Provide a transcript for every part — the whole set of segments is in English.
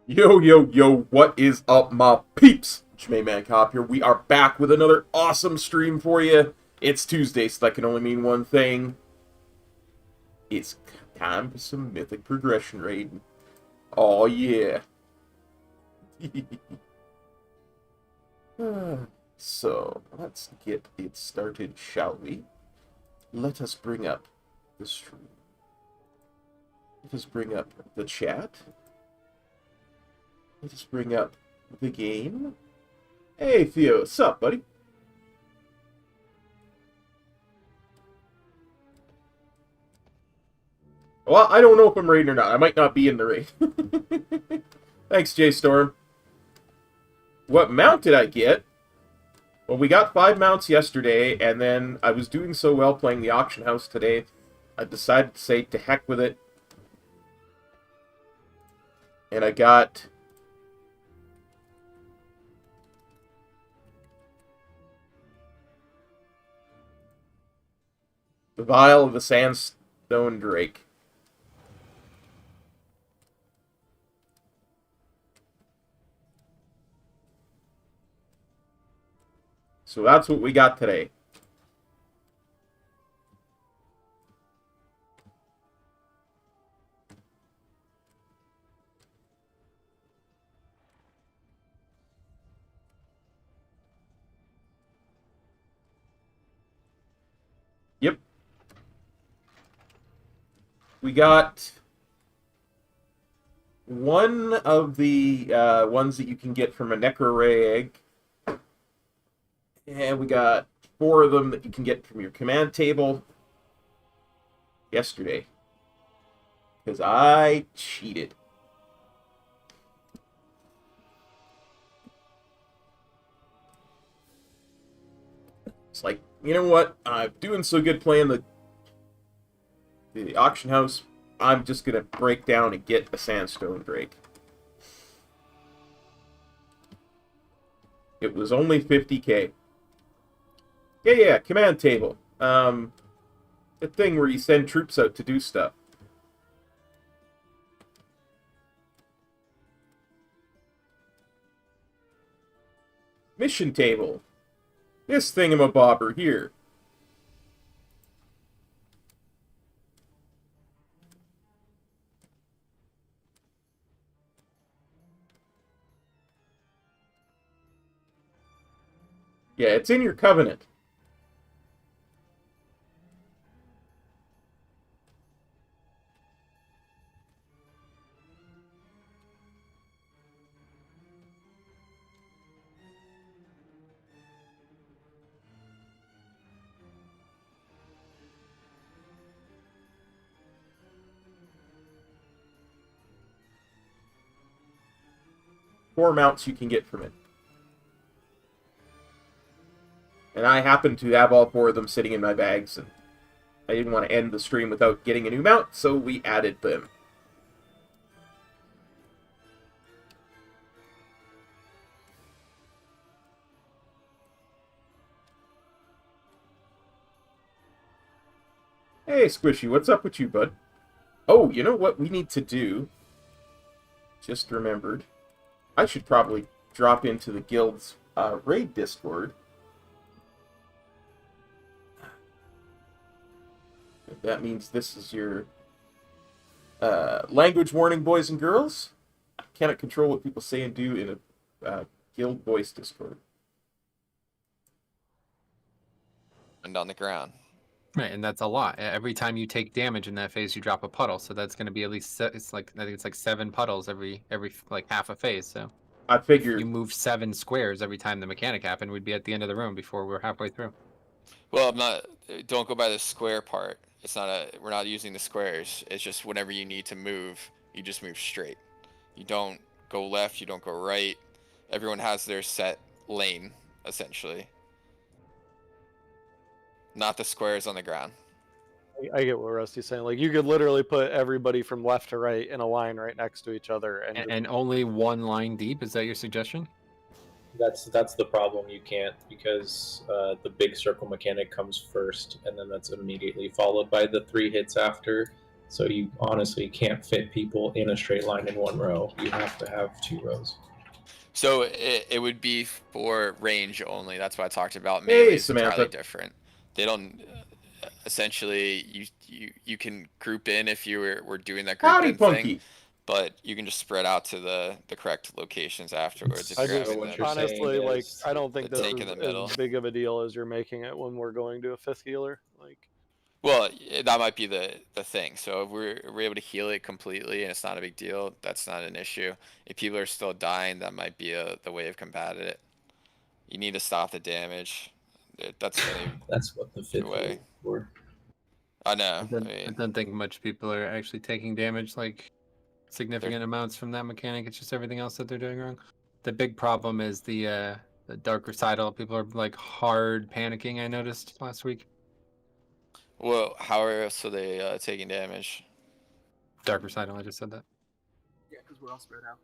Yo, yo, yo, what is up, my peeps? Mayman Cop here. We are back with another awesome stream for you. It's Tuesday, so that can only mean one thing. It's time for some Mythic Progression raiding. Oh, yeah. So, let's get it started, shall we? Let us bring up the stream. Let us bring up the chat. Let us bring up the game. Hey, Theo, what's up, buddy? Well, I don't know if I'm raiding or not. I might not be in the raid. Thanks, J-Storm. What mount did I get? Well, we got 5 mounts yesterday, and then I was doing so well playing the auction house today, I decided to say to heck with it. And I got the Vial of the Sandstone Drake. So that's what we got today. Yep. We got one of the ones that you can get from a Necro Ray egg. And we got 4 of them that you can get from your command table yesterday. Because I cheated. It's like, you know what? I'm doing so good playing the auction house. I'm just going to break down and get a Sandstone Drake. It was only 50k. Yeah, command table. The thing where you send troops out to do stuff. Mission table. This thingamabobber here. Yeah, it's in your covenant. 4 mounts you can get from it. And I happen to have all 4 of them sitting in my bags, and I didn't want to end the stream without getting a new mount, so we added them. Hey, Squishy, what's up with you, bud? Oh, you know what we need to do? Just remembered. I should probably drop into the guild's raid Discord. That means this is your language warning, boys and girls. I cannot control what people say and do in a guild voice Discord. And on the ground. Right, and that's a lot. Every time you take damage in that phase, you drop a puddle. So that's going to be at least I think it's like 7 puddles every like half a phase. So I figured you move 7 squares every time the mechanic happened, we'd be at the end of the room before we're halfway through. Well, don't go by the square part. It's not we're not using the squares. It's just whenever you need to move, you just move straight. You don't go left, you don't go right. Everyone has their set lane, essentially. Not the squares on the ground. I get what Rusty's saying. Like, you could literally put everybody from left to right in a line right next to each other, and only 1 line deep. Is that your suggestion? That's the problem. You can't, because the big circle mechanic comes first, and then that's immediately followed by the 3 hits after. So you honestly can't fit people in a straight line in 1 row. You have to have 2 rows. So it would be for range only. That's what I talked about. Melee is entirely different. They don't. Essentially, you can group in if you were doing that group in thing, but you can just spread out to the correct locations afterwards. If honestly, like, I don't think this is as big of a deal as you're making it when we're going to a 5th healer. Like, well, that might be the thing. So if we're able to heal it completely and it's not a big deal, that's not an issue. If people are still dying, that might be the way of combating it. You need to stop the damage. That's what the 5th way for. I know. I don't think much people are actually taking damage like significant amounts from that mechanic. It's just everything else that they're doing wrong. The big problem is the dark recital. People are like hard panicking. I noticed last week. Well, how else are they taking damage? Dark recital. I just said that. Yeah, because we're all spread out.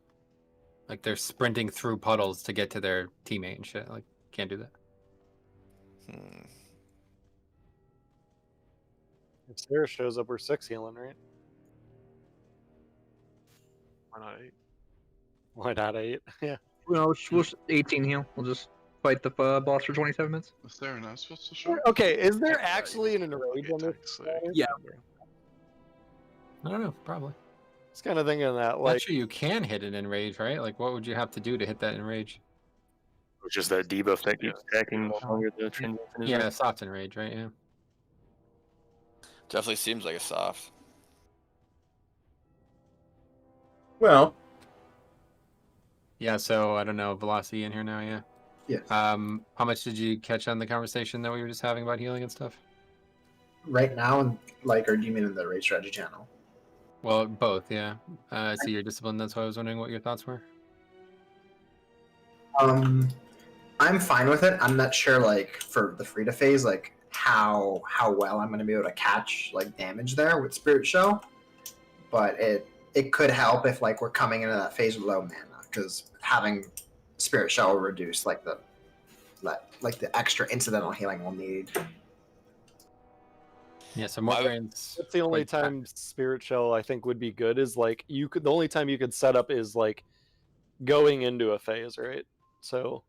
Like they're sprinting through puddles to get to their teammate and shit. Like, can't do that. If Sarah shows up, we're 6 healing, right? Why not 8? Why not 8? Yeah. Well, we'll 18 heal. We'll just fight the boss for 27 minutes. Is there not supposed to show? Okay, is there actually an enrage on this? Yeah. I don't know. Probably. I was kind of thinking that, like, actually, you can hit an enrage, right? Like, what would you have to do to hit that enrage? Which is that debuff that keeps stacking the longer the transition is. Yeah, soft enrage, right? Yeah. Definitely seems like a soft. Well. Yeah, so I don't know, velocity in here now, yeah. Yes. How much did you catch on the conversation that we were just having about healing and stuff? Right now, like, or do you mean in the raid strategy channel? Well, both, yeah. I see your discipline. That's why I was wondering what your thoughts were. I'm fine with it. I'm not sure, like, for the Frida phase, like, how well I'm going to be able to catch, like, damage there with Spirit Shell. But it could help if, like, we're coming into that phase with low mana, because having Spirit Shell will reduce, like, the extra incidental healing we'll need. Yeah, so more that's the only time Spirit Shell I think would be good is, like, the only time you could set up is, like, going into a phase, right? So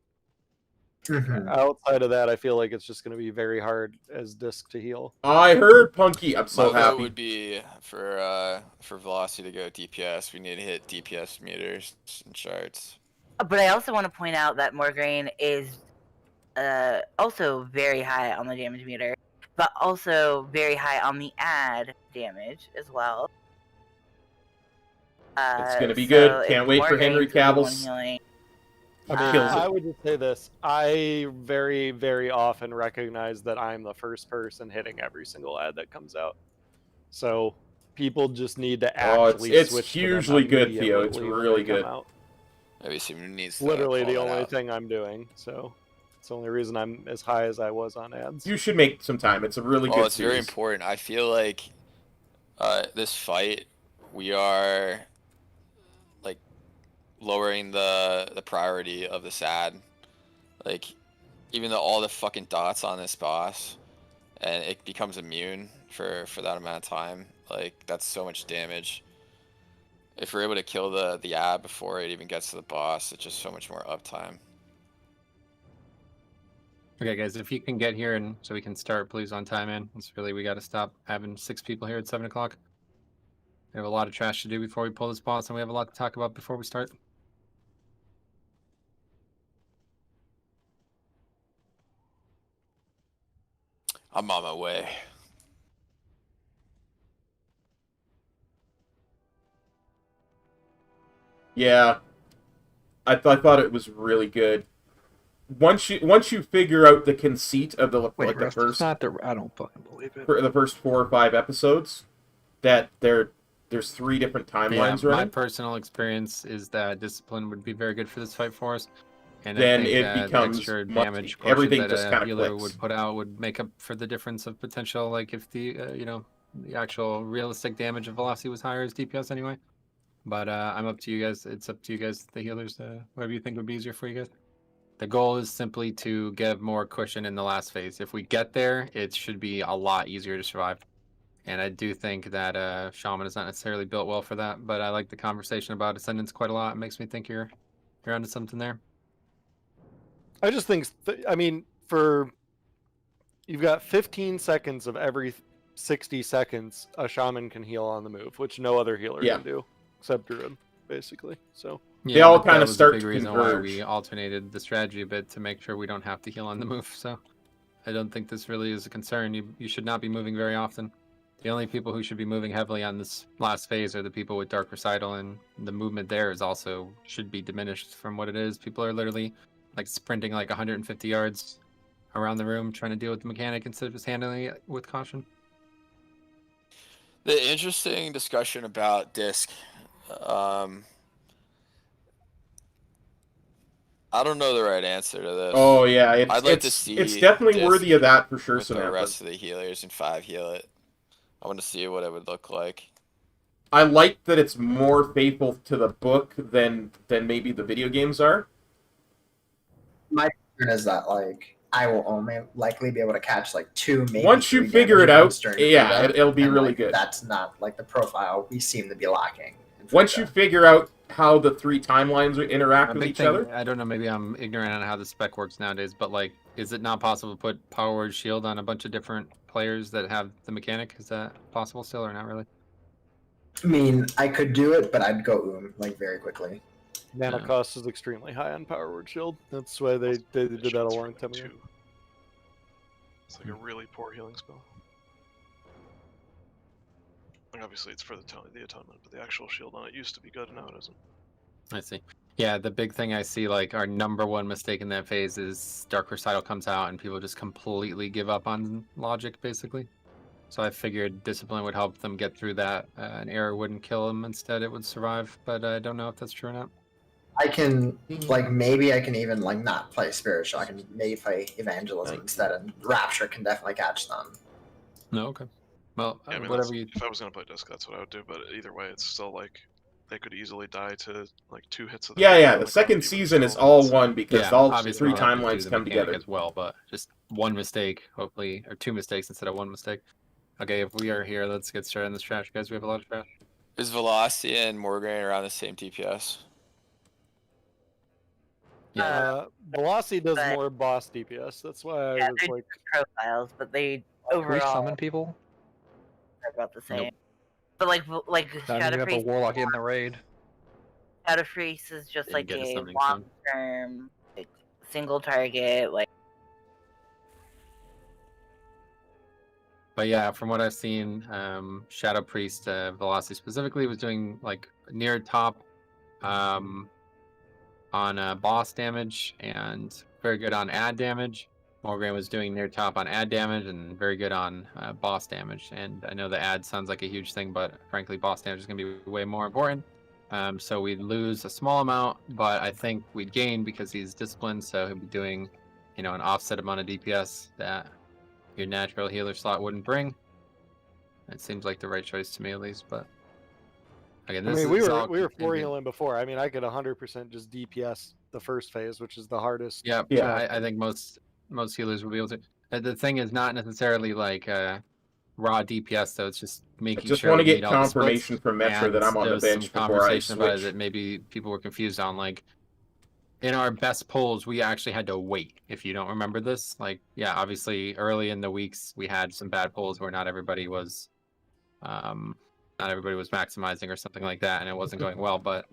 outside of that, I feel like it's just going to be very hard as disc to heal. I heard Punky. I'm so happy. It would be for velocity to go DPS. We need to hit DPS meters and shards. But I also want to point out that Morgraine is also very high on the damage meter, but also very high on the add damage as well. It's going to be good. Can't wait for Henry Cavill's. I would just say this. I very, very often recognize that I'm the first person hitting every single ad that comes out. So people just need to actually switch. It's hugely good, Theo. It's really good. Maybe someone needs to Literally call the that only out. thing I'm doing. So it's the only reason I'm as high as I was on ads. You should make some time. It's a really good It's very series. important. I feel like this fight, we are like lowering the priority of this ad. Like, even though all the fucking dots on this boss, and it becomes immune for that amount of time, like, that's so much damage. If we're able to kill the ad before it even gets to the boss, it's just so much more uptime. Okay, guys, if you can get here and so we can start, please, on time, man. It's really, we got to stop having 6 people here at 7 o'clock. We have a lot of trash to do before we pull this boss, and we have a lot to talk about before we start. I'm on my way. Yeah, I thought it was really good. Once you figure out the conceit of the the first, I don't fucking believe it. For the first 4 or 5 episodes, that there's 3 different timelines running. My personal experience is that discipline would be very good for this fight for us. And then I think it becomes the extra much, damage everything that just kind of healer clicks. would put out would make up for the difference of potential. Like if the the actual realistic damage of velocity was higher as DPS anyway. But I'm up to you guys. It's up to you guys, the healers. Whatever you think would be easier for you guys. The goal is simply to get more cushion in the last phase. If we get there, it should be a lot easier to survive. And I do think that Shaman is not necessarily built well for that. But I like the conversation about Ascendance quite a lot. It makes me think you're onto something there. I just think, you've got 15 seconds of every 60 seconds a shaman can heal on the move, which no other healer can do, except Druid, basically. So yeah, they all kind of start big to reason converge. why we alternated the strategy a bit to make sure we don't have to heal on the move. So I don't think this really is a concern. You should not be moving very often. The only people who should be moving heavily on this last phase are the people with Dark Recital, and the movement there is also should be diminished from what it is. People are literally like sprinting like 150 yards around the room trying to deal with the mechanic instead of just handling it with caution. The interesting discussion about disc, I don't know the right answer to this. Oh yeah, I'd like to see it's definitely worthy of that for sure. With the rest of the healers and 5 heal it. I want to see what it would look like. I like that it's more faithful to the book than maybe the video games are. My concern is that like I will only likely be able to catch like 2, maybe once you 3 figure it out. during Yeah, Frida, it'll be and, really like, good. That's not like the profile we seem to be lacking. Once you figure out how the 3 timelines interact with each other. I don't know, maybe I'm ignorant on how the spec works nowadays, but like, is it not possible to put Power Word Shield on a bunch of different players that have the mechanic? Is that possible still or not really? I mean, I could do it, but I'd go like very quickly. Mana cost is extremely high on Power Word Shield. That's why they did that a long time ago. It's like a really poor healing spell. Like obviously it's for the atonement, but the actual shield on it used to be good, and now it isn't. I see. Yeah, the big thing I see, like our #1 mistake in that phase is Dark Recital comes out and people just completely give up on logic, basically. So I figured Discipline would help them get through that. An error wouldn't kill them, instead it would survive, but I don't know if that's true or not. I can, like, maybe I can even, like, not play Spiritual. I can maybe play Evangelism instead, and Rapture can definitely catch them. No, okay. Well, yeah, I mean, whatever you... If I was going to play Disc, that's what I would do, but either way, it's still, like, they could easily die to, like, 2 hits of the Yeah, the second season is all one because all 3 timelines come together. As well, but just 1 mistake, hopefully, or 2 mistakes instead of 1 mistake. Okay, if we are here, let's get started on this trash, guys. We have a lot of trash. Is Velocity and Morgraine around the same DPS? Yeah, Velocity does more boss DPS. That's why I was like profiles, but they Can we overall summon people? are about the same. Nope. But like Now you have a Priest, warlock in the raid. Shadow Priest is just Didn't like get a a summoning long term, like single target. Like, but yeah, from what I've seen, Shadow Priest Velocity specifically was doing like near top on boss damage and very good on ad damage. Morgraine was doing near top on ad damage and very good on boss damage. And I know the ad sounds like a huge thing, but frankly, boss damage is going to be way more important. So we'd lose a small amount, but I think we'd gain because he's disciplined, so he'll be doing, an offset amount of DPS that your natural healer slot wouldn't bring. It seems like the right choice to me, at least. But again, I mean, we were 4 healing before. I mean, I could 100% just DPS the first phase, which is the hardest. Yeah. I think most healers will be able to. The thing is not necessarily like raw DPS, though. It's just making sure. I just want to get confirmation from Metro that I'm on the bench before I switch. About it that maybe people were confused on. Like, in our best polls, we actually had to wait. If you don't remember this, obviously early in the weeks we had some bad polls where not everybody was maximizing or something like that, and it wasn't going well. But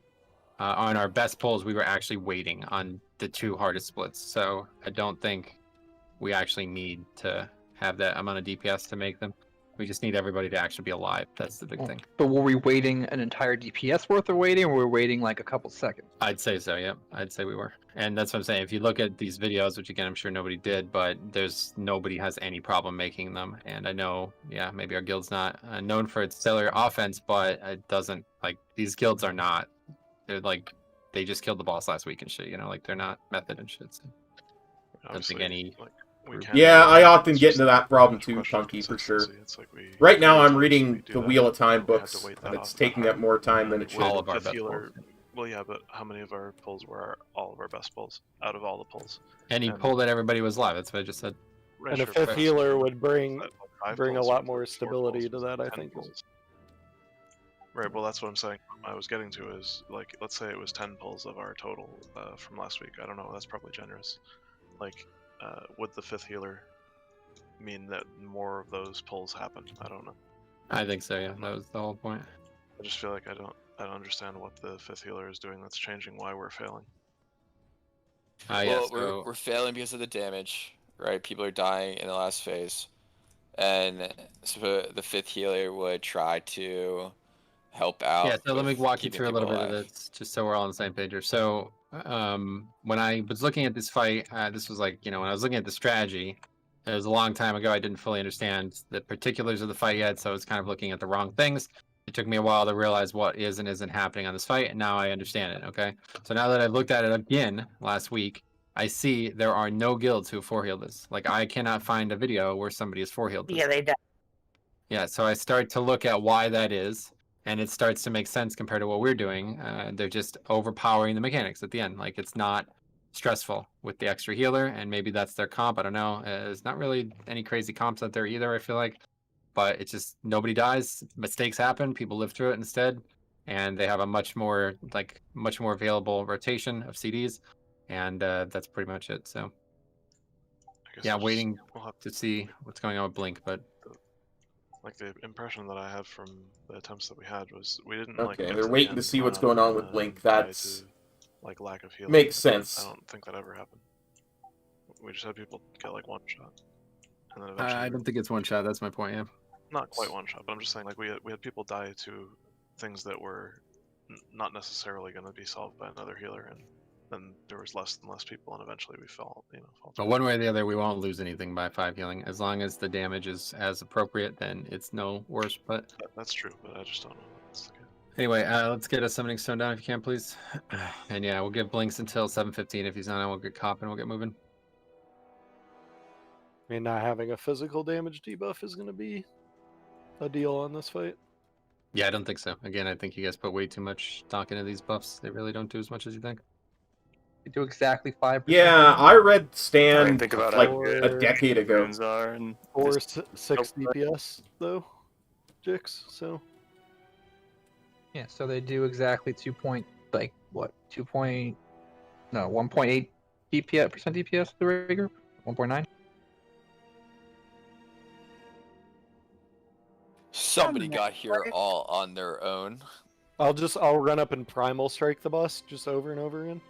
on our best polls, we were actually waiting on the 2 hardest splits. So I don't think we actually need to have that amount of DPS to make them. We just need everybody to actually be alive. That's the big thing. But were we waiting an entire DPS worth of waiting, or were we waiting like a couple seconds? I'd say so, yeah. I'd say we were. And that's what I'm saying. If you look at these videos, which again, I'm sure nobody did, but nobody has any problem making them. And I know, maybe our guild's not known for its stellar offense, but it doesn't, these guilds are not. They're they just killed the boss last week and shit, they're not method and shit. So I don't think any... Yeah, I often get into that problem too, Punky, for sure. Right now I'm reading the Wheel of Time books, and it's taking up more time than it should. All of our best polls. Well, yeah, but how many of our polls were all of our best polls out of all the polls? Any poll that everybody was live, that's what I just said. And a 5th healer would bring a lot more stability to that, I think. Right, well that's what I'm saying. I was getting to is, let's say it was 10 polls of our total from last week. I don't know, that's probably generous. Would the 5th healer mean that more of those pulls happen? I don't know. I think so, yeah. That was the whole point. I just feel like I don't understand what the 5th healer is doing that's changing why we're failing. We're failing because of the damage, right? People are dying in the last phase. And so the 5th healer would try to help out. Yeah, so let me walk you through a little bit of this, just so we're all on the same page here. So when I was looking at this fight, this was when I was looking at the strategy, it was a long time ago. I didn't fully understand the particulars of the fight yet, so I was kind of looking at the wrong things. It took me a while to realize what is and isn't happening on this fight, and now I understand it, okay? So now that I've looked at it again last week, I see there are no guilds who have 4-healed this. I cannot find a video where somebody has 4-healed this. Yeah, they do. Yeah, so I start to look at why that is, and it starts to make sense compared to what we're doing. They're just overpowering the mechanics at the end. It's not stressful with the extra healer, and maybe that's their comp. I don't know. There's not really any crazy comps out there either, I feel like. But it's just nobody dies. Mistakes happen. People live through it instead. And they have a much more available rotation of CDs. And that's pretty much it. So, yeah, waiting to see what's going on with Blink, but... the impression that I had from the attempts that we had was we didn't they're waiting to see what's going on with Blink. That's lack of healing. Makes sense. I don't think that ever happened. We just had people get one shot, and then eventually. I don't think it's one shot. That's my point. Yeah. Not quite one shot, but I'm just saying we had people die to things that were not necessarily going to be solved by another healer, and then there was less and less people, and eventually we fell. But one way or the other, we won't lose anything by 5 healing. As long as the damage is as appropriate, then it's no worse. But that's true, but I just don't know. That's okay. Anyway, let's get a summoning stone down if you can, please. And yeah, we'll give Blinks until 7:15. If he's not, we'll get Cop and we'll get moving. I mean, not having a physical damage debuff is going to be a deal on this fight. Yeah, I don't think so. Again, I think you guys put way too much stock into these buffs. They really don't do as much as you think. They do exactly 5%. Yeah, I read Stan think about a decade ago. Or 6 DPS though, Jix. So yeah, so they do exactly 1.8 DPS percent DPS the regular group. 1.9. Somebody got here all on their own. I'll run up and primal strike the boss just over and over again.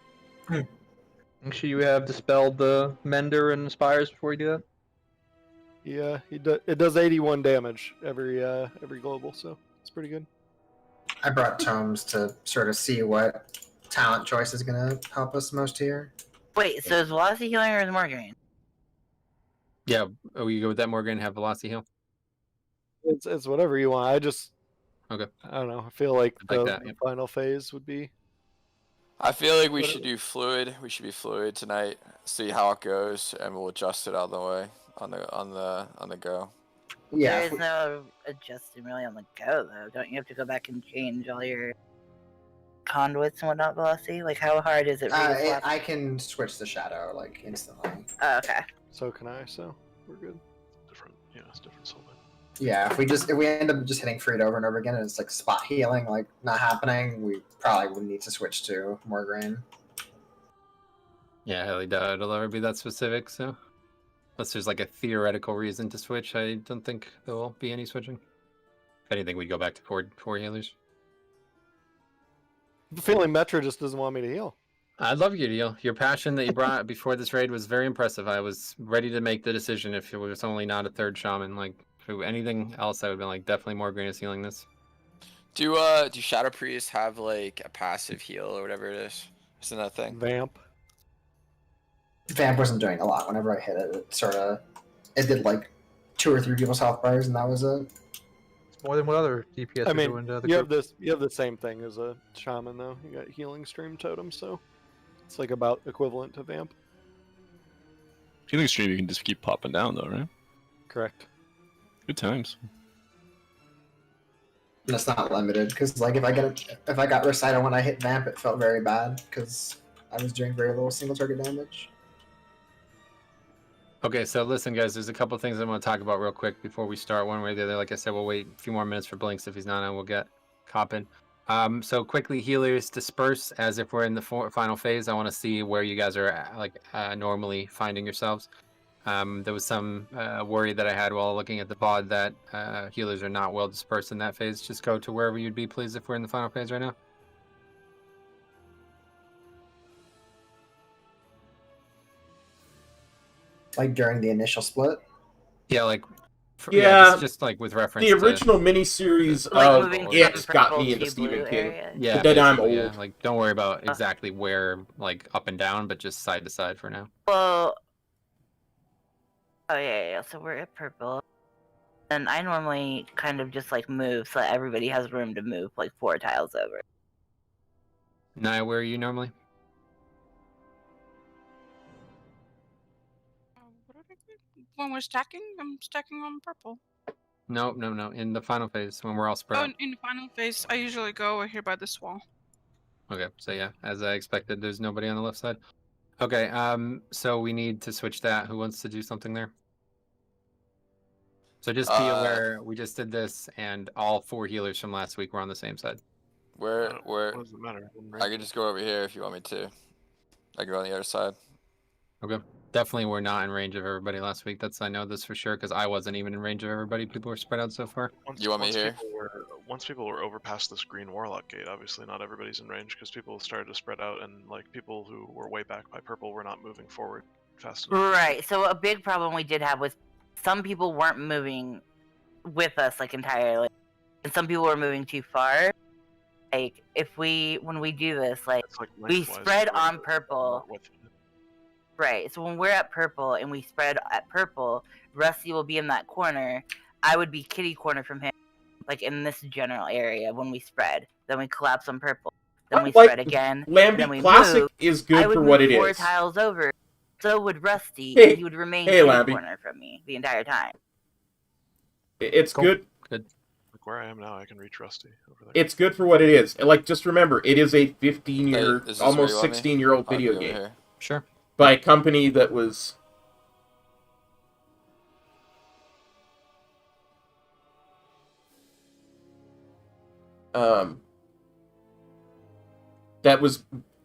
Make sure you have dispelled the Mender and Spires before you do that. Yeah, it does 81 damage every global, so it's pretty good. I brought tomes to sort of see what talent choice is going to help us most here. Wait, so is velocity healing or is Morgan? Yeah, we go with that Morgan, have velocity heal. It's whatever you want. Okay. I don't know. I feel like Like the that, yep. final phase would be. I feel like we should do fluid. We should be fluid tonight. See how it goes, and we'll adjust it out of the way on the go. Yeah. There is no adjusting really on the go though. Don't you have to go back and change all your conduits and whatnot, Velocity? Like, how hard is it? I can switch the shadow like instantly. Oh, okay. So can I. So we're good. Different, yeah, it's different soul. Yeah, if we end up just hitting Freed over and over again, and it's like spot healing, like not happening, we probably would need to switch to more grain. Yeah, I highly doubt it'll ever be that specific. So, unless there's like a theoretical reason to switch, I don't think there will be any switching. If anything, we'd go back to four healers. I'm feeling Metro just doesn't want me to heal. I'd love you to heal. Your passion that you brought before this raid was very impressive. I was ready to make the decision if it was only not a third shaman. Like, for anything else, I would have been like, definitely more green is healing this. Do Shadow Priests have like a passive heal or whatever it is? Isn't that thing? Vamp. Vamp wasn't doing a lot. Whenever I hit it, it did like 2 or 3 people's health bars, and that was it. It's more than what other DPS I are mean, doing to the you group. have the same thing as a shaman though. You got healing stream totem, so it's like about equivalent to vamp. Healing stream, you can just keep popping down though, right? Correct. Good times. That's not limited because, like, if I got Recita when I hit Vamp, it felt very bad because I was doing very little single target damage. Okay, so listen, guys, there's a couple things I want to talk about real quick before we start one way or the other. Like I said, we'll wait a few more minutes for Blinks. If he's not on, we'll get Coppin. So quickly, healers disperse as if we're in the final phase. I want to see where you guys are normally finding yourselves. There was some worry that I had while looking at the VOD that healers are not well dispersed in that phase. Just go to wherever you'd be, please, if we're in the final phase right now. Like during the initial split? Yeah, like... Yeah, just like with reference the original miniseries of it got me into Stephen King. Yeah, but then I'm old. Yeah. Like, don't worry about exactly where, like, up and down, but just side to side for now. Well... Oh, yeah, so we're at purple. And I normally kind of just, like, move so that everybody has room to move, like, 4 tiles over. Naya, where are you normally? When we're stacking, I'm stacking on purple. No. In the final phase, when we're all spread out. In the final phase, I usually go over here by this wall. Okay, so yeah, as I expected, there's nobody on the left side. Okay, so we need to switch that. Who wants to do something there? So just be aware, we just did this, and all 4 healers from last week were on the same side. Where? What does it matter? I can just go over here if you want me to. I can go on the other side. Okay. Definitely we're not in range of everybody last week. I know this for sure, because I wasn't even in range of everybody. People were spread out so far. You want me here? Once people were over past this green warlock gate, obviously not everybody's in range because people started to spread out, and like people who were way back by purple were not moving forward fast enough. Right, so a big problem we did have was some people weren't moving with us, like, entirely. And some people were moving too far. Like, when we do this, like we spread on purple. Right, so when we're at purple and we spread at purple, Rusty will be in that corner. I would be kitty corner from him, like in this general area when we spread. Then we collapse on purple. Then we spread again. Then we Classic move. is good for what it is. 4 tiles over. So would Rusty. Hey, he would remain hey, kitty corner from me the entire time. It's good. Good. Like where I am now, I can reach Rusty over there. It's good for what it is. Like, just remember, it is a 15-year, almost 16-year-old video game. Here. Sure. By a company that was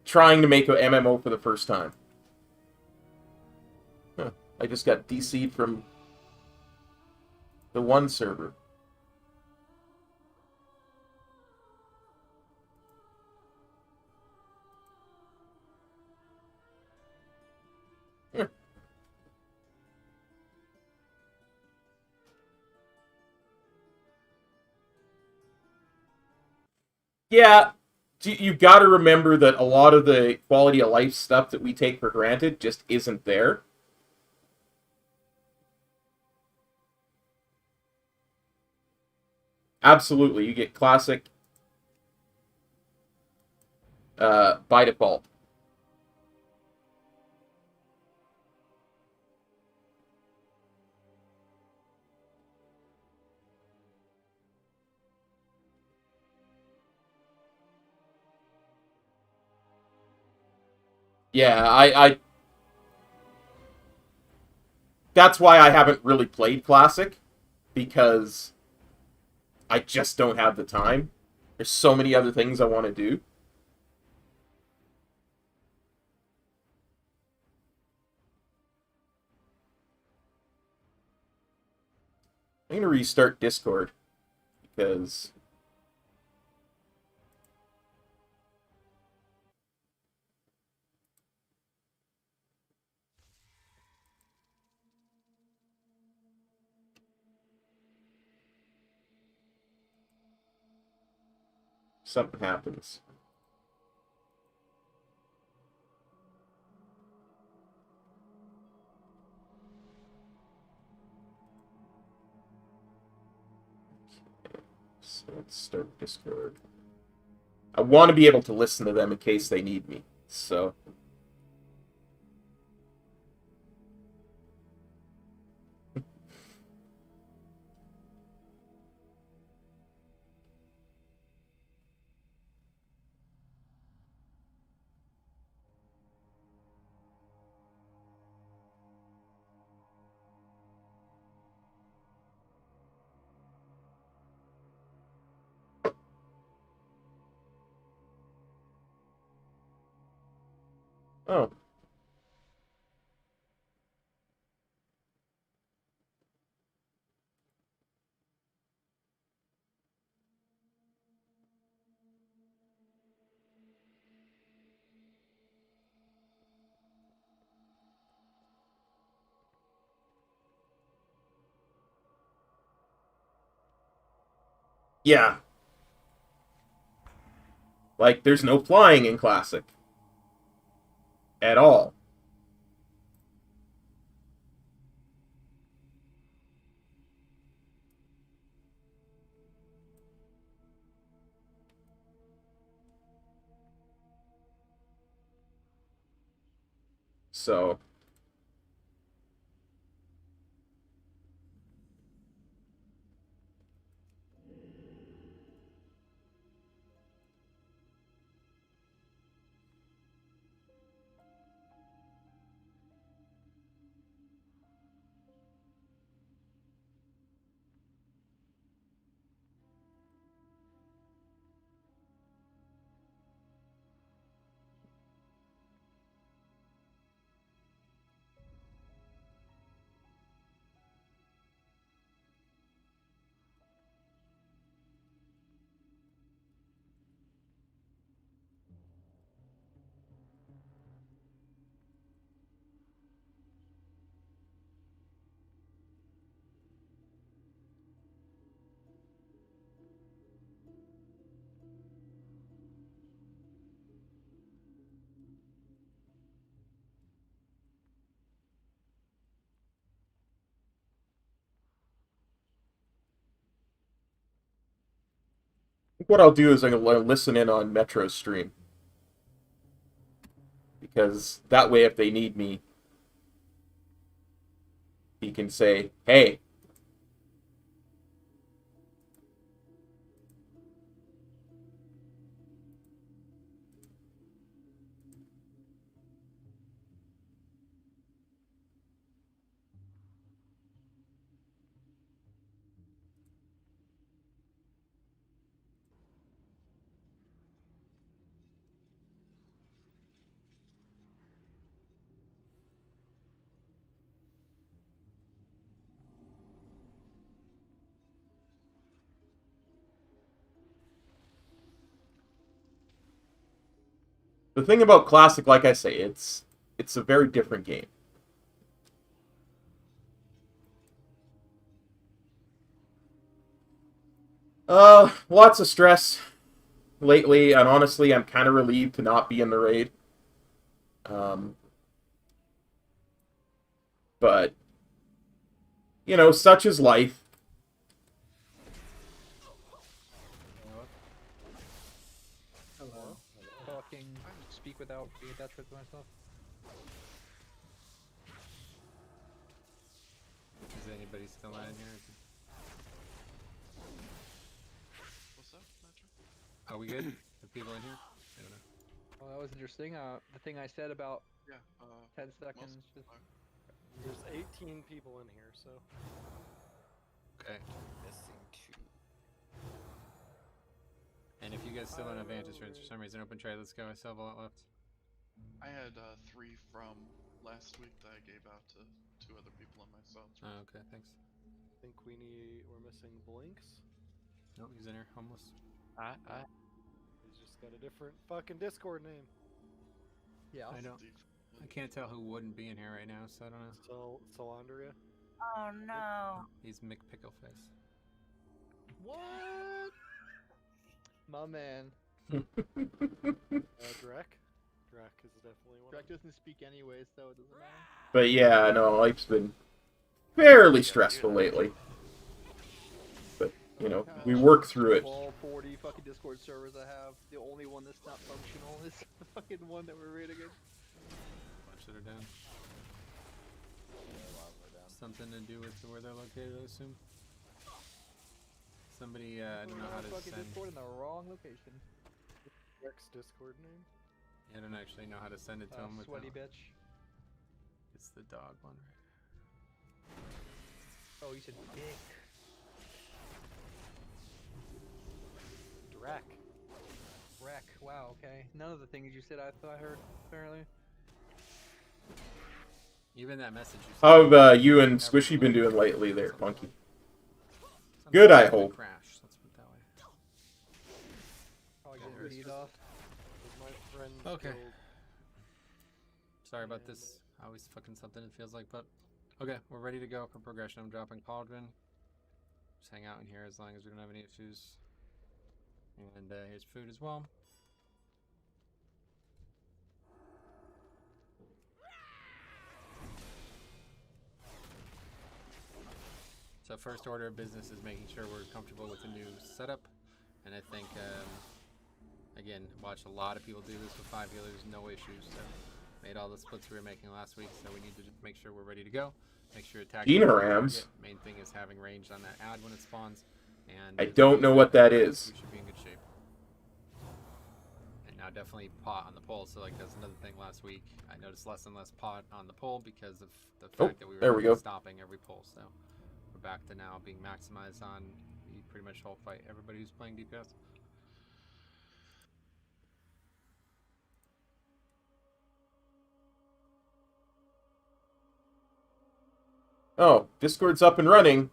trying to make an MMO for the first time. Huh. I just got DC'd from the one server. Yeah, you got to remember that a lot of the quality of life stuff that we take for granted just isn't there. Absolutely, you get Classic by default. Yeah, I that's why I haven't really played Classic, because I just don't have the time. There's so many other things I want to do. I'm going to restart Discord, because something happens. So let's start Discord. I want to be able to listen to them in case they need me. So oh. Yeah. Like, there's no flying in Classic. At all. So what I'll do is I'm going to listen in on Metro's stream. Because that way, if they need me, he can say, hey. The thing about Classic, like I say, it's a very different game. Lots of stress lately, and honestly, I'm kind of relieved to not be in the raid. But, you know, such is life. speak without being attached to myself. Is anybody still in here? What's up, Metro? Are we good? The people in here? I don't know. Well, that was interesting. The thing I said about Yeah. 10 seconds. Just... There's 18 people in here, so. Okay. Missing 2. And if you guys still don't have vantage points for some reason, open tray. Let's go. I still have a lot left. I had 3 from last week that I gave out to 2 other people on my phone. Oh, okay, thanks. I think we're missing Blinks. Nope, he's in here, almost. He's just got a different fucking Discord name. Yeah. I can't tell who wouldn't be in here right now, so I don't know. Salandria? Oh no. He's McPickleface. What? My man. Drek? Drek is definitely one. Drek doesn't speak anyways, so it doesn't matter. But yeah, no, life's been fairly stressful lately. But, you know, we work through it. All 40 fucking Discord servers I have, the only one that's not functional is the fucking one that we're raiding in. Bunch that are down. Something to do with where they're located, I assume. Somebody, I don't know how to send. Discord in the wrong location. Drek's Discord name? I don't actually know how to send it to him. Sweaty bitch. It's the dog one, right? Oh, you said dick. Drek. Wreck. Wow, okay. None of the things you said I thought I heard, apparently. Even that message you How have you and Squishy been doing lately there, Funky? Good, I hope. Crash. Let's put it that way. Probably get beat off. My friend Okay. killed. Sorry about this. Always fucking something it feels like, but okay, we're ready to go for progression. I'm dropping Pauldron. Just hang out in here as long as we don't have any issues. And here's food as well. So first order of business is making sure we're comfortable with the new setup. And I think, again, watch a lot of people do this with 5 healers, no issues. So made all the splits we were making last week, so we need to make sure we're ready to go. Make sure attack. Rams. Main thing is having range on that ad when it spawns. And I don't know what that is. We should be in good shape. And now definitely pot on the pole. So like that's another thing last week. I noticed less and less pot on the pole because of the fact that we were stopping every pole. So we're back to now being maximized on the pretty much whole fight. Everybody who's playing DPS. Oh, Discord's up and running.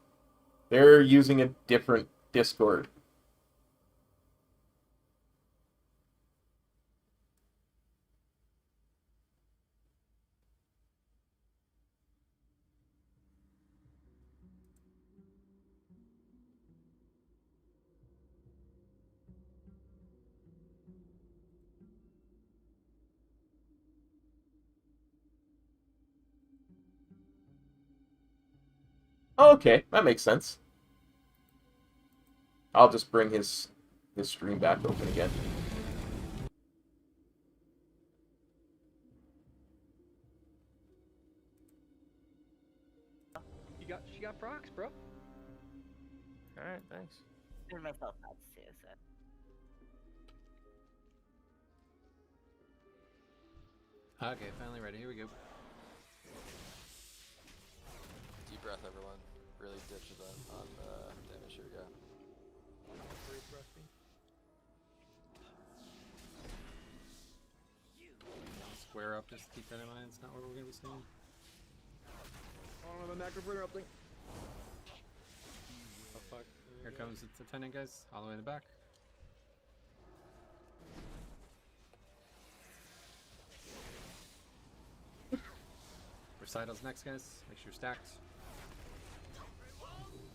They're using a different Discord. Okay, that makes sense. I'll just bring his stream back open again. She got procs, bro. Alright, thanks. Doing myself nuts too, so. Okay, finally ready. Here we go. Deep breath, everyone. Really ditch them on damage. Here we go. Square up, just keep that in mind. It's not what we're going to be seeing. I don't have a macro burner uplink. Oh, fuck. Here comes the attendant, guys. All the way in the back. Recital's next, guys. Make sure you're stacked.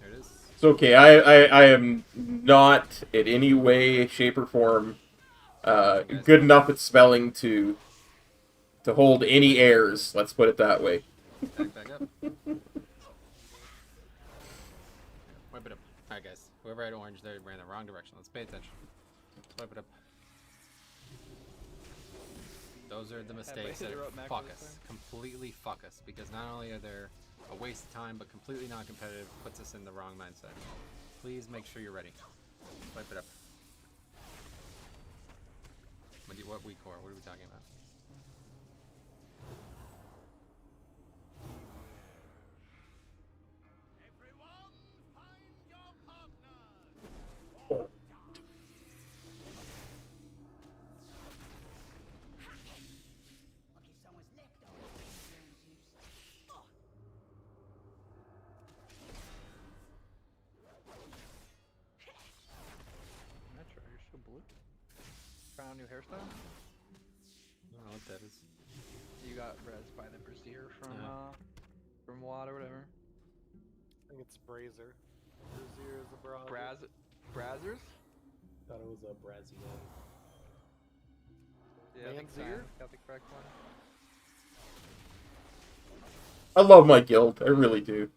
There it is. It's okay. I am not in any way, shape, or form good enough at spelling to hold any airs. Let's put it that way. Back up. Wipe it up. Alright, guys. Whoever had orange there ran the wrong direction. Let's pay attention. Wipe it up. Those are the mistakes that fuck us. Completely fuck us. Because not only are they a waste of time, but completely non-competitive, puts us in the wrong mindset. Please make sure you're ready. Wipe it up. What weak core? What are we talking about? Metro, you're so blue. Trying a new hairstyle? I don't know what that is. You got res by the Brazier from WAD or whatever. I think it's Brazier. Brazier is a bra. Brazzers? Thought it was a Brazier. Yeah, I think Sam got the correct one. I love my guild. I really do.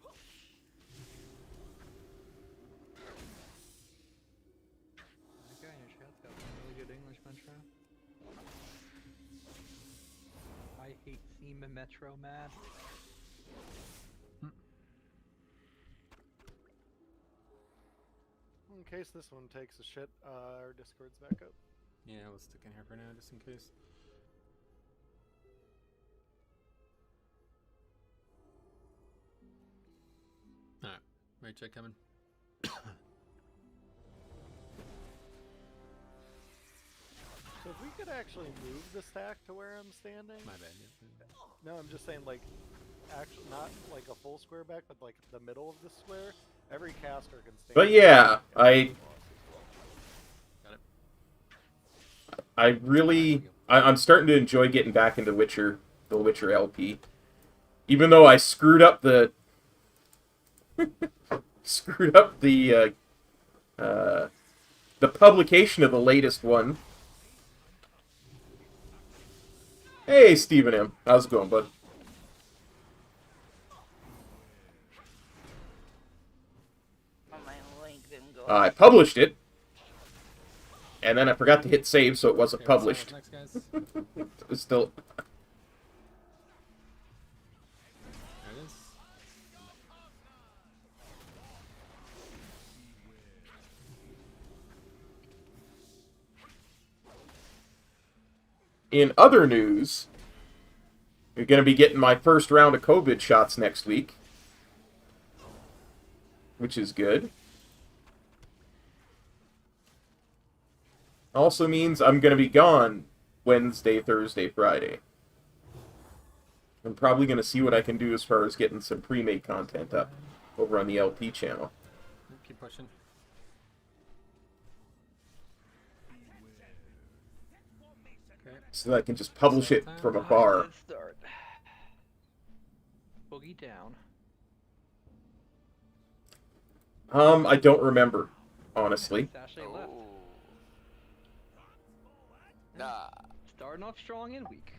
That guy in your chat's got some really good English, Metro. I hate SEMA Metro, man. In case this one takes a shit, our Discord's back up. Yeah, we'll stick in here for now, just in case. Alright, raid check coming. So if we could actually move the stack to where I'm standing. My bad. Yeah. No, I'm just saying, like, actually not like a full square back, but like the middle of the square. Every caster can stand. But yeah, I'm starting to enjoy getting back into the Witcher LP. Even though I screwed up the the publication of the latest one. Hey, Stephen M. How's it going, bud? I published it, and then I forgot to hit save, so it wasn't published. It's still. There it is. In other news, you're going to be getting my first round of COVID shots next week, which is good. Also means I'm going to be gone Wednesday, Thursday, Friday. I'm probably going to see what I can do as far as getting some pre-made content up over on the LP channel. Keep pushing. Okay. So that I can just publish it from afar. Let's start. Boogie down. I don't remember, honestly. Sashay left. Nah. Starting off strong and weak.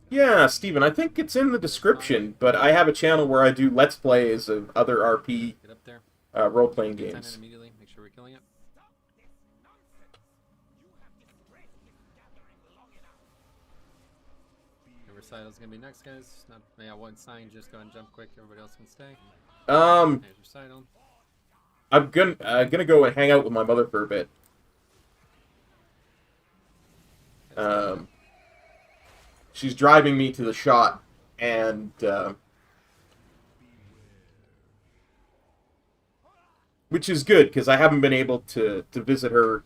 Yeah, Steven, I think it's in the description, but I have a channel where I do Let's Plays of other RP role-playing games. Immediately. Make sure we're killing it. Recital's gonna be next, guys. Not, yeah, one sign. Just go and jump quick. Everybody else can stay. There's recital. I'm gonna go and hang out with my mother for a bit. She's driving me to the shot, and which is good because I haven't been able to visit her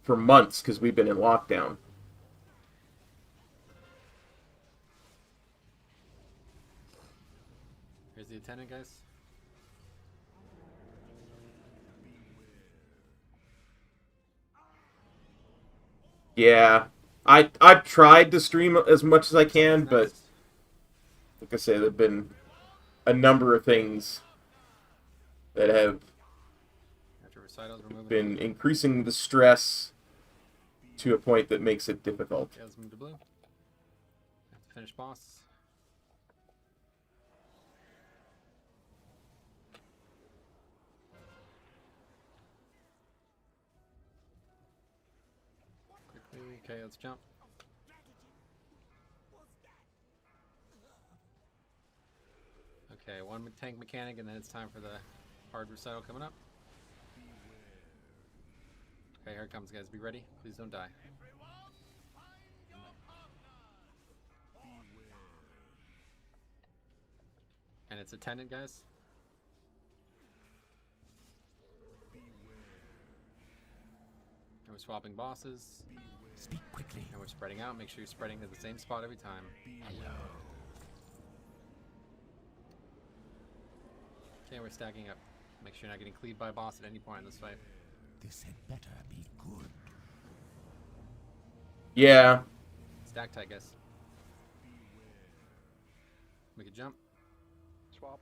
for months because we've been in lockdown. Here's the attendant, guys. Yeah, I've tried to stream as much as I can, but like I say, there've been a number of things that have been increasing the stress to a point that makes it difficult. Okay, let's move to blue. Have to finish boss. Okay, let's jump. Okay, one tank mechanic, and then it's time for the hard recital coming up. Okay, here it comes, guys. Be ready. Please don't die. And it's attendant, guys. And we're swapping bosses. Speak quickly. And we're spreading out. Make sure you're spreading to the same spot every time. Hello. Okay, we're stacking up. Make sure you're not getting cleaved by a boss at any point in this fight. This had better be good. Yeah. Stack tight, guys. Make a jump. Swap.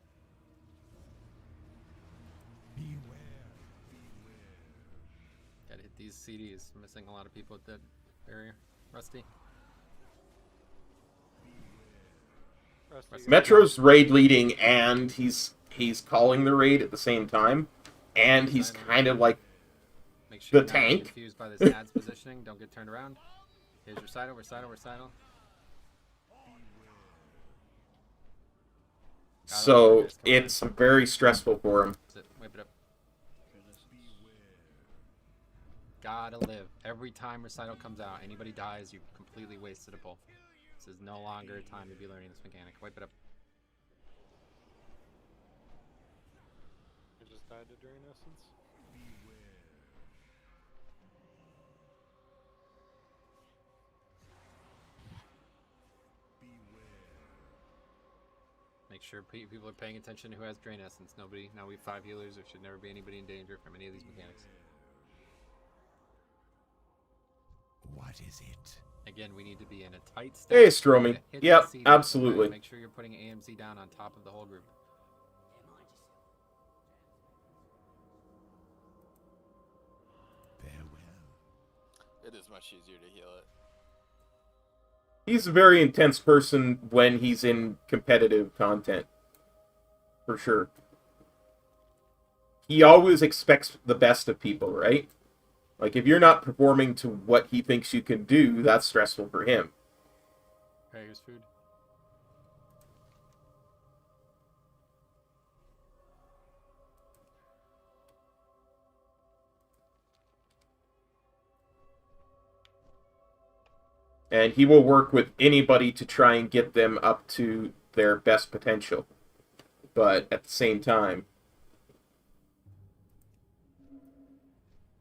Beware. Gotta hit these CDs. I'm missing a lot of people at that area. Rusty. Metro's raid leading, and he's calling the raid at the same time, and he's kind of like Make sure the you're not tank. confused by this ad's positioning. Don't get turned around. Here's recital, recital, recital. So it's very stressful for him. That's it. Whip it up. Gotta live. Every time recital comes out, anybody dies, you completely wasted a pull. This is no longer a time to be learning this mechanic. Wipe it up. You just died to Drain Essence. Make sure people are paying attention to who has Drain Essence. Nobody. Now we have 5 healers. There should never be anybody in danger from any of these mechanics. What is it? Again, we need to be in a tight stack. Hey, Stromy. Hit the Yep, CD, absolutely. Make sure you're putting AMC down on top of the whole group. Farewell. It is much easier to heal it. He's a very intense person when he's in competitive content. For sure. He always expects the best of people, right? Like, if you're not performing to what he thinks you can do, that's stressful for him. Okay, here's food. And he will work with anybody to try and get them up to their best potential. But at the same time...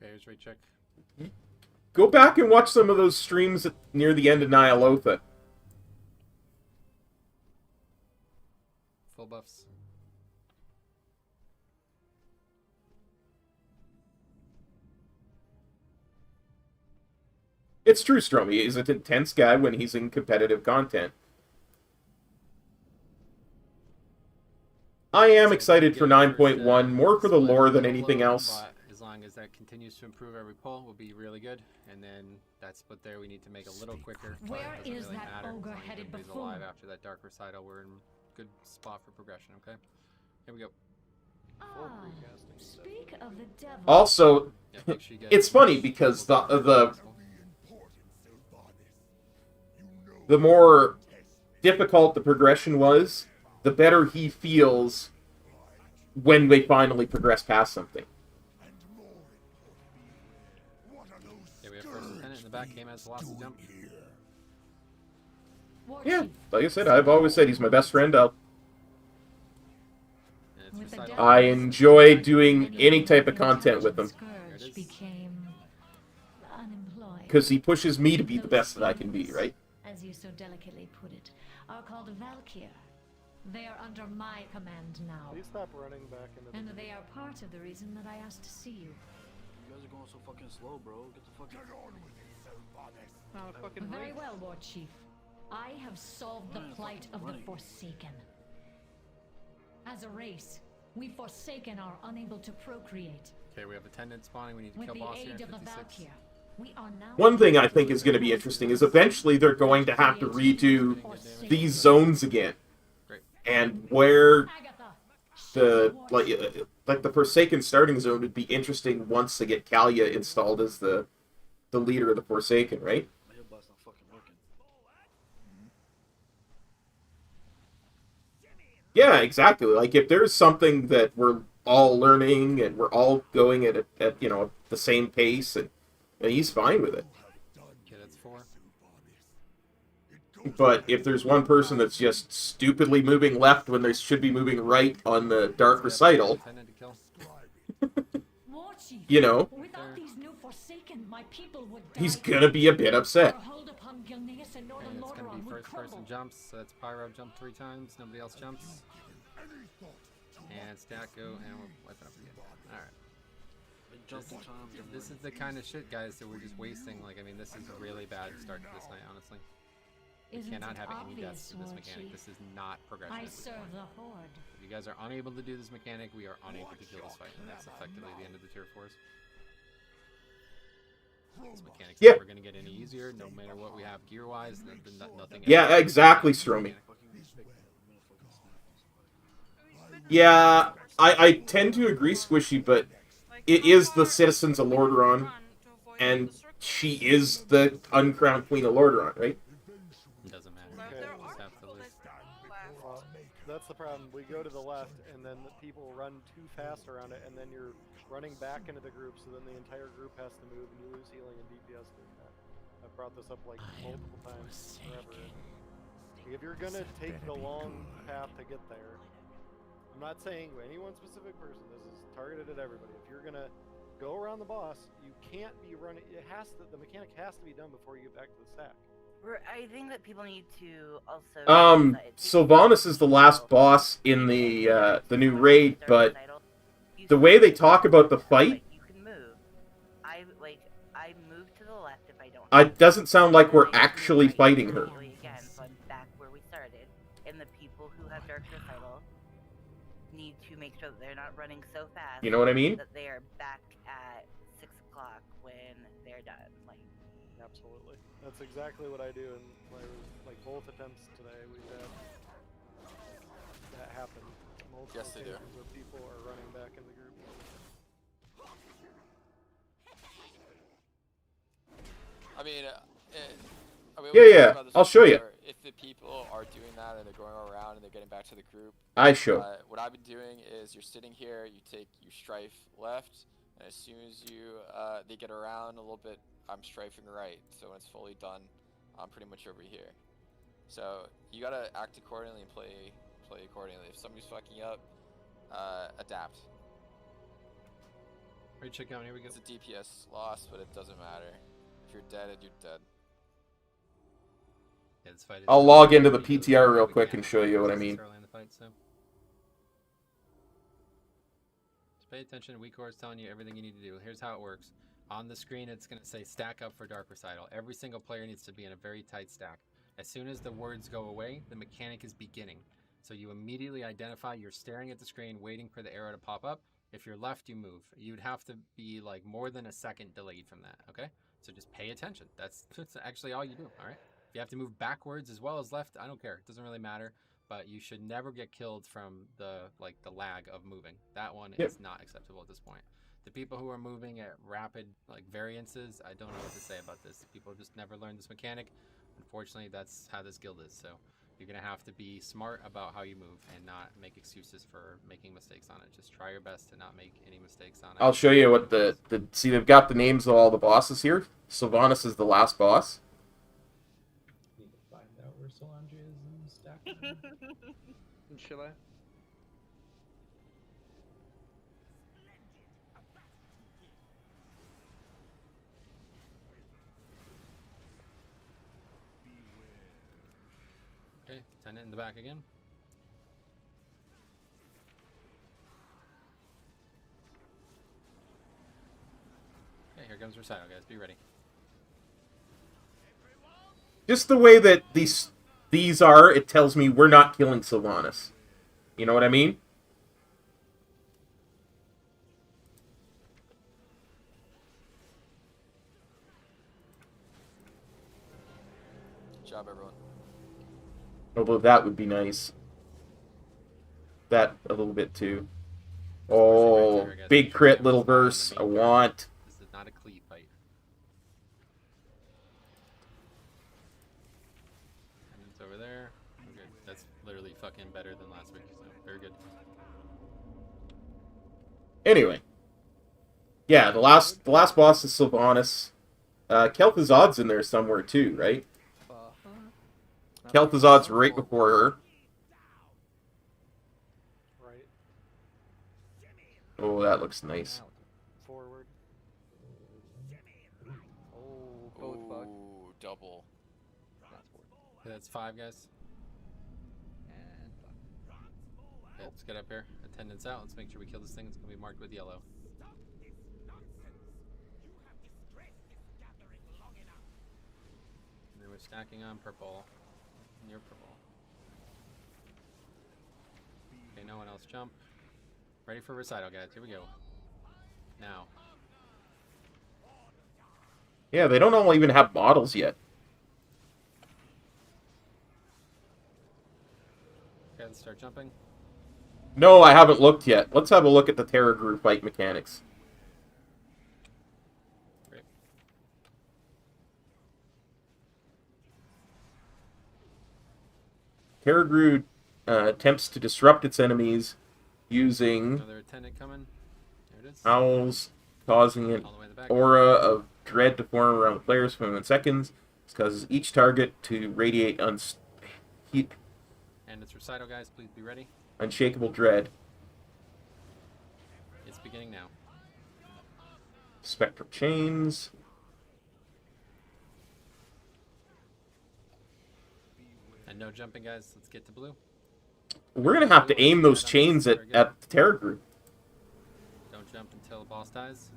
Okay, here's rate check. Go back and watch some of those streams near the end of Nyalotha. Full buffs. It's true, Stromy. He's an intense guy when he's in competitive content. I am excited for 9.1, more for the lore than anything else. As long as that continues to improve every pull, will be really good. And then that split there, we need to make a little quicker. But Where it doesn't is really that matter. ogre As long as headed everybody's before? alive after that dark recital, we're in good spot for progression. Okay, here we go. Speak of the devil. Also, Yeah, make sure you get it's funny because the more difficult the progression was, the better he feels when they finally progress past something. Yeah, we have first lieutenant in the back. Came as velocity jump. Yeah, like I said, I've always said he's my best friend. I enjoy doing any type of content with him. Because he pushes me to be the best that I can be, right? As you so delicately put it, are called Valkyr. They are under my command now. Please stop running back into the And they are part of the reason that I asked to see you. You guys are going so fucking slow, bro. Get the fuck on with it, Not a fucking Very race. well, War Chief. I have solved the plight of the Forsaken. As a race, we Forsaken are unable to procreate. Okay, we have attendant spawning. We need to With kill the boss here. aid of the 56. Valkyr, we are now... One thing I think is going to be interesting is eventually they're going to have to redo these zones again. And where the like the Forsaken starting zone would be interesting once they get Kalia installed as the leader of the Forsaken, right? Yeah, exactly. Like, if there's something that we're all learning and we're all going at the same pace, and he's fine with it. Okay, that's 4. But if there's one person that's just stupidly moving left when they should be moving right on the Dark Recital, you know, he's gonna be a bit upset. And it's gonna be first person jumps, so that's Pyro jump 3 times, nobody else jumps. And stack go, and we'll wipe it up again. Alright. This is the kind of shit, guys, that we're just wasting. Like, I mean, this is a really bad start to this night, honestly. We cannot have any deaths in this mechanic. This is not progression. I serve the Horde. If you guys are unable to do this mechanic, we are unable to kill this fight, and that's effectively the end of the tier 4s. This mechanic's never going to get any easier, no matter what we have gear-wise. Nothing. Yeah, exactly, Stromy. Yeah, I tend to agree, Squishy, but it is the citizens of Lordaeron, and she is the uncrowned queen of Lordaeron, right? It doesn't matter. Okay. Well, that's the problem. We go to the left, and then the people run too fast around it, and then you're running back into the group, so then the entire group has to move, and you lose healing and DPS doing that. I've brought this up like multiple times forever. If you're gonna take the long path to get there, I'm not saying any one specific person, this is targeted at everybody. If you're gonna go around the boss, you can't be running, the mechanic has to be done before you get back to the stack. I think that people need to also... Sylvanas is the last boss in the new raid, but the way they talk about the fight... You can move. I move to the left if I don't... It doesn't sound like we're actually fighting her. Again, so I'm back where we started. And the people who have Dark Recital need to make sure that they're not running so fast. You know what I mean? That they are back at 6 o'clock when they're done. Absolutely. That's exactly what I do in like both attempts today. We've had that happen. Multiple cases where people are running back in the group. I mean, yeah. I'll show you. If the people are doing that and they're going around and they're getting back to the group, what I've been doing is you're sitting here, you strife left, and as soon as they get around a little bit, I'm strafing right. So when it's fully done, I'm pretty much over here. So you gotta act accordingly and play accordingly. If somebody's fucking up, adapt. Right, check out. Here we go. It's a DPS loss, but it doesn't matter. If you're dead, you're dead. Yeah, this fight I'll log into the PTR real quick and show you what I mean. Just pay attention. WeCore is telling you everything you need to do. Here's how it works. On the screen, it's going to say stack up for Dark Recital. Every single player needs to be in a very tight stack. As soon as the words go away, the mechanic is beginning. So you immediately identify, you're staring at the screen, waiting for the arrow to pop up. If you're left, you move. You'd have to be like more than a second delayed from that, okay? So just pay attention. That's actually all you do, all right? If you have to move backwards as well as left, I don't care. It doesn't really matter. But you should never get killed from the lag of moving. That one is not acceptable at this point. The people who are moving at rapid variances, I don't know what to say about this. People just never learned this mechanic. Unfortunately, that's how this guild is. So you're gonna have to be smart about how you move and not make excuses for making mistakes on it. Just try your best to not make any mistakes on it. I'll show you what see, they've got the names of all the bosses here. Sylvanas is the last boss. Need to find out where Solange is and stack them. Shall I? Okay, Tenant in the back again. Okay, here comes Recital, guys. Be ready. Just the way that these are, it tells me we're not killing Sylvanas. You know what I mean? Good job, everyone. Although that would be nice. That a little bit too. Oh, big crit, little verse. I want. This is not a cleave fight. And it's over there. We're good. That's literally fucking better than last week, so very good. Anyway. Yeah, the last boss is Sylvanas. Kel'Thuzad's in there somewhere too, right? Kel'Thuzad's right before her. Right. Oh, that looks nice. Forward. Oh, both fucked. Ooh, double. Okay, that's 5, guys. And Okay, let's get up here. Attendance out. Let's make sure we kill this thing. It's gonna be marked with yellow. And then we're stacking on purple. Near purple. Okay, no one else jump. Ready for recital, guys. Here we go. Now. Yeah, they don't all even have models yet. Okay, let's start jumping. No, I haven't looked yet. Let's have a look at the Terror Group fight mechanics. Great. Terror Group attempts to disrupt its enemies using Another attendant coming. There it is. owls, causing an All the way in the back. aura of dread to form around the players for 1 second. This causes each target to radiate heat, And it's recital, guys. Please be ready. unshakable dread. It's beginning now. Spectral chains. And no jumping, guys. Let's get to blue. We're gonna have to aim those chains at the Terror Group. Don't jump until the boss dies.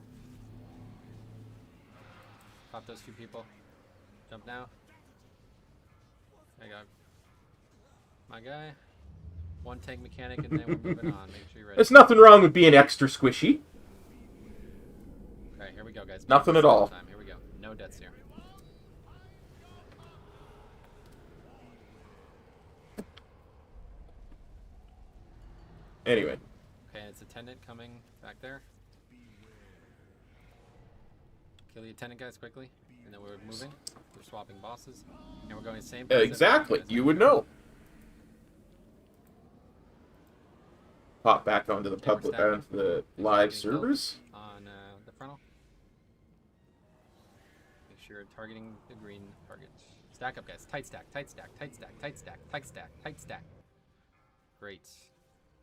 Pop those few people. Jump now. I got my guy. 1 tank mechanic, and then we're moving on. Make sure you're ready. There's nothing wrong with being extra squishy. Okay, here we go, guys. Nothing at all. Time. Here we go. No deaths here. Anyway. Okay, it's attendant coming back there. Kill the attendant, guys, quickly. And then we're moving. We're swapping bosses. And we're going the same place. Exactly. You would know. Pop back onto the public, onto the live servers. On the frontal. Make sure you're targeting the green target. Stack up, guys. Tight stack, tight stack, tight stack, tight stack, tight stack, tight stack. Great.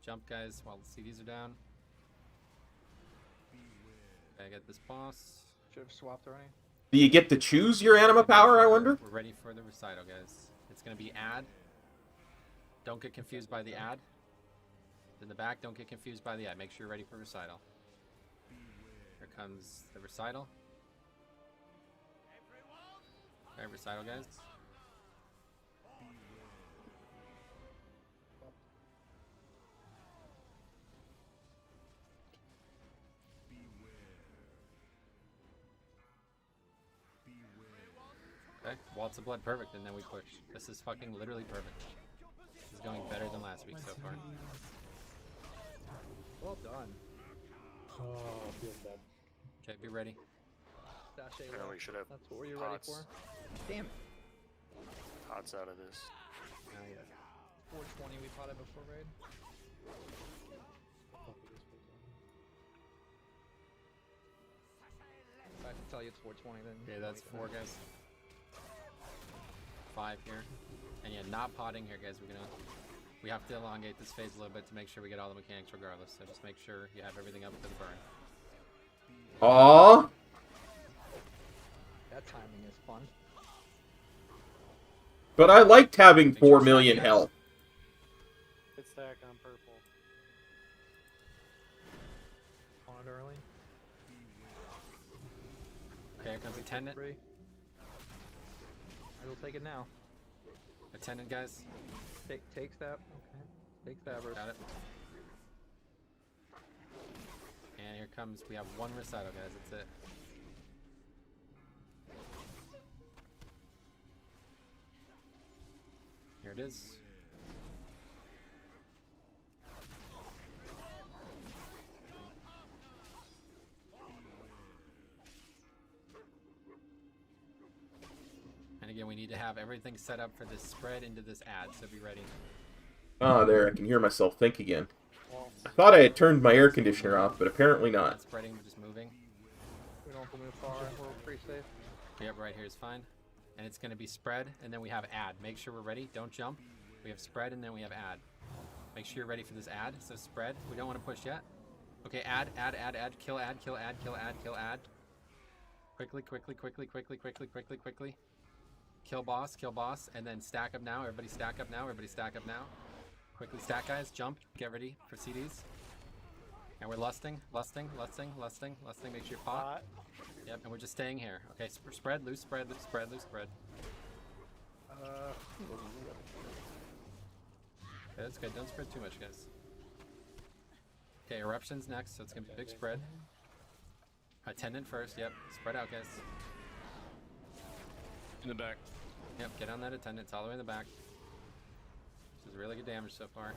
Jump, guys, while the CDs are down. Okay, I got this boss. should have swapped already. Do you get to choose your anima power, I wonder? We're ready for the recital, guys. It's going to be add. Don't get confused by the add. In the back, don't get confused by the ad. Make sure you're ready for recital. Here comes the recital. Okay, recital, guys. Okay, Waltz of Blood, perfect, and then we push. This is fucking literally perfect. This is going better than last week so far. Well done. Oh, I feel bad. Okay, be ready. Sashay Yeah, we should have That's what you're ready pots. for. Damn it. Pots out of this. Now yeah. 420 we potted before raid. If I have to tell you it's 420 then. Okay, that's 4, guys. 5 here. And yeah, not potting here, guys. We have to elongate this phase a little bit to make sure we get all the mechanics regardless. So just make sure you have everything up for the burn. Aww. That timing is fun. But I liked having 4 million health. Hit stack on purple. On it early. Okay, here comes attendant. I will take it now. Attendant, guys. Take that. Okay. Take that. Got it. And here comes, we have 1 recital, guys. That's it. Here it is. And again, we need need to have everything set up for this spread into this ad, so be ready. Ah, there, I can hear myself think again. I thought I had turned my air conditioner off, but apparently not. Not spreading, we're just moving. We don't have to move far. We're pretty safe. Yep, right here is fine. And it's going to be spread, and then we have ad. Make sure we're ready. Don't jump. We have spread, and then we have ad. Make sure you're ready for this ad. So spread. We don't want to push yet. Okay, ad. Kill ad. Quickly. Kill boss, and then stack up now. Everybody stack up now. Quickly stack, guys. Jump. Get ready for CDs. And we're lusting. Make sure you pop. Yep, and we're just staying here. Okay, spread, loose spread. Okay, that's good. Don't spread too much, guys. Okay, eruptions next, so it's gonna be a big spread. Attendant first. Yep, spread out, guys. In the back. Yep, get on that attendant. It's all the way in the back. This is really good damage so far.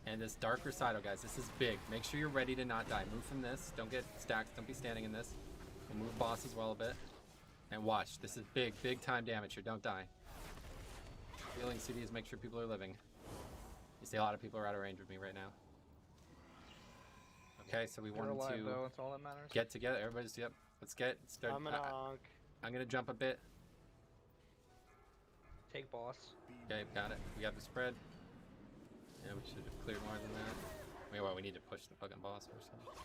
And this dark recital, guys, this is big. Make sure you're ready to not die. Move from this. Don't get stacked. Don't be standing in this. We'll move boss as well a bit. And watch. This is big time damage here. Don't die. Healing CDs, make sure people are living. You see a lot of people are out of range with me right now. Okay, so we wanted to though, that's all that matters. get together. Everybody's, yep. Let's get started. I'm gonna I'm going to jump a bit. Take boss. Okay, got it. We got the spread. Yeah, we should have cleared more than that. Wait, well, we need to push the fucking boss or something.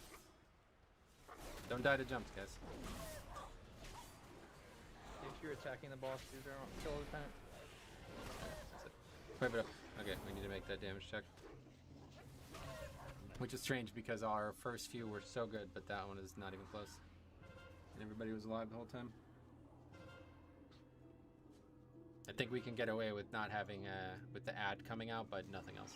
Don't die to jumps, guys. If you're attacking the boss, do their own kill the time. That's it. Pipe it up. Okay, we need to make that damage check. Which is strange because our first few were so good, but that one is not even close. And everybody was alive the whole time. I think we can get away with not having with the ad coming out, but nothing else.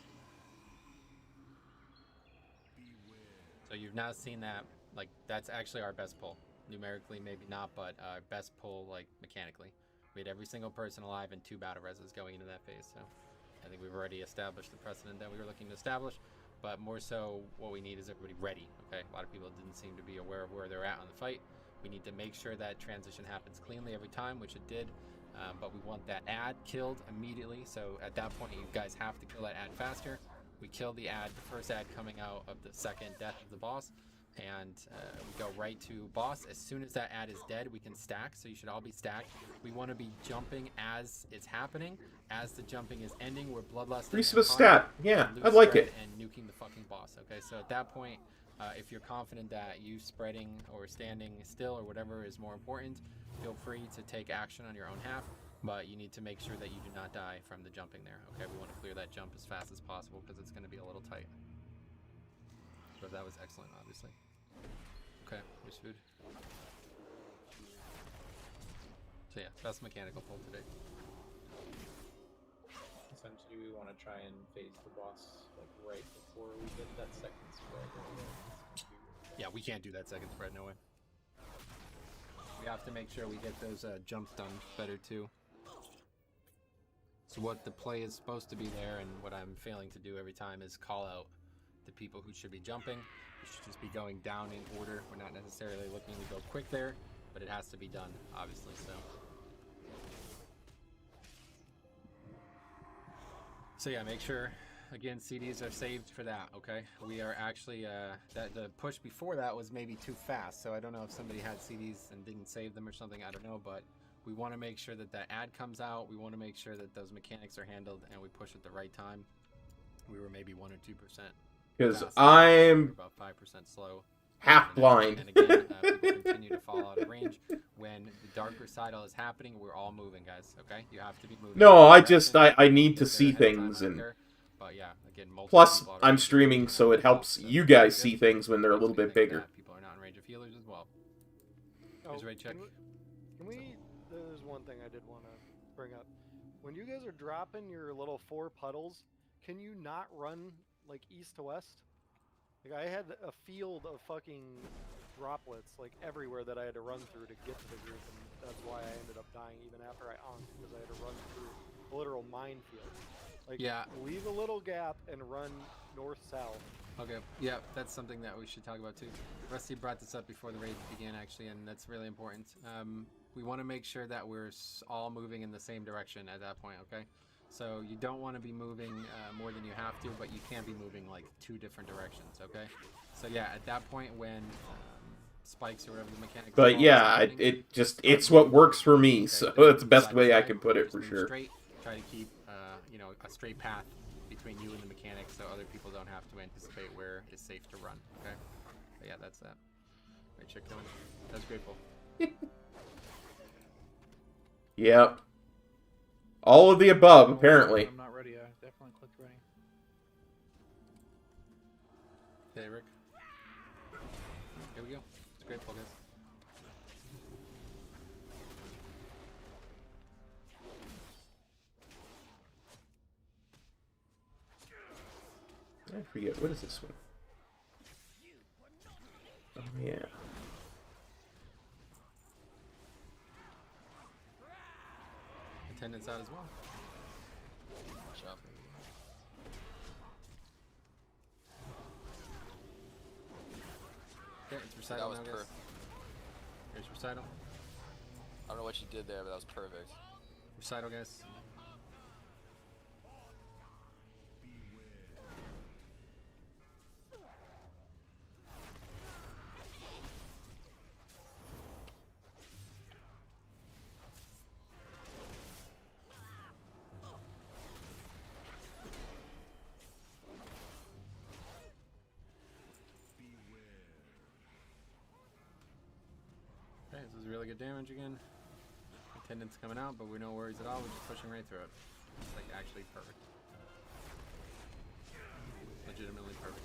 So you've now seen that, like, that's actually our best pull. Numerically, maybe not, but our best pull, like, mechanically. We had every single person alive and 2 battle reses going into that phase, so I think we've already established the precedent that we were looking to establish, but more so what we need is everybody ready, okay? A lot of people didn't seem to be aware of where they're at on the fight. We need to make sure that transition happens cleanly every time, which it did. But we want that ad killed immediately, so at that point you guys have to kill that ad faster. We kill the ad, the first ad coming out of the second death of the boss, and we go right to boss. As soon as that ad is dead, we can stack, so you should all be stacked. We want to be jumping as it's happening. As the jumping is ending, we're bloodlusting. Increase of a stat. Yeah, I like it. And nuking the fucking boss, okay? So at that point, if you're confident that you spreading or standing still or whatever is more important, feel free to take action on your own half, but you need to make sure that you do not die from the jumping there, okay? We want to clear that jump as fast as possible because it's going to be a little tight. But that was excellent, obviously. Okay, here's food. So yeah, best mechanical pull today. Essentially, we want to try and phase the boss like right before we get that second spread. Yeah, we can't do that second spread, no way. We have to make sure we get those jumps done better too. So what the play is supposed to be there, and what I'm failing to do every time, is call out the people who should be jumping. We should just be going down in order. We're not necessarily looking to go quick there, but it has to be done, obviously, so yeah, make sure, again, CDs are saved for that, okay? We are actually, the push before that was maybe too fast, so I don't know if somebody had CDs and didn't save them or something, I don't know, but we want to make sure that that ad comes out. We want to make sure that those mechanics are handled and we push at the right time. We were maybe 1 or 2%. Because I'm about 5% slow. Half blind. And again, people continue to fall out of range. When the dark recital is happening, we're all moving, guys, okay? You have to be moving. No, I need to see things, and but yeah, again, plus I'm streaming, so it helps you guys see things when they're a little bit bigger. People are not in range of healers as well. Oh, Raid check. Can we? There's one thing I did want to bring up. When you guys are dropping your little 4 puddles, can you not run like east to west? Like, I had a field of fucking droplets like everywhere that I had to run through to get to the group, and that's why I ended up dying even after I onked, because I had to run through a literal minefield. Like, yeah, leave a little gap and run north-south. Okay, yeah, that's something that we should talk about too. Rusty brought this up before the raid began, actually, and that's really important. we want to make sure that we're all moving in the same direction at that point, okay? So you don't want to be moving more than you have to, but you can't be moving like 2 different directions, okay? So yeah, at that point when spikes or whatever the mechanics. But yeah, it's what works for me, so that's the best way I can put it for sure. Straight, try to keep you know, a straight path between you and the mechanics, so other people don't have to anticipate where it's safe to run, okay? But yeah, that's that. Great shit, Kevin. That was grateful. Yep. All of the above, apparently. I'm not ready. I definitely clicked ready. Okay, Rick. Here we go. It's grateful, guys. I forget. What is this one? Oh, yeah. Attendance out as well. Watch out. Okay, it's recital now, guys. Perfect. Here's recital. I don't know what you did there, but that was perfect. Recital, guys. Okay, this is really good damage again. Attendance coming out, but we're no worries at all. We're just pushing right through it. It's like actually perfect. Legitimately perfect.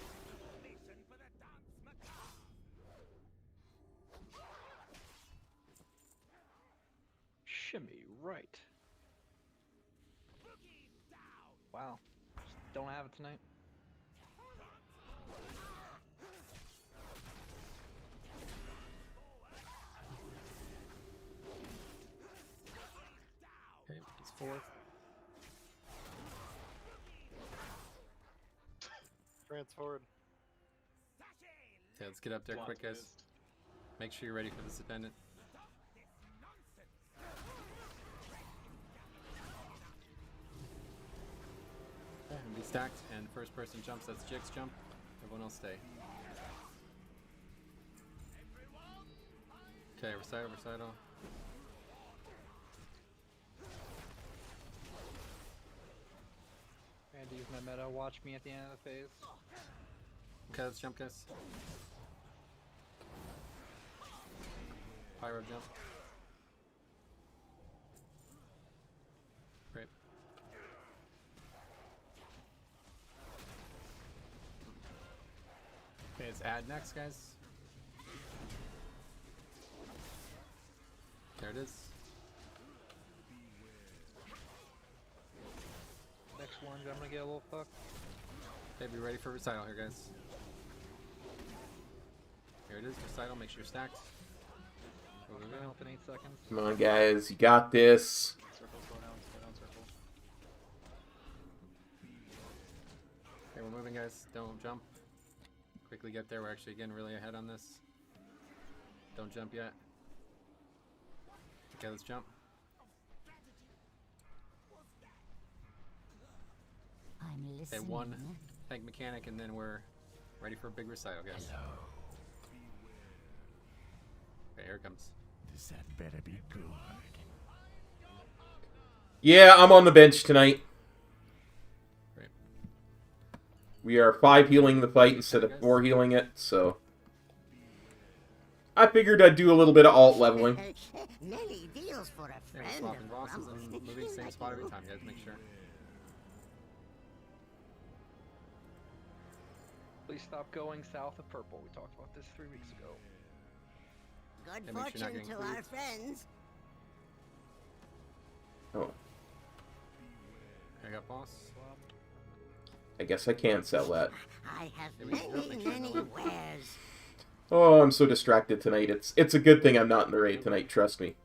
Shimmy right. Wow. Just don't have it tonight. Okay, he's 4th. Transformed. Okay, let's get up there quick, guys. Make sure you're ready for this attendant. Okay, and be stacked, and first person jumps, that's Jig's jump. Everyone else stay. Okay, recital. And use my meta. Watch me at the end of the phase. Okay, let's jump, guys. Pyro jump. Great. Okay, it's add next, guys. There it is. Next one, I'm gonna get a little fucked. Okay, be ready for recital here, guys. Here it is, recital. Make sure you're stacked. Help in 8 seconds. Come on, guys. You got this. Circle, slow down, circle. Okay, we're moving, guys. Don't jump. Quickly get there. We're actually getting really ahead on this. Don't jump yet. Okay, let's jump. I'm Okay, listening. 1 tank mechanic, and then we're ready for a big recital, guys. Hello. Okay, here it comes. This had better be good. Yeah, I'm on the bench tonight. Great. We are 5 healing the fight instead of 4 healing it, so I figured I'd do a little bit of alt leveling. Nelly deals for a Yeah, we're friend. swapping bosses and moving same spot every time, guys. Make sure. Please stop going south of purple. We talked about this 3 weeks ago. Good Yeah, make sure you're not fortune getting to creeped. our friends. Oh, I got boss. I guess I can sell that. I have Yeah, we can many, make sure many no- wares. Oh, I'm so distracted tonight. It's a good thing I'm not in the raid tonight, trust me.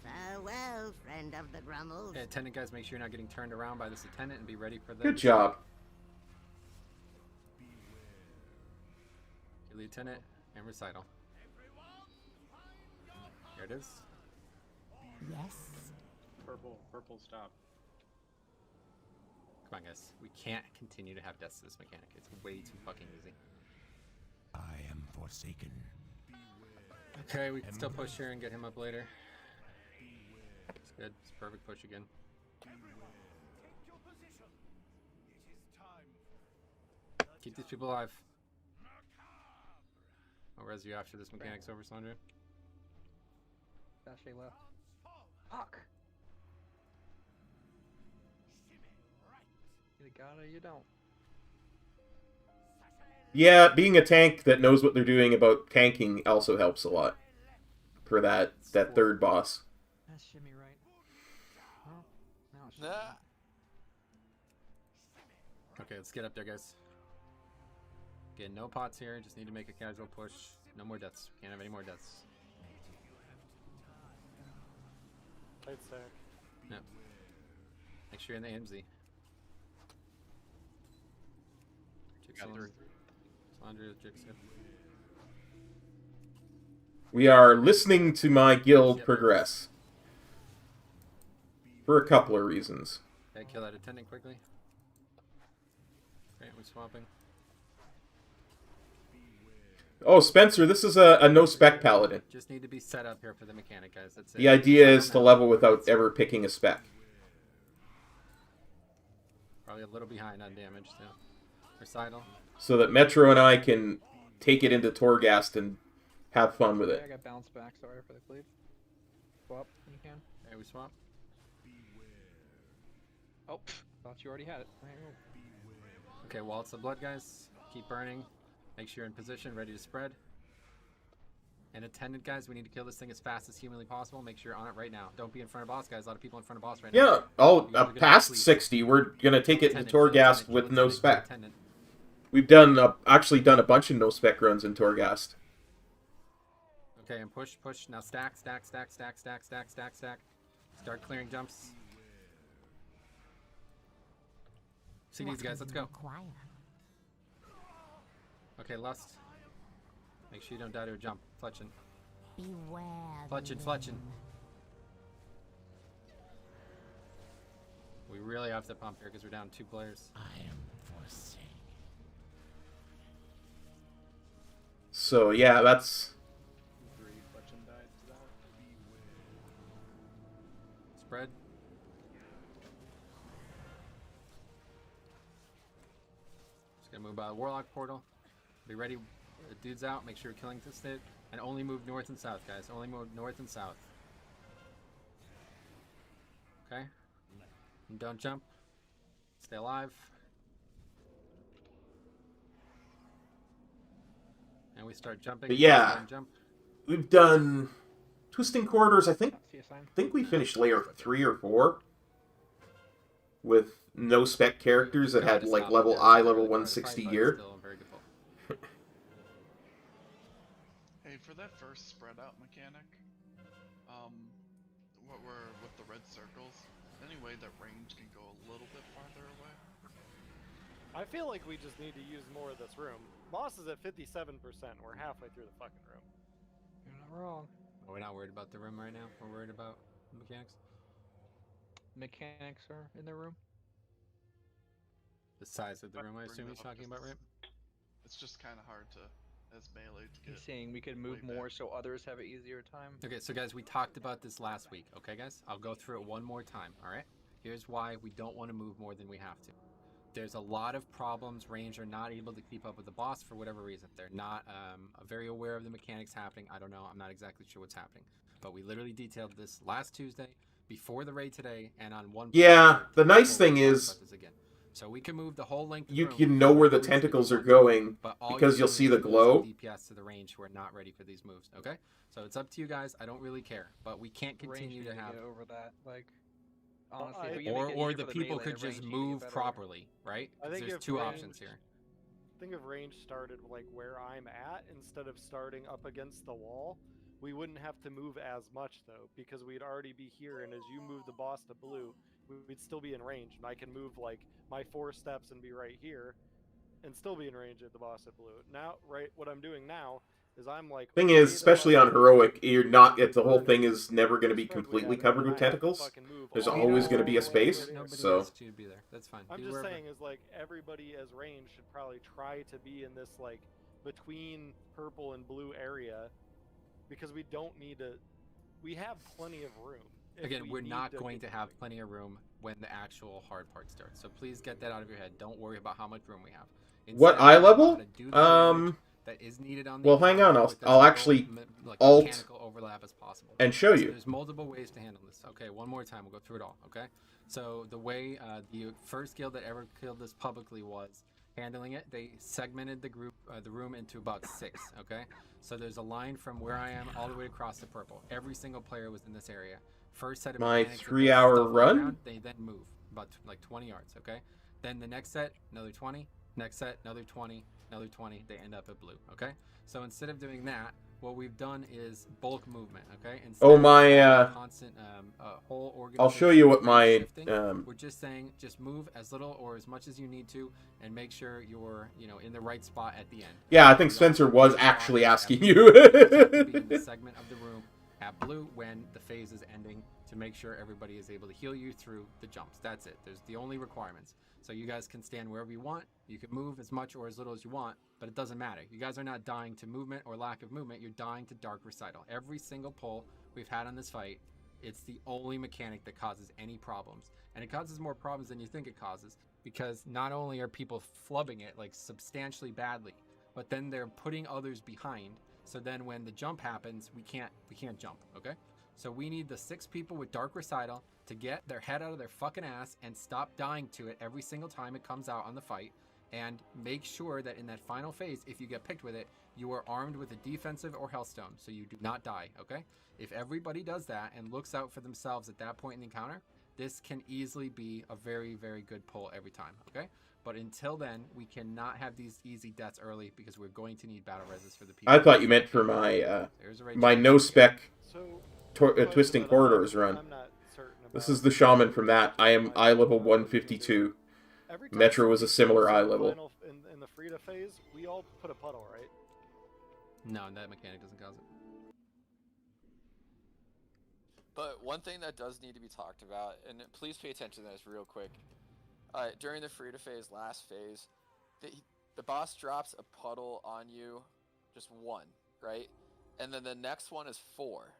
Farewell, friend of the Grummels. Okay, attendant, guys, make sure you're not getting turned around by this attendant and be ready for the... Good job. Kill the attendant and recital. it is. Yes. Purple, stop. Come on, guys. We can't continue to have deaths to this mechanic. It's way too fucking easy. I am forsaken. Okay, we can still push here and get him up later. It's good. It's a perfect push again. Keep these people alive. I'll res you after this mechanic's over, Sandra. Sashay left. Fuck! You got it, you don't. Yeah, being a tank that knows what they're doing about tanking also helps a lot for that third boss. That's shimmy right. Oh, now it's Nah. Okay, let's get up there, guys. Again, no pots here. Just need to make a casual push. No more deaths. Can't have any more deaths. Tight stack. Yep. Make sure you're in the AMZ. Sandra, Jigsaw. We are listening to my guild progress. For a couple of reasons. Okay, kill that attendant quickly. Okay, we're swapping. Oh, Spencer, this is a no-spec paladin. Just need to be set up here for the mechanic, guys. That's it. The idea is to level without ever picking a spec. Probably a little behind on damage, so. Recital. So that Metro and I can take it into Torghast and have fun with it. I got bounced back, sorry for the cleave. Swap when you can. Okay, we swap. Oh, thought you already had it. Okay, Waltz the blood, guys. Keep burning. Make sure you're in position, ready to spread. And attendant, guys, we need to kill this thing as fast as humanly possible. Make sure you're on it right now. Don't be in front of boss, guys. A lot of people in front of boss right now. Yeah, past 60, we're gonna take it into Torghast with no spec. We've done actually done a bunch of no spec runs in Torghast. Okay, and push. Now stack. Start clearing jumps. See these guys, let's go. Okay, Lust. Make sure you don't die to a jump. Fletching. Beware. Fletching. We really have to pump here because we're down 2 players. I am forsaken. So yeah, that's. Spread. Just gonna move by the Warlock portal. Be ready. The dude's out. Make sure you're killing this state. And only move north and south, guys. Only move north and south. Okay? And don't jump. Stay alive. And we start jumping. But yeah, jump. We've done Twisting Corridors. I think we finished layer 3 or 4 with no spec characters that had like level 160 gear. Hey, for that first spread out mechanic, what we're with the red circles, any way that range can go a little bit farther away? I feel like we just need to use more of this room. Boss is at 57%. We're halfway through the fucking room. You're not wrong. We're not worried about the room right now. We're worried about the mechanics. Mechanics are in the room. The size of the room, I assume he's talking about, right? It's just kind of hard to, as melee, to get. He's saying we could move more so others have an easier time. Okay, so guys, we talked about this last week. Okay, guys? I'll go through it one more time, alright? Here's why we don't want to move more than we have to. There's a lot of problems. Range are not able to keep up with the boss for whatever reason. They're not very aware of the mechanics happening. I don't know. I'm not exactly sure what's happening. But we literally detailed this last Tuesday, before the raid today, and on one... Yeah, the nice thing is... So we can move the whole length you can know where the tentacles are going because you'll see the glow. DPS to the range who are not ready for these moves, okay? So it's up to you guys. I don't really care, but we can't continue to have... Get over that, like... Honestly, or the people could just move properly, right? There's 2 options here. Think if range started like where I'm at instead of starting up against the wall, we wouldn't have to move as much though, because we'd already be here, and as you move the boss to blue, we'd still be in range, and I can move like my 4 steps and be right here, and still be in range of the boss at blue. Now, right, what I'm doing now Is I'm like, Thing okay, is, especially on heroic, you're not. The whole thing is never going to be completely covered with tentacles. There's always going to be a space. Nobody So asked you to be there. That's fine. I'm Be just wherever. saying is like everybody as range should probably try to be in this like between purple and blue area, because we don't need to. We have plenty of room. Again, we're not going to have plenty of room when the actual hard part starts. So please get that out of your head. Don't worry about how much room we have. What Instead, eye worry about level? how to do the damage that is needed on the Well, hang on. account with as I'll little actually like alt mechanical overlap as possible. and show So you. there's multiple ways to handle this. Okay, one more time. We'll go through it all. Okay. So the way the first guild that ever killed this publicly was handling it. They segmented the group, the room into about 6. Okay. So there's a line from where I am all the way across to purple. Every single player was in this area. First set of My mechanics that 3-hour stuff run? around, they then move about like 20 yards. Okay. Then the next set, another 20. Next set, another 20. Another 20. They end up at blue. Okay. So instead of doing that, what we've done is bulk movement. Okay. Instead Oh, my, of constant whole organization. I'll show you what my, shifting, we're just saying just move as little or as much as you need to, and make sure you're in the right spot at the end. Yeah, I think Spencer was actually asking you. Be in the segment of the room at blue when the phase is ending, to make sure everybody is able to heal you through the jumps. That's it. There's the only requirements. So you guys can stand wherever you want. You can move as much or as little as you want, but it doesn't matter. You guys are not dying to movement or lack of movement. You're dying to Dark Recital. Every single pull we've had on this fight, it's the only mechanic that causes any problems. And it causes more problems than you think it causes, because not only are people flubbing it like substantially badly, but then they're putting others behind. So then when the jump happens, we can't jump, okay? So we need the 6 people with Dark Recital to get their head out of their fucking ass and stop dying to it every single time it comes out on the fight, and make sure that in that final phase, if you get picked with it, you are armed with a defensive or healthstone, so you do not die, okay? If everybody does that and looks out for themselves at that point in the encounter, this can easily be a very, very good pull every time, okay? But until then, we cannot have these easy deaths early, because we're going to need battle reses for the people. I thought you meant for my my no spec twisting corridors run. This is the shaman from that. I am eye level 152. Metro was a similar eye level. In the Frida phase, we all put a puddle, right? No, that mechanic doesn't cause it. But one thing that does need to be talked about, and please pay attention to this real quick. During the Frida phase, last phase, the boss drops a puddle on you, just 1, right? And then the next one is 4.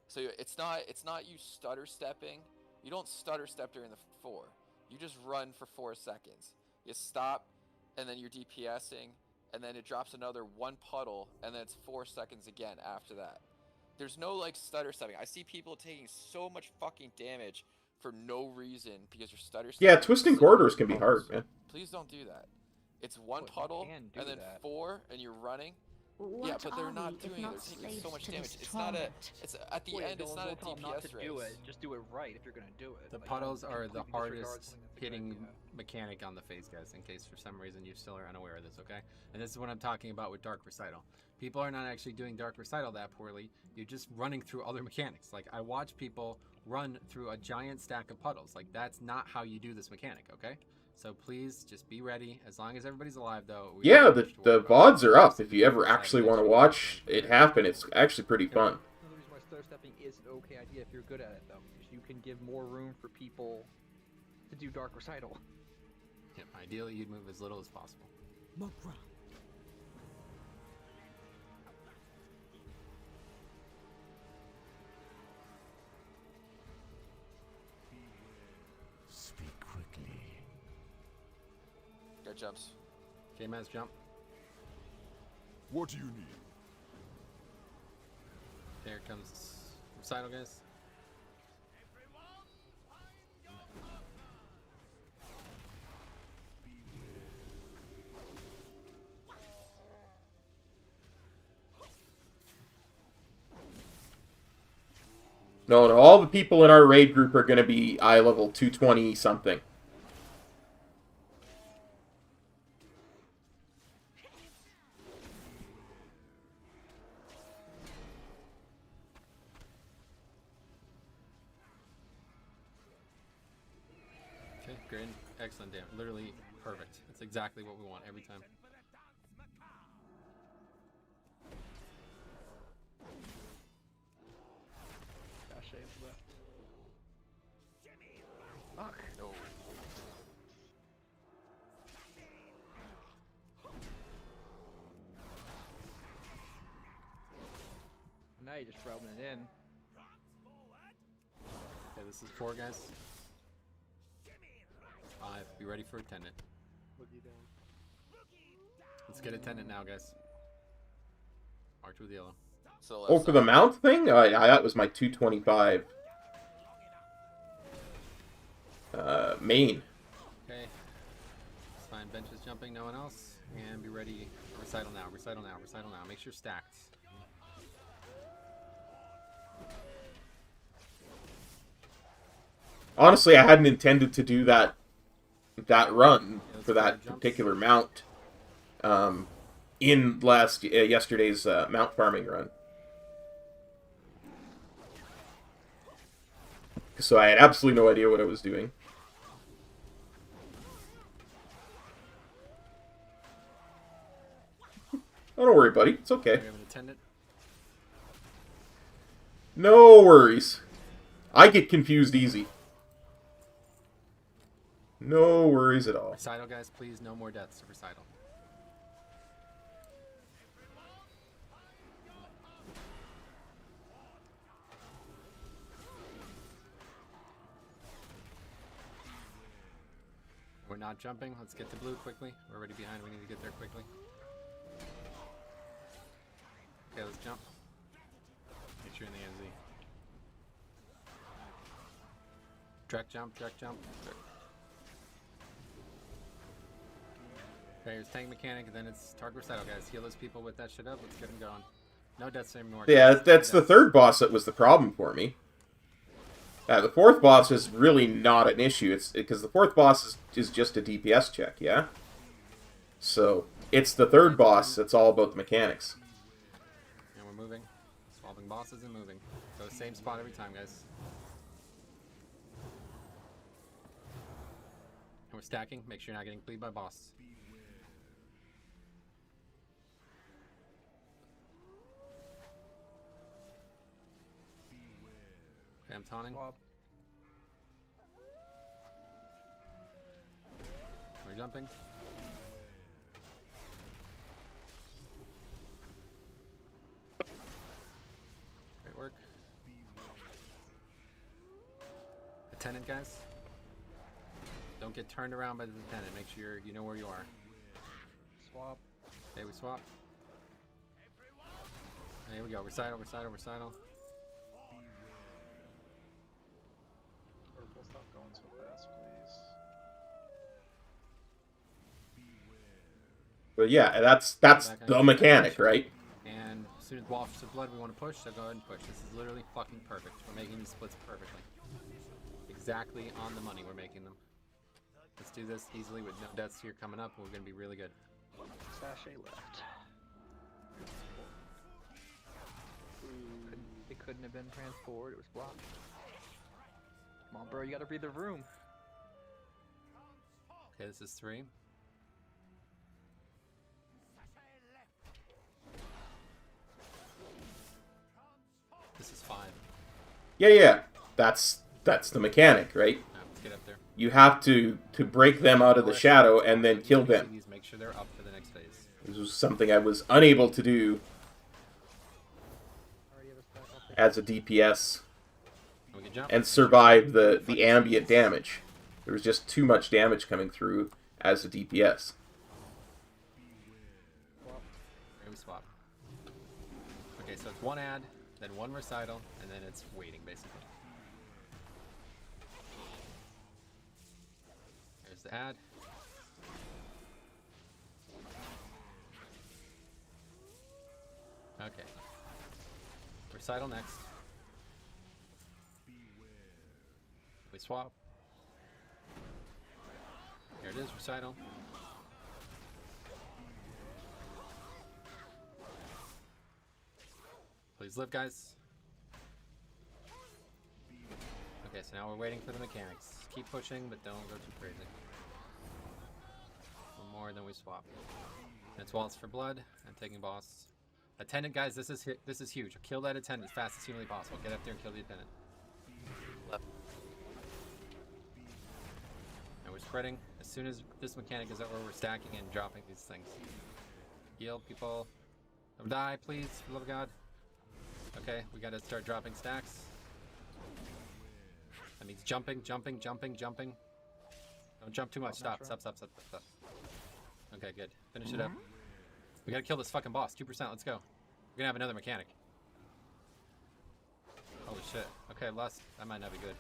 So it's not you stutter stepping. You don't stutter step during the 4. You just run for 4 seconds. You stop, and then you're DPSing, and then it drops another 1 puddle, and then it's 4 seconds again after that. There's no like stutter stepping. I see people taking so much fucking damage for no reason because you're stutter stepping. Yeah, twisting corridors can be hard, man. Please don't do that. It's 1 puddle, and then 4, and you're running. What yeah, but they're not we, doing it. They're taking so much damage. It's not a. It's at the end. It's not a DPS race. Do it. Just do it right if you're gonna do it. The puddles are the hardest hitting mechanic on the phase, guys, in case for some reason you still are unaware of this, okay? And this is what I'm talking about with Dark Recital. People are not actually doing Dark Recital that poorly. You're just running through other mechanics. Like, I watch people run through a giant stack of puddles. Like, that's not how you do this mechanic, okay? So please just be ready. As long as everybody's alive, though. Yeah, the VODs are up. If you ever actually want to watch it happen, it's actually pretty fun. The reason why stutter stepping is an okay idea if you're good at it, though, because you can give more room for people to do Dark Recital. Yep, ideally you'd move as little as possible. Speak quickly. Good jumps. J-Man's jump. What do you need? Here comes Recital, guys. No, all the people in our raid group are going to be eye level 220 something. Okay, great. Excellent damn. Literally perfect. That's exactly what we want every time. shade left. Fuck. No. Now you're just rubbing it in. Okay, this is 4, guys. 5. Be ready for attendant. Boogie down. Let's get attendant now, guys. March with yellow. So Oh, for the mount thing? That was my 225. Main. Okay. It's fine. Bench is jumping, no one else. And be ready. Recital now, recital now, recital now. Make sure stacked. Honestly, I hadn't intended to do that run for that particular mount in yesterday's mount farming run. So I had absolutely no idea what I was doing. Oh, don't worry, buddy. It's okay. We have an attendant. No worries. I get confused easy. No worries at all. Recital, guys, please. No more deaths to recital. We're not jumping. Let's get to blue quickly. We're already behind. We need to get there quickly. Okay, let's jump. Make sure you're in the NZ. Track jump, track jump. Okay, here's tank mechanic, and then it's target recital, guys. Heal those people with that shit up. Let's get them going. No deaths anymore. Yeah, that's the third boss that was the problem for me. The fourth boss is really not an issue. It's because the fourth boss is just a DPS check, yeah? So, it's the third boss that's all about the mechanics. And we're moving. Swapping bosses and moving. Go same spot every time, guys. And we're stacking. Make sure you're not getting cleaved by boss. Okay, I'm taunting. We're jumping. Great work. Attendant, guys. Don't get turned around by the attendant. Make sure you know where you are. Swap. Okay, we swap. There we go. Recital, recital, recital. Purple, stop going so fast, please. But yeah, that's the mechanic, right? And as soon as wafts of blood we want to push, so go ahead and push. This is literally fucking perfect. We're making these splits perfectly. Exactly on the money we're making them. Let's do this easily with no deaths here coming up. We're going to be really good. Sachet left. It couldn't have been transformed. It was blocked. Come on, bro. You gotta read the room. Okay, this is 3. This is 5. Yeah. That's the mechanic, right? Let's get up there. You have to break them out of the shadow and then kill them. Make sure they're up for the next phase. This was something I was unable to do as a DPS and survive the ambient damage. There was just too much damage coming through as a DPS. Okay, we swap. Okay, so it's 1 ad, then 1 recital, and then it's waiting, basically. There's the ad. Okay. Recital next. We swap. Here it is, recital. Please live, guys. Okay, so now we're waiting for the mechanics. Keep pushing, but don't go too crazy. One more, then we swap. It's waltz for blood. I'm taking boss. Attendant, guys, this is huge. Kill that attendant as fast as humanly possible. Get up there and kill the attendant. And we're spreading. As soon as this mechanic is over, we're stacking and dropping these things. Heal people. Don't die, please, for the love of God. Okay, we gotta start dropping stacks. That means jumping. Don't jump too much. Stop. Okay, good. Finish it up. We gotta kill this fucking boss. 2%, let's go. We're gonna have another mechanic. Holy shit. Okay, lust. That might not be good.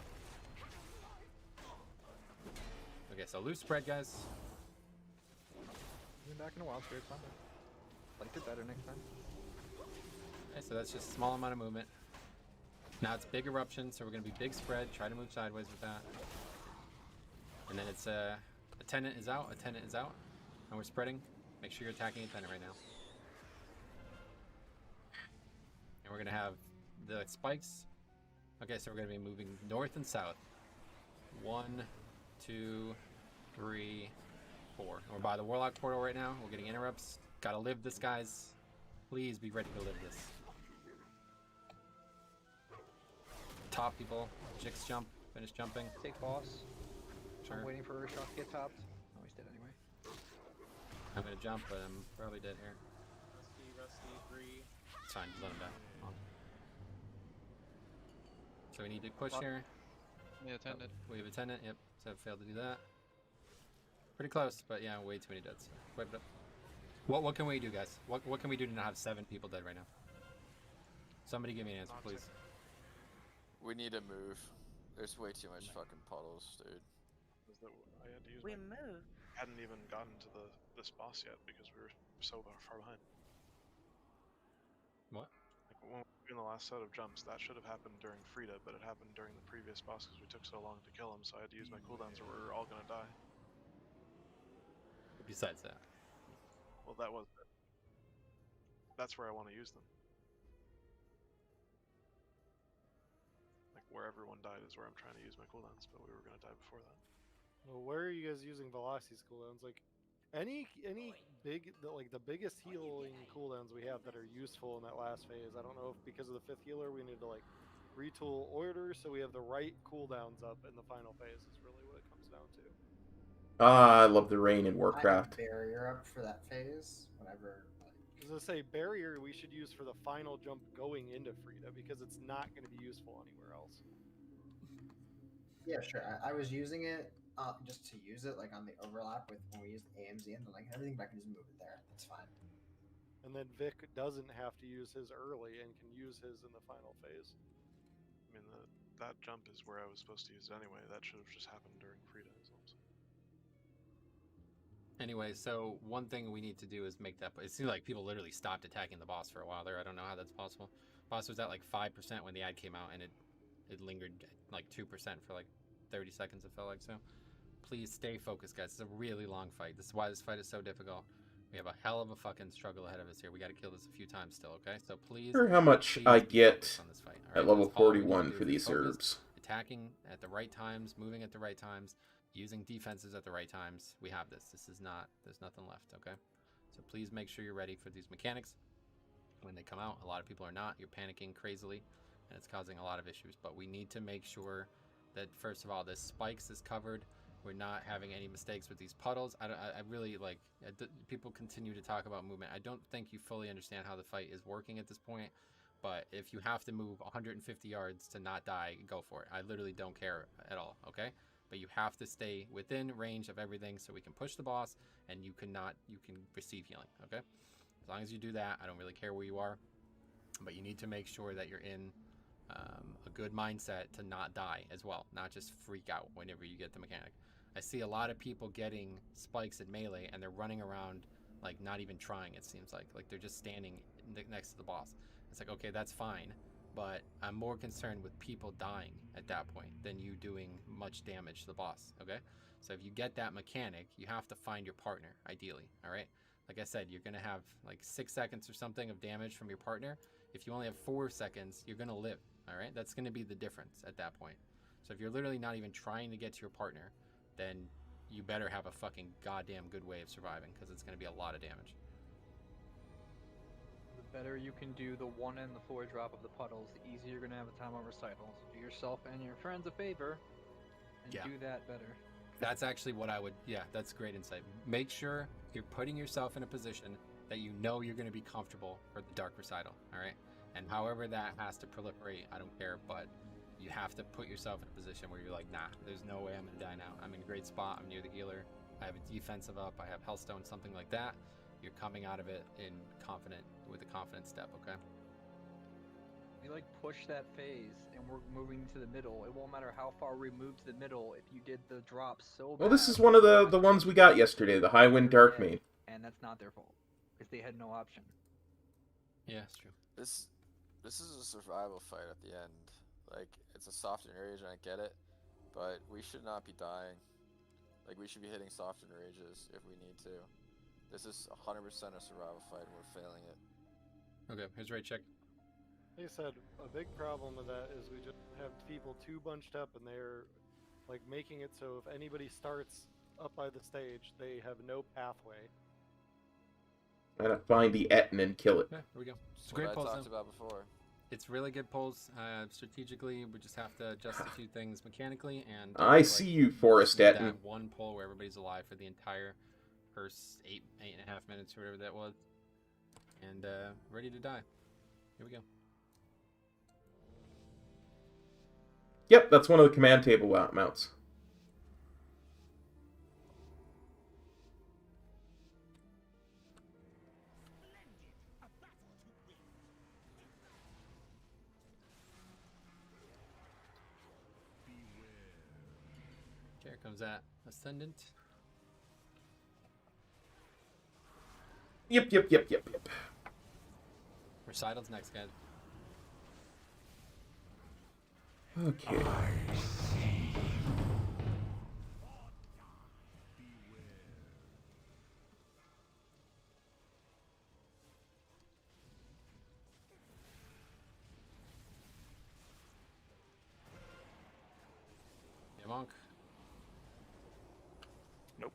Okay, so loose spread, guys. We'll be back in a while, Spirit. Fine. Place it better next time. Okay, so that's just a small amount of movement. Now it's big eruption, so we're gonna be big spread. Try to move sideways with that. And then it's a tenant is out, and we're spreading. Make sure you're attacking a tenant right now. And we're gonna have the spikes. Okay, so we're gonna be moving north and south. 1, 2, 3, 4. We're by the Warlock portal right now. We're getting interrupts. Gotta live this, guys. Please be ready to live this. Top people. Jix jump. Finish jumping. Take boss. Sure. I'm waiting for Urshot to get topped. Oh, he's dead anyway. I'm gonna jump, but I'm probably dead here. Rusty, 3. It's fine, just let him die. So we need to push here. Yeah, attendant. We have attendant, yep. So I failed to do that. Pretty close, but yeah, way too many deads. Wipe it up. What can we do, guys? What can we do to not have 7 people dead right now? Somebody give me an answer, please. We need to move. There's way too much fucking puddles, dude. I had to use We my, moved. hadn't even gotten to this boss yet because we were so far behind. What? Like when we were in the last set of jumps, that should have happened during Frida, but it happened during the previous boss because we took so long to kill him, so I had to use my cooldowns or we were all gonna die. Besides that. Well, that's where I want to use them. Like where everyone died is where I'm trying to use my cooldowns, but we were gonna die before that. Well, where are you guys using velocity's cooldowns? Like, any big, like the biggest healing cooldowns we have that are useful in that last phase. I don't know if because of the 5th healer we need to like retool orders so we have the right cooldowns up in the final phase. Is really what it comes down to. I love the rain in I Warcraft. have barrier up for that phase. Whenever. As I say, barrier we should use for the final jump going into Frida because it's not going to be useful anywhere else. Yeah, sure. I was using it just to use it, like on the overlap with when we used AMZ and like everything, but I can just move it there. That's fine. And then Vic doesn't have to use his early and can use his in the final phase. I mean, that jump is where I was supposed to use it anyway. That should have just happened during Frida. Anyway, so one thing we need to do is make that. It seems like people literally stopped attacking the boss for a while there. I don't know how that's possible. Boss was at like 5% when the ad came out, and it lingered like 2% for like 30 seconds. It felt like so. Please stay focused, guys. It's a really long fight. This is why this fight is so difficult. We have a hell of a fucking struggle ahead of us here. We got to kill this a few times still, okay? So please. Or how much I get on this fight, at level 41 for these herbs. Attacking at the right times, moving at the right times, using defenses at the right times. We have this. This is not. There's nothing left, okay? So please make sure you're ready for these mechanics. When they come out, a lot of people are not. You're panicking crazily, and it's causing a lot of issues. But we need to make sure that, first of all, this spikes is covered. We're not having any mistakes with these puddles. I really like. People continue to talk about movement. I don't think you fully understand how the fight is working at this point. But if you have to move 150 yards to not die, go for it. I literally don't care at all. Okay. But you have to stay within range of everything so we can push the boss and you can receive healing, okay? As long as you do that, I don't really care where you are, but you need to make sure that you're in a good mindset to not die as well, not just freak out whenever you get the mechanic. I see a lot of people getting spikes in melee and they're running around like not even trying, it seems like they're just standing next to the boss. It's like, okay, that's fine. But I'm more concerned with people dying at that point than you doing much damage to the boss, okay? So if you get that mechanic, you have to find your partner, ideally, all right? Like I said, you're going to have like 6 seconds or something of damage from your partner. If you only have 4 seconds, you're going to live, all right? That's going to be the difference at that point. So if you're literally not even trying to get to your partner, then you better have a fucking goddamn good way of surviving because it's going to be a lot of damage. better you can do the 1 and the 4 drop of the puddles, the easier you're gonna have a time on recitals. Do yourself and your friends a favor, and Yeah. do that better. That's actually what I would. Yeah, that's great insight. Make sure you're putting yourself in a position that you know you're going to be comfortable for the dark recital. All right, and however that has to proliferate, I don't care. But you have to put yourself in a position where you're like, nah, there's no way I'm going to die now. I'm in a great spot. I'm near the healer. I have a defensive up. I have Hellstone, something like that. You're coming out of it with a confident step. Okay. We like push that phase, and we're moving to the middle. It won't matter how far we move to the middle if you did the drop so. Well, this is one of the ones we got yesterday, the High Wind Dark Maid. And that's not their fault, because they had no option. Yeah, it's true. This is a survival fight at the end. Like, it's a soft enrage, and I get it, but we should not be dying. Like, we should be hitting soft enrages if we need to. This is 100% a survival fight, and we're failing it. Okay, here's right check. Like I said, a big problem with that is we just have people too bunched up, and they're like making it so if anybody starts up by the stage, they have no pathway. I'm gonna find the Etten and kill it. Yeah, here we go. It's What great I pulls. talked about before. It's really good pulls. Strategically, we just have to adjust a few things mechanically, and I see you, Forest need Etten. that one pull where everybody's alive for the entire first 8.5 minutes or whatever that was, and ready to die. Here we go. Yep, that's one of the command table mounts. Here comes that Ascendant. Yep. Recital's next, guys. Okay. Yeah, Monk. Nope.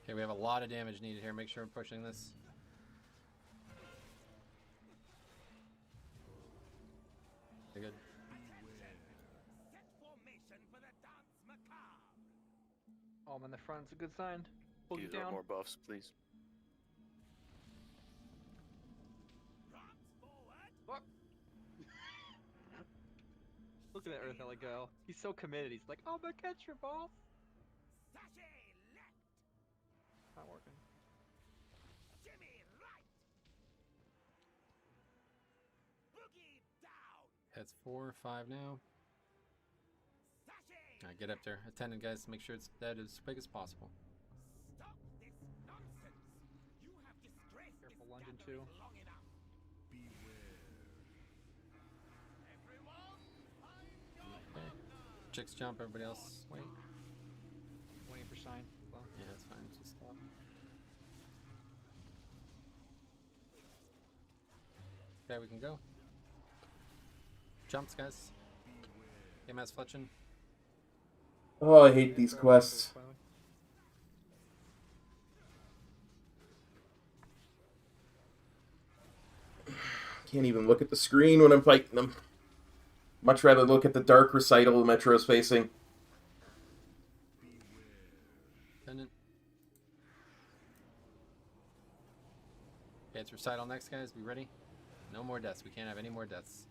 Okay, we have a lot of damage needed here. Make sure we're pushing this. Okay, good. Oh, man, the front's a good sign. Pull you These are down. more buffs, please. Fuck. Look at that Earth Ellie go. He's so committed. He's like, I'm gonna catch your boss. Not working. That's 4 or 5 now. Alright, get up there. Attendant, guys, make sure it's dead as big as possible. Careful, London too. Okay. Chicks jump, everybody else wait. Waiting for sign. Well, yeah, that's fine. Just stop. Okay, we can go. Jumps, guys. MS Fletchin. Oh, I hate these quests. Can't even look at the screen when I'm fighting them. Much rather look at the dark recital Metro's facing. Attendant. Okay, it's recital next, guys. Be ready. No more deaths. We can't have any more deaths.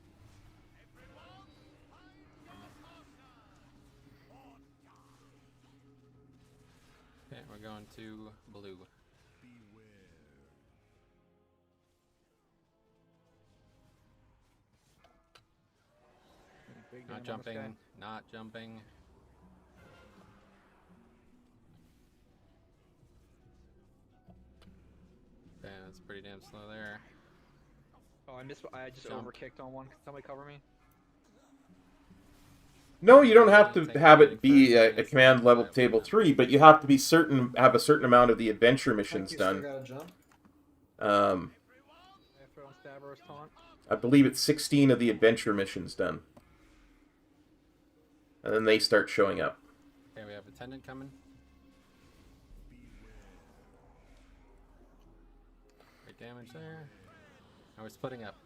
Okay, we're going to blue. big Not damage on this guy. jumping. Not jumping. Okay, that's pretty damn slow there. Oh, I just Jump. overkicked on one. Can somebody cover me? No, you don't have to have it be a command level table 3, but you have to be have a certain amount of the adventure missions done. I believe it's 16 of the adventure missions done. And then they start showing up. Okay, we have attendant coming. Great damage there. And we're splitting up.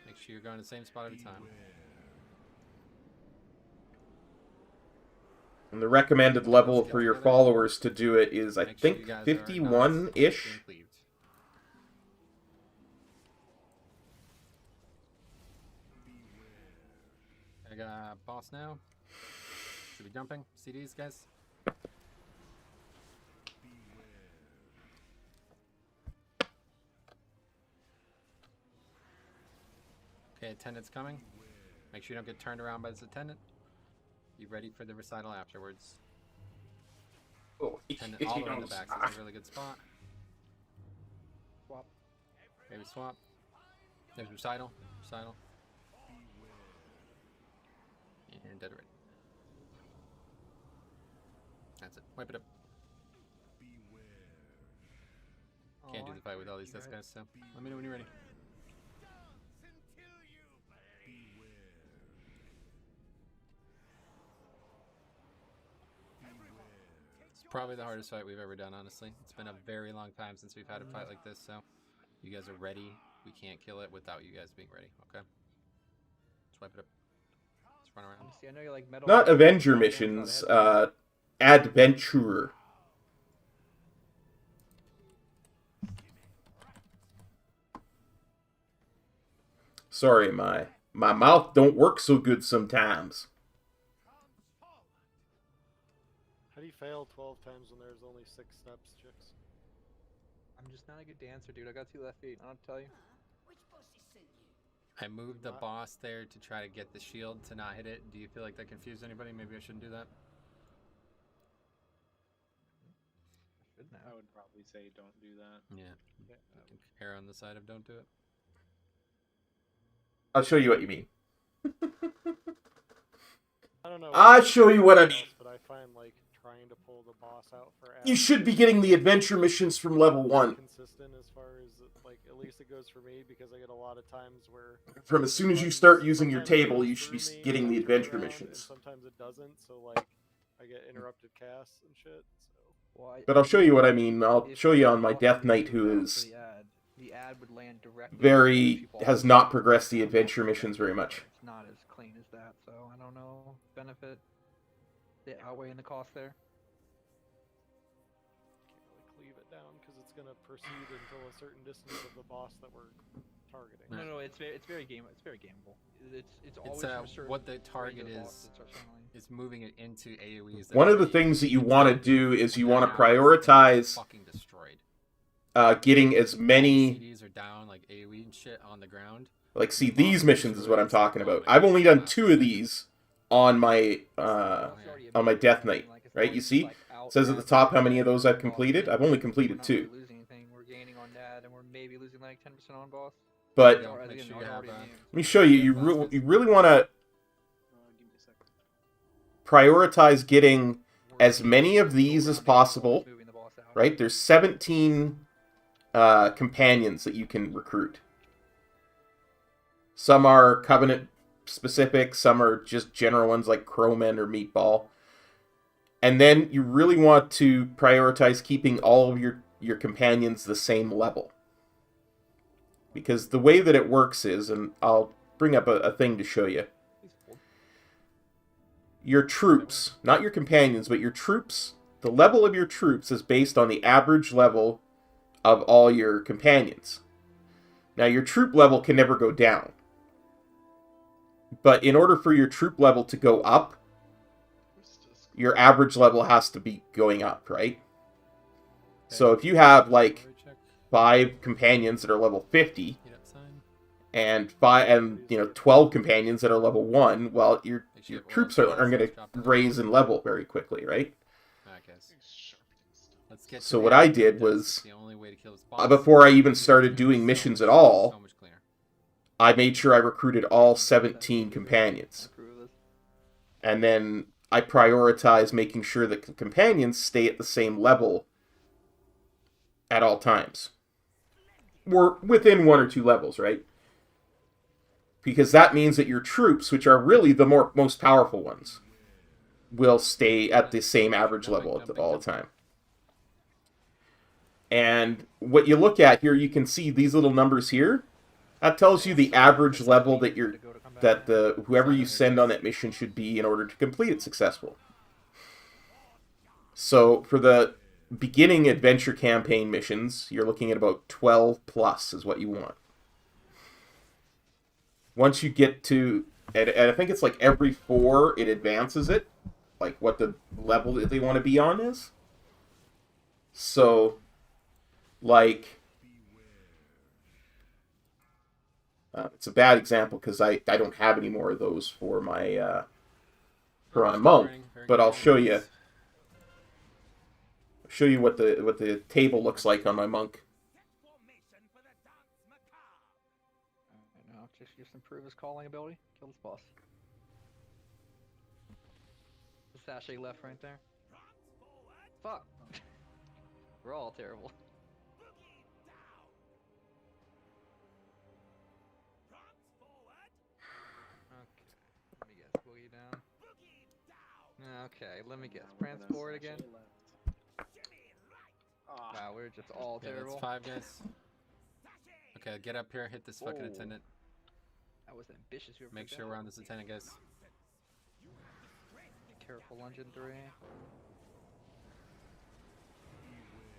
Make sure you're going to the same spot every time. And the recommended level for your followers to do it is, I think, 51-ish. I got boss now. Should be jumping. CDs, guys. Okay, attendant's coming. Make sure you don't get turned around by this attendant. Be ready for the recital afterwards. Oh, Attendant all the way in the back, so that's a really good spot. Swap. Maybe swap. There's recital. Recital. And dead red. That's it. Wipe it up. Can't do the fight with all these guys, so let me know when you're ready. It's probably the hardest fight we've ever done, honestly. It's been a very long time since we've had a fight like this, so you guys are ready. We can't kill it without you guys being ready, okay? Let's wipe it up. Let's run around. See, I know you like metal. Not Avenger missions, Adventurer. Sorry, my mouth don't work so good sometimes. How do you fail 12 times when there's only 6 steps, chicks? I'm just not a good dancer, dude. I got 2 left feet. I don't tell you. I moved the boss there to try to get the shield to not hit it. Do you feel like that confused anybody? Maybe I shouldn't do that. I would probably say don't do that. Yeah. Err on the side of don't do it. I'll show you what you mean. I don't know. I'll show you what I mean. But I find like trying to pull the boss out for You should be getting the adventure missions from level 1. Consistent as far as like at least it goes for me because I get a lot of times where from as soon as you start using your table, you should be getting the adventure missions. Sometimes it doesn't, so like I get interrupted casts and shit. So. But I'll show you what I mean. I'll show you on my Death Knight, who is The ad would land directly. has not progressed the adventure missions very much. It's not as clean as that, so I don't know benefit. The outweighing the cost there. Can't really cleave it down because it's gonna proceed until a certain distance of the boss that we're targeting. No, it's very gameable. It's always what the target is moving it into AoEs. One of the things that you want to do is you want to prioritize getting as many CDs are down, like AoE and shit on the ground. Like, see, these missions is what I'm talking about. I've only done 2 of these on my Death Knight, right? You see, it says at the top how many of those I've completed. I've only completed 2. We're gaining on that, and we're maybe losing like 10% on boss. But let me show you. You really want to prioritize getting as many of these as possible. Right? There's 17 companions that you can recruit. Some are Covenant specific, some are just general ones like Crowman or Meatball. And then you really want to prioritize keeping all of your companions the same level. Because the way that it works is, and I'll bring up a thing to show you. Your troops, not your companions, but your troops, the level of your troops is based on the average level of all your companions. Now, your troop level can never go down. But in order for your troop level to go up, your average level has to be going up, right? So if you have, like, 5 companions that are level 50, and 12 companions that are level 1, well, your troops are going to raise in level very quickly, right? So what I did was, before I even started doing missions at all, I made sure I recruited all 17 companions. And then I prioritized making sure that the companions stay at the same level at all times. We're within 1 or 2 levels, right? Because that means that your troops, which are really the most powerful ones, will stay at the same average level all the time. And what you look at here, you can see these little numbers here. That tells you the average level that whoever you send on that mission should be in order to complete it successful. So for the beginning adventure campaign missions, you're looking at about 12 plus is what you want. Once you get to, and I think it's like every 4 it advances it, like what the level that they want to be on is. So, like, it's a bad example because I don't have any more of those for my for my monk, but I'll show you. Show you what the table looks like on my monk. No, just improve his calling ability. Kill this boss. The sachet left right there. Fuck. We're all terrible. Okay. Let me guess. Boogie down. Okay. Let me guess. Prance forward again. Wow, we're just all terrible. That's 5 guys. Okay, get up here, hit this fucking attendant. That was ambitious. Make sure we're on this attendant, guys. Careful, lunge in 3.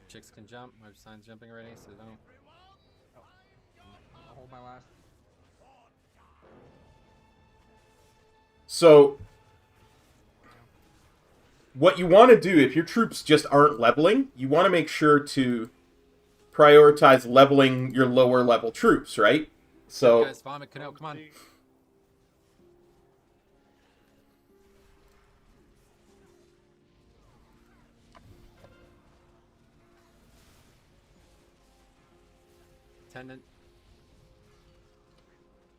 Chicks can jump. My sign's jumping already, so don't. I'll hold my last. So, what you want to do, if your troops just aren't leveling, you want to make sure to prioritize leveling your lower level troops, right? So, guys, vomit, come on. Attendant.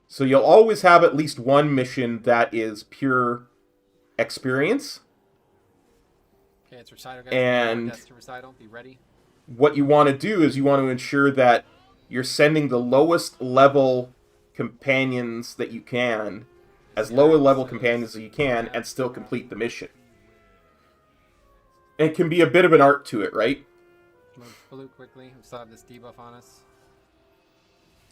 So you'll always have at least one mission that is pure experience. Okay, it's recital, guys. And to recital. Be ready. What you want to do is you want to ensure that you're sending the lowest level companions that you can, as low a level companions as you can, and still complete the mission. It can be a bit of an art to it, right? Move blue quickly. We still have this debuff on us.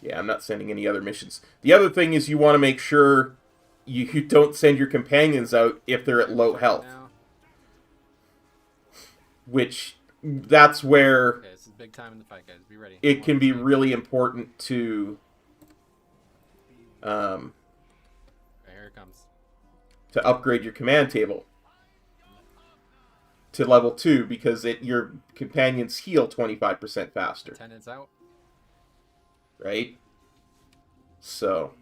Yeah, I'm not sending any other missions. The other thing is you want to make sure you don't send your companions out if they're at low health. Which, that's where okay, this is big time in the fight, guys. Be ready. It can be really important to here it comes. To upgrade your command table to level 2 because your companions heal 25% faster. Attendants out. Right? So.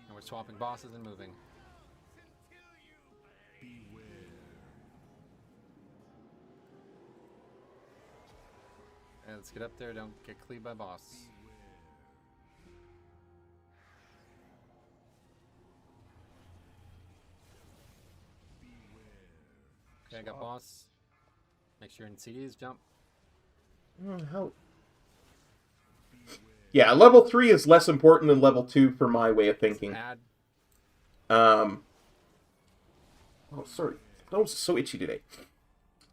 And we're swapping bosses and moving. And let's get up there, don't get cleaved by boss. Okay, I got boss. Make sure you're in CDs, jump. How? Yeah, level 3 is less important than level 2 for my way of thinking. Oh, sorry. That was so itchy today.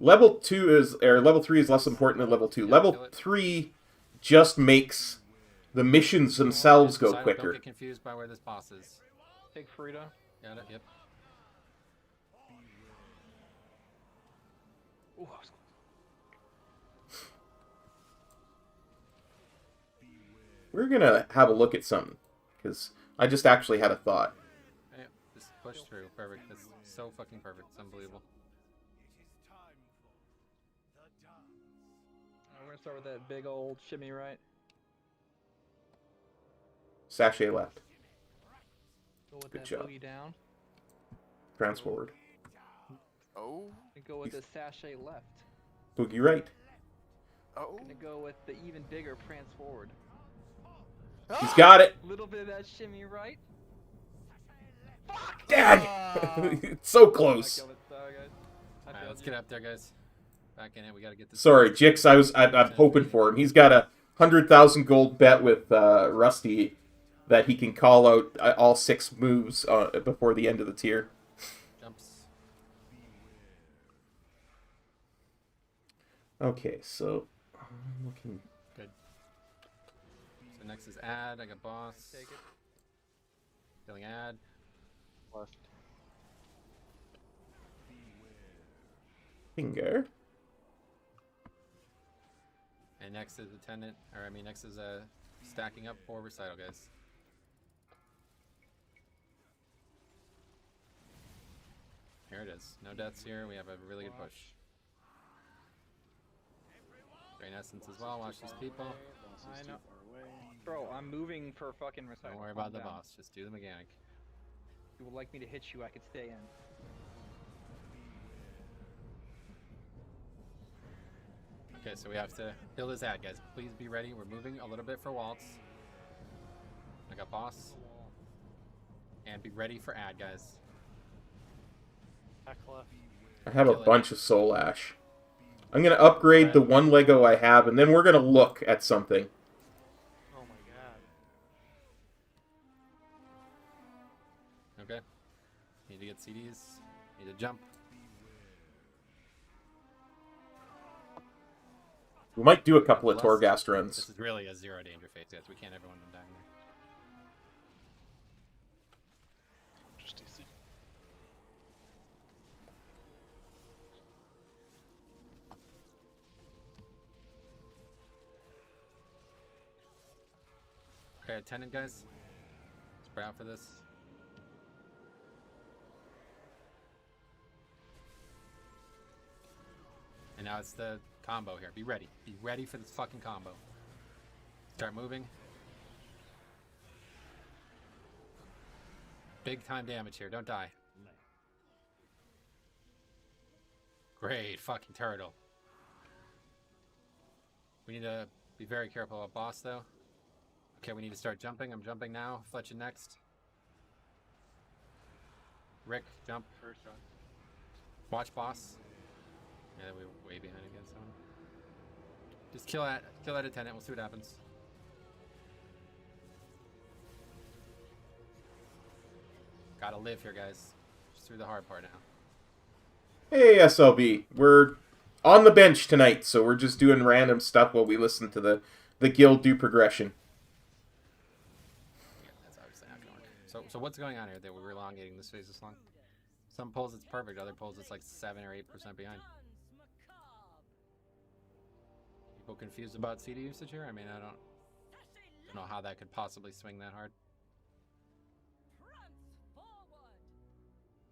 Level 3 is less important than level 2. Level 3 just makes the missions themselves go quicker. Don't get confused by where this boss is. Take Frida. Got it, yep. Ooh, I was We're gonna have a look at something, because I just actually had a thought. Yeah, just push through. Perfect. That's so fucking perfect. It's unbelievable. We're gonna start with that big old shimmy right. Sachet left. Go with Good that job. boogie down. Prance forward. Oh. And go with the sachet left. Boogie right. Oh. Gonna go with the even bigger prance forward. He's got it. A little bit of that shimmy right. Dad! It's so close. Alright, let's get up there, guys. Back in it. We gotta get this. Sorry, Jix. I'm hoping for him. He's got a 100,000 gold bet with Rusty that he can call out all 6 moves before the end of the tier. Jumps. Okay, so I'm looking. Good. So next is add. I got boss. Take it. Killing add. Left. Finger. And next is attendant, or I mean next is stacking up for recital, guys. Here it is. No deaths here. We have a really good push. Drain essence as well. Watch these people. I know. Bro, I'm moving for fucking recital. Don't worry about the boss. Just do the mechanic. If you would like me to hit you, I could stay in. Okay, so we have to kill this ad, guys. Please be ready. We're moving a little bit for waltz. I got boss. And be ready for ad, guys. Back left. I have a bunch of Soul Ash. I'm going to upgrade the 1 Lego I have, and then we're going to look at something. Oh my god. Okay. Need to get CDs. Need to jump. We might do a couple of Torghast runs. This is really a 0 danger phase, guys. We can't have everyone dying there. Just DC. Okay, attendant, guys. Spray out for this. And now it's the combo here. Be ready. Be ready for this fucking combo. Start moving. Big time damage here. Don't die. Great fucking turtle. We need to be very careful about boss, though. Okay, we need to start jumping. I'm jumping now. Fletcher next. Rick, jump. First run. Watch boss. Yeah, we're way behind against someone. Just kill that attendant. We'll see what happens. Gotta live here, guys. Just through the hard part now. Hey, SLB. We're on the bench tonight, so we're just doing random stuff while we listen to the guild do progression. Yeah, that's obviously not gonna work. So what's going on here that we're elongating this phase this long? Some polls it's perfect, other polls it's like 7 or 8% behind. People confused about CD usage here? I mean, I don't know how that could possibly swing that hard.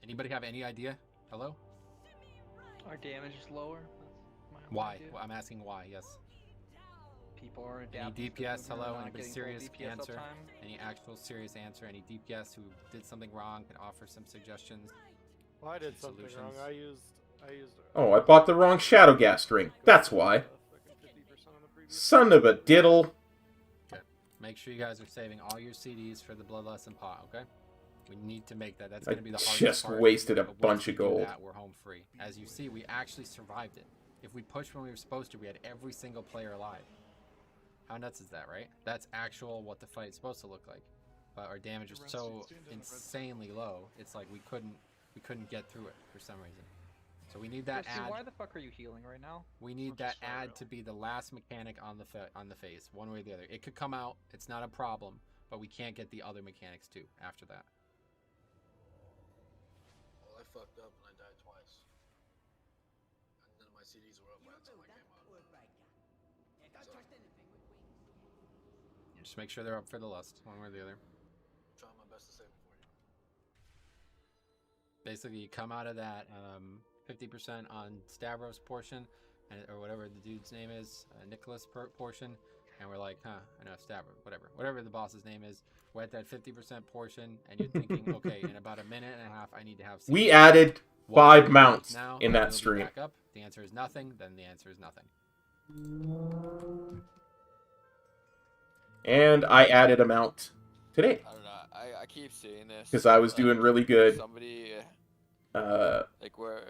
Anybody have any idea? Hello? Our damage is lower. That's my Why? idea. Well, I'm asking why, yes. People are Any adapting to DPS, movement, hello? not Anybody getting full serious DPS answer? uptime. Any actual serious answer? Any DPS who did something wrong can offer some suggestions? Well, I did something wrong. I used. Oh, I bought the wrong Shadowghast ring. That's why. Son of a diddle. Okay. Make sure you guys are saving all your CDs for the Bloodlust pot, okay? We need to make that. That's going to be the hardest just part. wasted a But once bunch we of do gold. that, we're home free. As you see, we actually survived it. If we pushed when we were supposed to, we had every single player alive. How nuts is that, right? That's actual what the fight's supposed to look like. But our damage was so insanely low, it's like we couldn't get through it for some reason. So we need that Christy, ad. why the fuck are you healing right now? We need that ad to be the last mechanic on the phase, one way or the other. It could come out, it's not a problem, but we can't get the other mechanics too after that. Well, I fucked up and I died twice. And then my CDs were up by the time I came out. So, Just make sure they're up for the lust, one way or the other. trying my best to save them for you. Basically, you come out of that 50% on Stavros portion, or whatever the dude's name is, Nicholas portion, and we're like, I know Stavros, whatever the boss's name is. We're at that 50% portion, and you're thinking, okay, in about a minute and a half, I need to have. We added 5 mounts now, in and that it'll be stream. back up. The answer is nothing. Then the answer is nothing. And I added a mount today. I don't know. I keep seeing this. Because I was doing really good. Somebody like where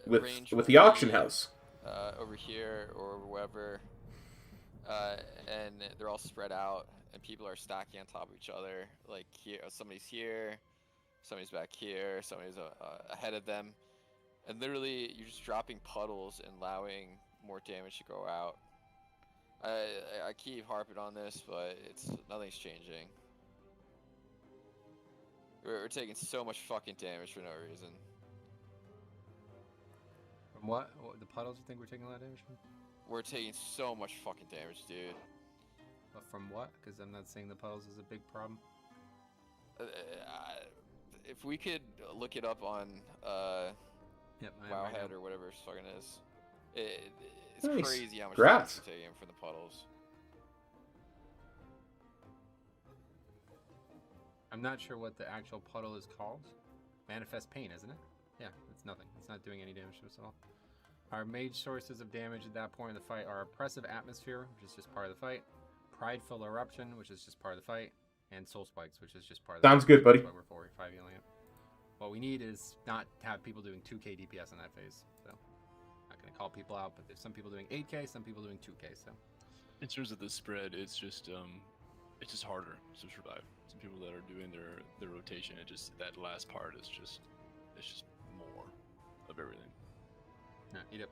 with the auction house. Over here or wherever, and they're all spread out, and people are stacking on top of each other. Like here, somebody's here, somebody's back here, somebody's ahead of them, and literally you're just dropping puddles and allowing more damage to go out. I keep harping on this, but nothing's changing. We're taking so much fucking damage for no reason. From what? The puddles you think we're taking a lot of damage from? We're taking so much fucking damage, dude. But from what? Because I'm not saying the puddles is a big problem. If we could look it up on Yep, Wowhead or whatever it fucking is, it's Nice. crazy how much Congrats. damage we're taking from the puddles. I'm not sure what the actual puddle is called. Manifest Pain, isn't it? Yeah, it's nothing. It's not doing any damage to us at all. Our mage sources of damage at that point in the fight are Oppressive Atmosphere, which is just part of the fight, Prideful Eruption, which is just part of the fight, and Soul Spikes, which is just part of the fight. Sounds good, buddy. That's why we're 5 healing it. What we need is not to have people doing 2k DPS in that phase. So, not going to call people out, but there's some people doing 8k, some people doing 2k, so. In terms of the spread, it's just harder to survive. Some people that are doing their rotation, that last part is just more of everything. No, eat it.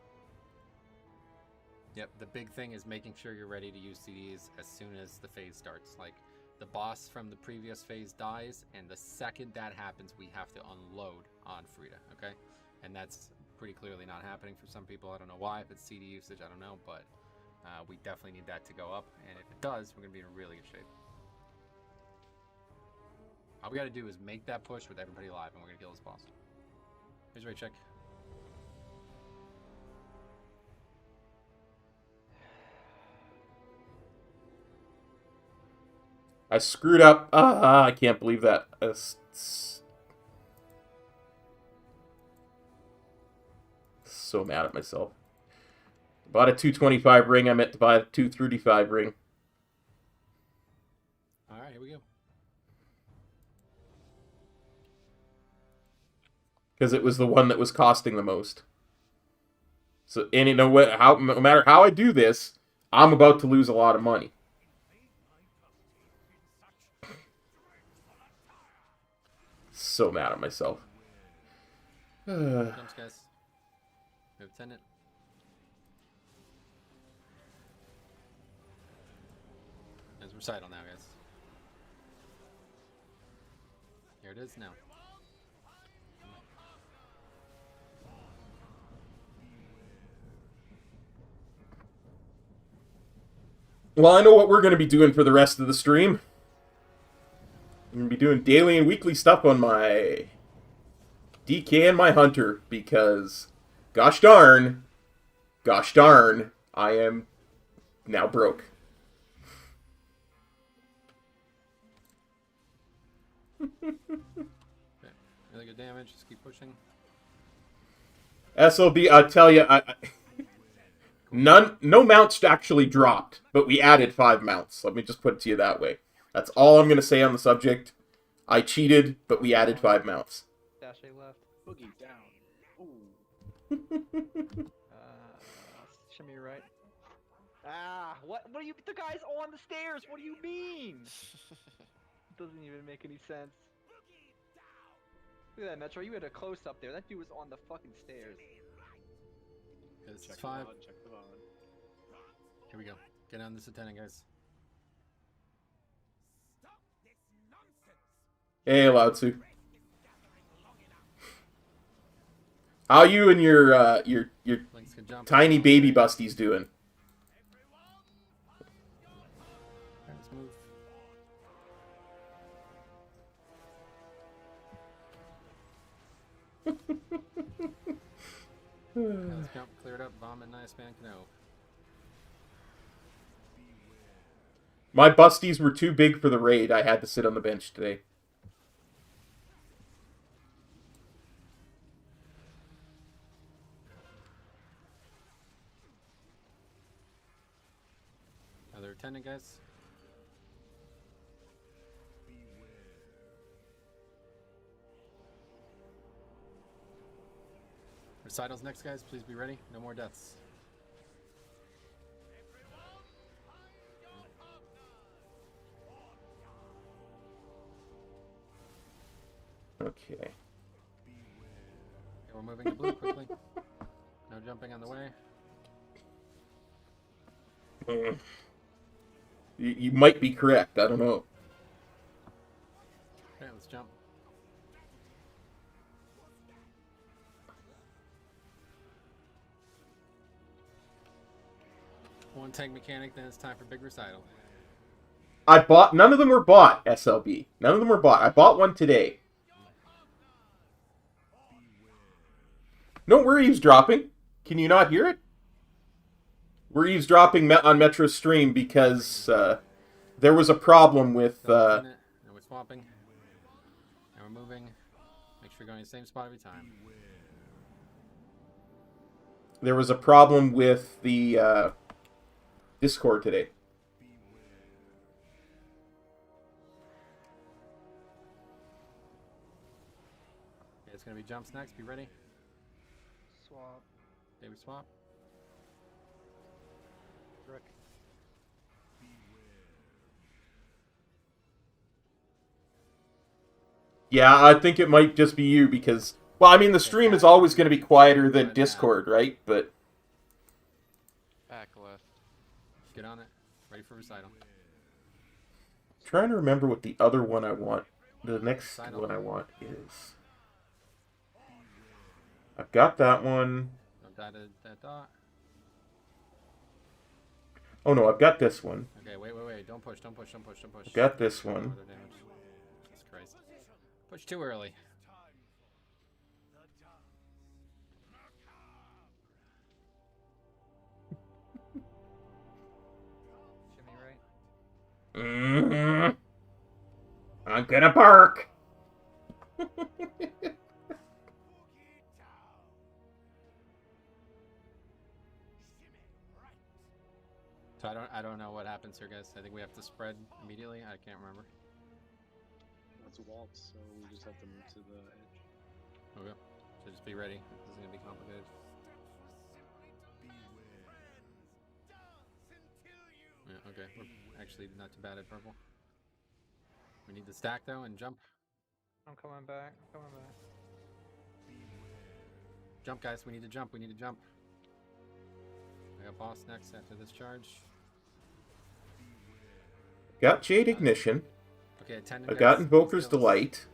Yep, the big thing is making sure you're ready to use CDs as soon as the phase starts. Like, the boss from the previous phase dies, and the second that happens, we have to unload on Frida, okay? And that's pretty clearly not happening for some people. I don't know why. If it's CD usage, I don't know, but we definitely need that to go up, and if it does, we're going to be in really good shape. All we got to do is make that push with everybody alive, and we're going to kill this boss. Here's Ray check. I screwed up. I can't believe that. So mad at myself. Bought a 225 ring. I meant to buy a 235 ring. All right, here we go. Because it was the one that was costing the most. So, and you know what? No matter how I do this, I'm about to lose a lot of money. So mad at myself. Jumps, guys. We have Tenant. There's Recital now, guys. Here it is now. Well, I know what we're going to be doing for the rest of the stream. I'm going to be doing daily and weekly stuff on my DK and my Hunter because, gosh darn, I am now broke. Okay. Really good damage. Just keep pushing. SOB, I tell you, no mounts actually dropped, but we added 5 mounts. Let me just put it to you that way. That's all I'm going to say on the subject. I cheated, but we added 5 mounts. Dash A left. Boogie down. Ooh. Shimmy right. Ah, what are you? The guy's on the stairs. What do you mean? Doesn't even make any sense. Look at that, Metro. You had a close up there. That dude was on the fucking stairs. It's Check 5. the VOD, check the VOD. Here we go. Get on this attendant, guys. Hey, Lao-Tzu. How you and your tiny baby busties doing? Alright, let's move. Let's jump, clear it up, vomit, nice man, Cano. My busties were too big for the raid. I had to sit on the bench today. Other attendant, guys. Recital's next, guys. Please be ready. No more deaths. Okay. Okay, we're moving to blue quickly. No jumping on the way. You might be correct. I don't know. Okay, let's jump. One tank mechanic, then it's time for big recital. I bought... None of them were bought, SLB. None of them were bought. I bought one today. No, we're eavesdropping. Can you not hear it? We're eavesdropping on Metro's stream because there was a problem with... And we're swapping. And we're moving. Make sure you're going to the same spot every time. There was a problem with the Discord today. Okay, it's going to be jumps next. Be ready. Swap. Okay, we swap. Rick. Yeah, I think it might just be you because... Well, I mean, the stream is always going to be quieter than Discord, right? But... Back left. Get on it. Ready for recital. Trying to remember what the other one I want. The next one I want is... I've got that one. Don't die to that dot. Oh no, I've got this one. Okay, wait. Don't push. I've got this one. Jesus Christ. Push too early. Shimmy right. I'm gonna bark. So I don't know what happens here, guys. I think we have to spread immediately. I can't remember. It's a waltz, so we just have to move to the edge. Okay. So just be ready. This is gonna be complicated. Yeah, okay. We're actually not too bad at purple. We need to stack though and jump. I'm coming back. Jump, guys. We need to jump. We got boss next after this charge. Got Jade Ignition. Okay, attendant. I've got Invoker's Delight.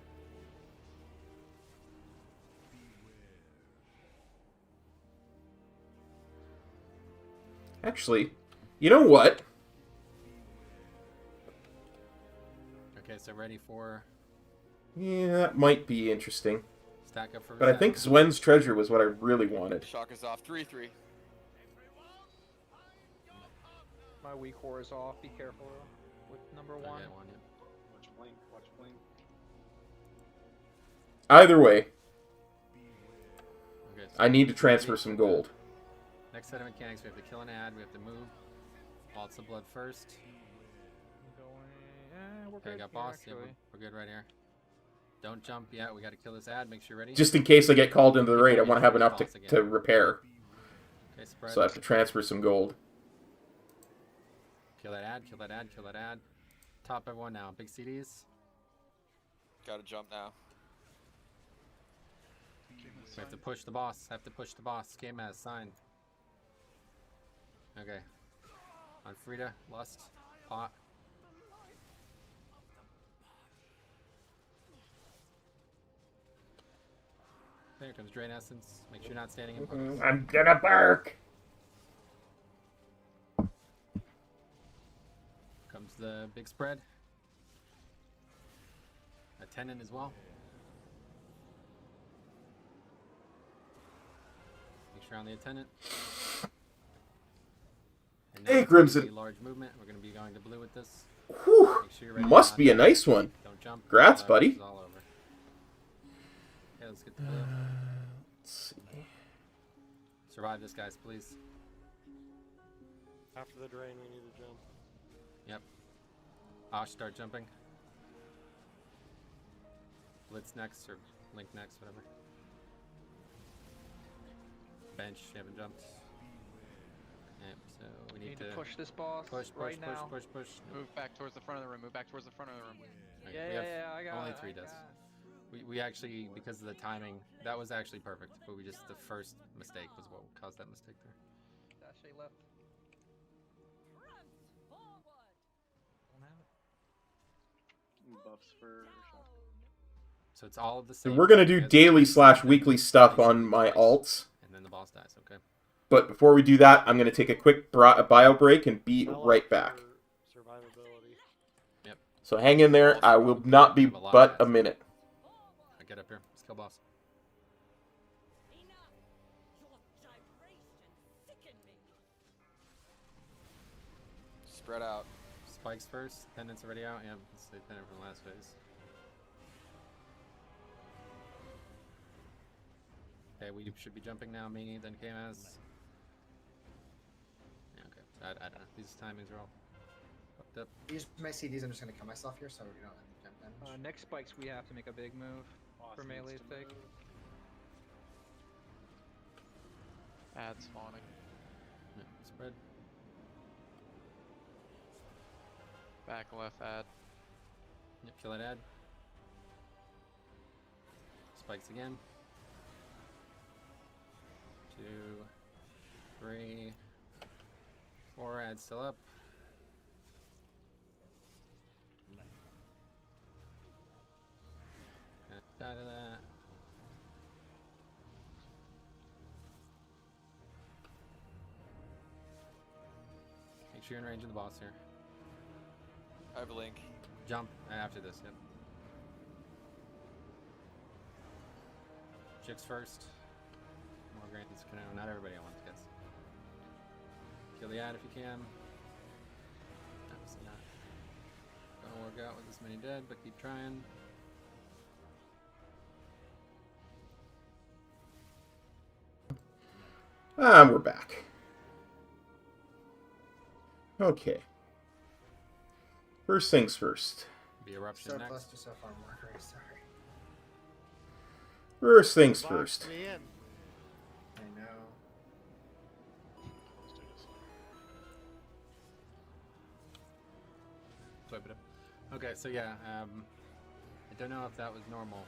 Actually, you know what? Okay, so ready for... Yeah, that might be interesting. Stack up for... But I think Zwen's Treasure was what I really wanted. Shock is off. 3-3. My weak core is off. Be careful with number one. Okay, Watch blink, watch blink. Either way, okay, so I need to transfer some gold. next set of mechanics, we have to kill an ad, we have to move. Waltz of blood first. We're Okay, good got here, boss. Yeah, actually. we're good right here. Don't jump yet. We got to kill this ad. Make sure you're ready. Just in case I get called into the raid, I want to have enough to repair. Okay, spread. So I have to transfer some gold. Kill that ad. Top everyone now. Big CDs. Gotta jump now. We have to push the boss. Game has sign. Okay. On Frida, Lust, Pot. There comes Drain Essence. Make sure you're not standing in focus. I'm gonna bark! Comes the big spread. Attendant as well. Make sure on the attendant. And now Hey, it's gonna Grimson. be large movement. We're going to be going to blue with this. Whew. Make sure you're ready to Must dodge. be a nice one. Don't jump. Congrats, This buddy. is all over. Okay, let's get the blue. Let's see. Survive this, guys, please. After the drain, we need to jump. Yep. Osh, start jumping. Blitz next, or Link next, whatever. Bench, you haven't jumped. Yep, so we need to push this boss push now. Move back towards the front of the room. Okay, Yeah, we have I got only it, 3 I does. got it. We actually, because of the timing, that was actually perfect. But we just, the first mistake was what caused that mistake there. Sashay left. Don't have it. Buffs for shot. So it's all of the So same. we're going to do daily/weekly stuff on my alts. And then the boss dies, okay? But before we do that, I'm going to take a quick bio break and be right back. Survivability. Yep. So hang in there. I will not be but a minute. I get up here. Let's kill boss. Spread out. Spikes first. Pendant's already out. Yeah, let's say pendant from last phase. Okay, we should be jumping now. Me, then KMS. Yeah, okay. I don't know. These timings are all fucked up. Use my CDs. I'm just gonna kill myself here, so you don't jump damage. Next spikes, we have to make a big move for melee's sake. Add spawning. Yeah, spread. Back left add. Yep, kill that ad. Spikes again. 2, 3, 4. Ad still up. Out of that. Make sure you're in range of the boss here. I have a link. Jump after this, yep. Chicks first. More grants, not everybody at once gets. Kill the ad if you can. Obviously not gonna work out with this many dead, but keep trying. We're back. Okay. First things first. Be eruption So next. close to so far, Marker. Sorry. First things first. Me in. I know. Swipe it up. Okay, so yeah, I don't know if that was normal.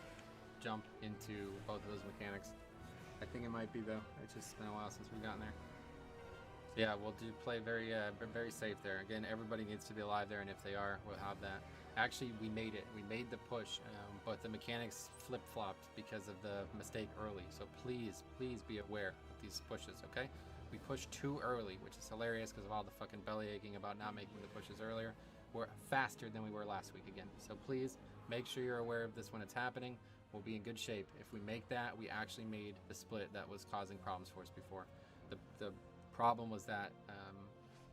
Jump into both of those mechanics. I think it might be though. It's just been a while since we've gotten there. So yeah, we'll play very safe there. Again, everybody needs to be alive there, and if they are, we'll have that. Actually, we made it. We made the push, but the mechanics flip-flopped because of the mistake early. So please be aware of these pushes, okay? We pushed too early, which is hilarious because of all the fucking belly aching about not making the pushes earlier. We're faster than we were last week again. So please make sure you're aware of this when it's happening. We'll be in good shape. If we make that, we actually made the split that was causing problems for us before. The problem was that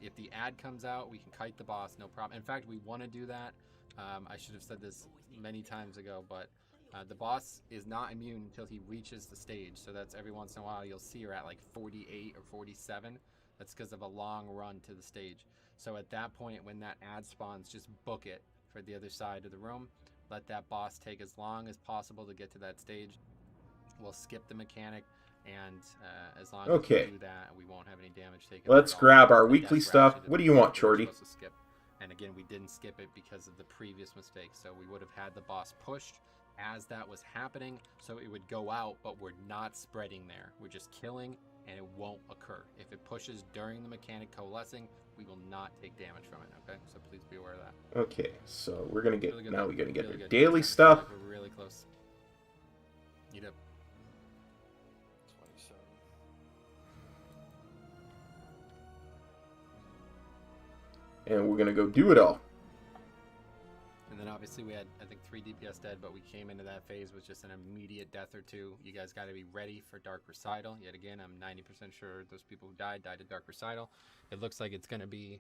if the ad comes out, we can kite the boss, no problem. In fact, we want to do that. I should have said this many times ago, but the boss is not immune until he reaches the stage. So that's every once in a while you'll see her at like 48 or 47. That's because of a long run to the stage. So at that point, when that ad spawns, just book it for the other side of the room. Let that boss take as long as possible to get to that stage. We'll skip the mechanic, and as long as we do that, we won't have any damage taken. Let's grab our weekly stuff. What do you want, Shorty? And again, we didn't skip it because of the previous mistake. So we would have had the boss pushed as that was happening, so it would go out, but we're not spreading there. We're just killing, and it won't occur. If it pushes during the mechanic coalescing, we will not take damage from it, okay? So please be aware of that. Okay, so we're gonna get Really good, now. We're gonna get really our good. daily stuff. We're really close. Eat up. 27. And we're gonna go do it all. And then obviously we had, I think, 3 DPS dead, but we came into that phase with just an immediate death or 2. You guys got to be ready for Dark Recital. Yet again, I'm 90% sure those people who died to Dark Recital. It looks like it's going to be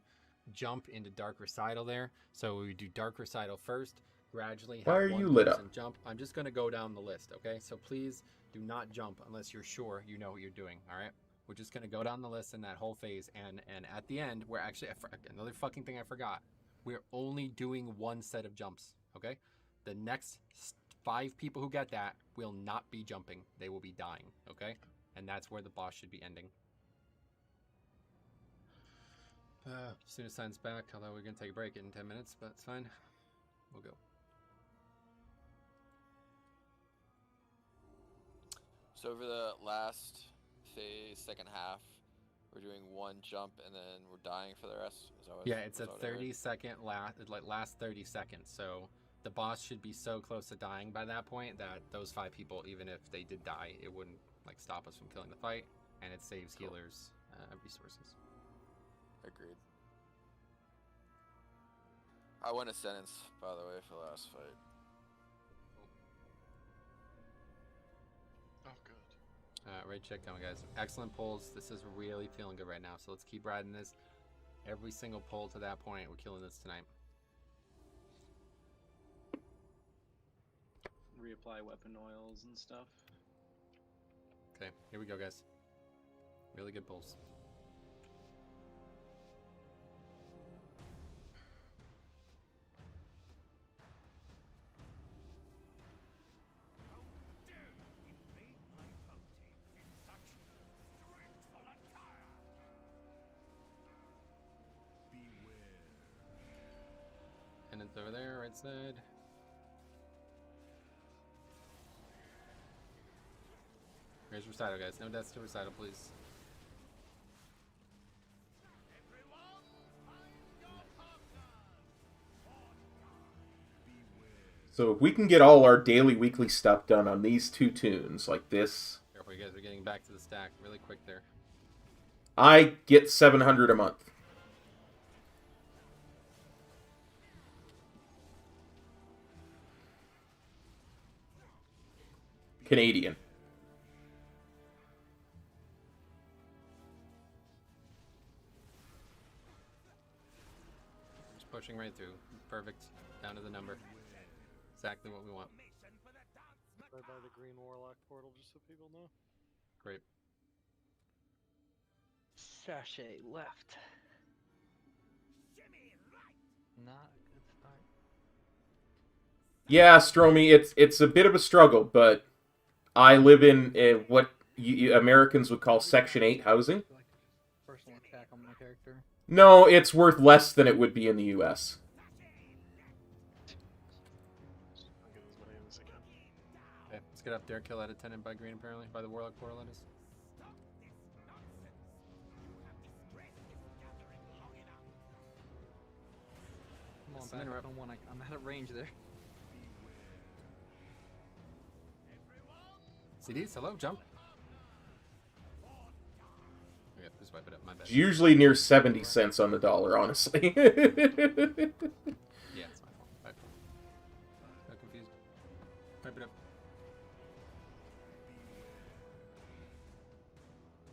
jump into Dark Recital there. So we do Dark Recital first, gradually. Why are you lit up? Jump. I'm just going to go down the list, okay? So please do not jump unless you're sure you know what you're doing, all right? We're just going to go down the list in that whole phase, and at the end, we're actually, another fucking thing I forgot. We're only doing 1 set of jumps, okay? The next 5 people who get that will not be jumping. They will be dying, okay? And that's where the boss should be ending. As soon as Sign's back, although we're going to take a break in 10 minutes, but it's fine. We'll go. So over the last, say, second half, we're doing one jump and then we're dying for the rest. Is that what, Yeah, it's a is that what I heard? 30-second last 30 seconds. So the boss should be so close to dying by that point that those 5 people, even if they did die, it wouldn't like stop us from killing the fight, and it saves healers resources. Agreed. I won a sentence, by the way, for the last fight. Oh, good. Right check coming, guys. Excellent pulls. This is really feeling good right now, so let's keep riding this. Every single pull to that point, we're killing this tonight. Reapply weapon oils and stuff. Okay, here we go, guys. Really good pulls. And it's over there, right side. Here's recital, guys. No deaths to recital, please. So if we can get all our daily, weekly stuff done on these 2 tunes, like this... Careful, you guys are getting back to the stack really quick there. I get 700 a month. Canadian. Just pushing right through. Perfect. Down to the number. Exactly what we want. Right by the green warlock portal, just so people know. Great. Sachet left. Not a good start. Yeah, Stromy, it's a bit of a struggle, but I live in what Americans would call Section 8 housing. Personal attack on my character. No, it's worth less than it would be in the U.S. Okay, let's get up there. Kill that attendant by green, apparently. By the warlock portal, that is. Come on, back up on one. I'm out of range there. CDs, hello, jump. Okay, just wipe it up, my bad. It's usually near 70 cents on the dollar, honestly. Yeah, it's my fault. Right. Got confused. Wipe it up.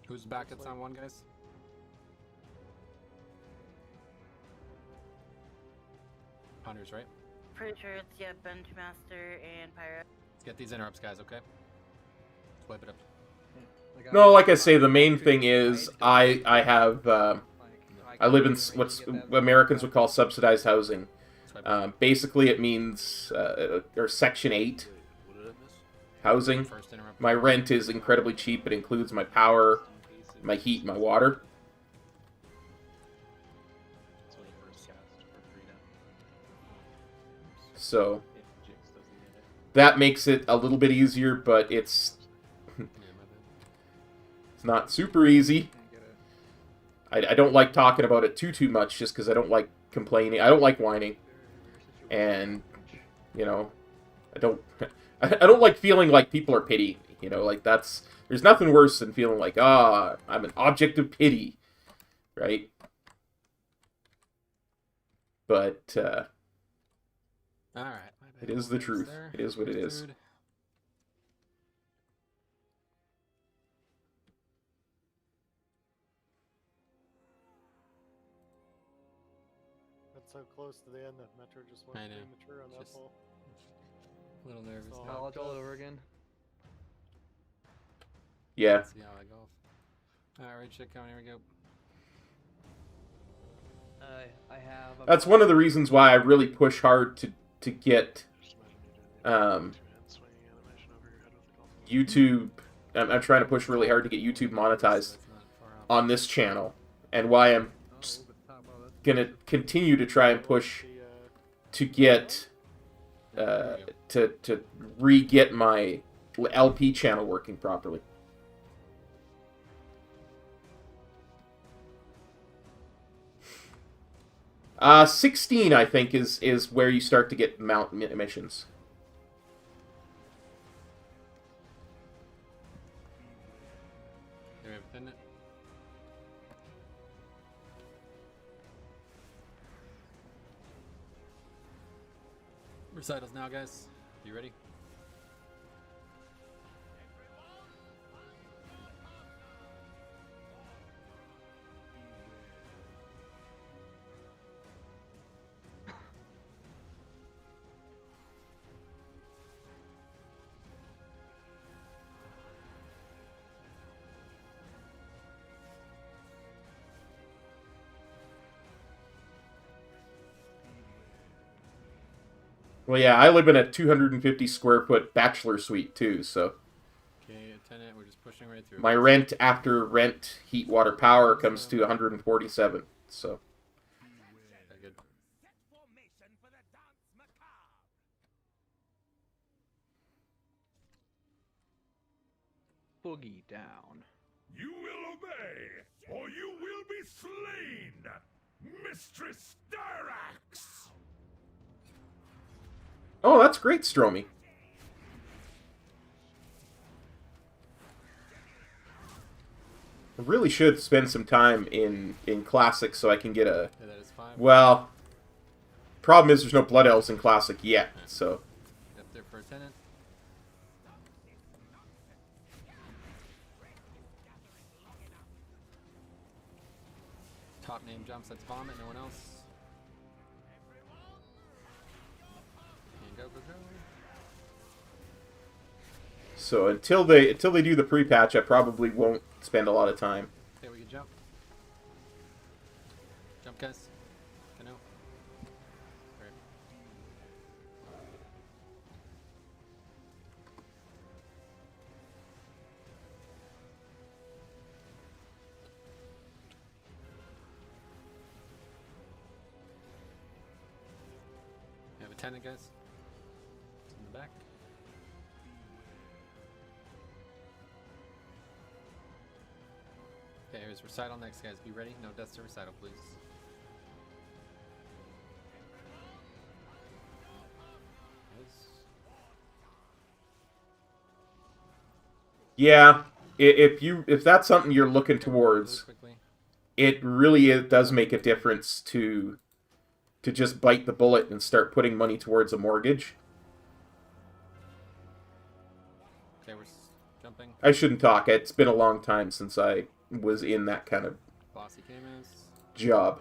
Who's back at on 1, guys? Hunters, right? Pretty sure it's, yeah, Benchmaster and Pyro. Let's get these interrupts, guys, okay? Let's wipe it up. No, like I say, the main thing is I have I live in what's Americans would call subsidized housing. Basically, it means or Section 8 housing. My rent is incredibly cheap. It includes my power, my heat, my water. So that makes it a little bit easier, but it's not super easy. I don't like talking about it too much, just because I don't like complaining. I don't like whining, and you know, I don't like feeling like people are pitying me. You know, like there's nothing worse than feeling like I'm an object of pity, right? But all right, it is the truth. It is what it is. So close to the end that Metro just went premature on that pull. A little nervous. So now. I'll do it over again. Yeah. Let's see how I go. Alright, shit coming, here we go. I have. That's one of the reasons why I really push hard to get YouTube. I'm trying to push really hard to get YouTube monetized on this channel, and why I'm gonna continue to try and push to get to re-get my LP channel working properly. 16, I think, is where you start to get mount missions. Recitals now, guys. You ready? Well, yeah, I live in a 250 square foot bachelor suite too, so. Okay, tenant, we're just pushing right through. My rent after rent, heat, water, power comes to 147. So. Good. Boogie down. You will obey, or you will be slain, Mistress Styrax! Oh, that's great, Stromy. I really should spend some time in Classic so I can get a... Yeah, that is fine. Well, problem is there's no Blood Elves in Classic yet, so... Up there for a tenant. Top name jumps, that's vomit, no one else. And go, go, go. So until they do the pre-patch, I probably won't spend a lot of time. Okay, we can jump. Jump, guys. Canoe. Great. We have a tenant, guys. It's in the back. Okay, here's recital next, guys. Be ready. No deaths to recital, please. Yeah, if that's something you're looking towards, it really does make a difference to just bite the bullet and start putting money towards a mortgage. Okay, we're jumping. I shouldn't talk. It's been a long time since I was in that kind of Bossy Camus. job.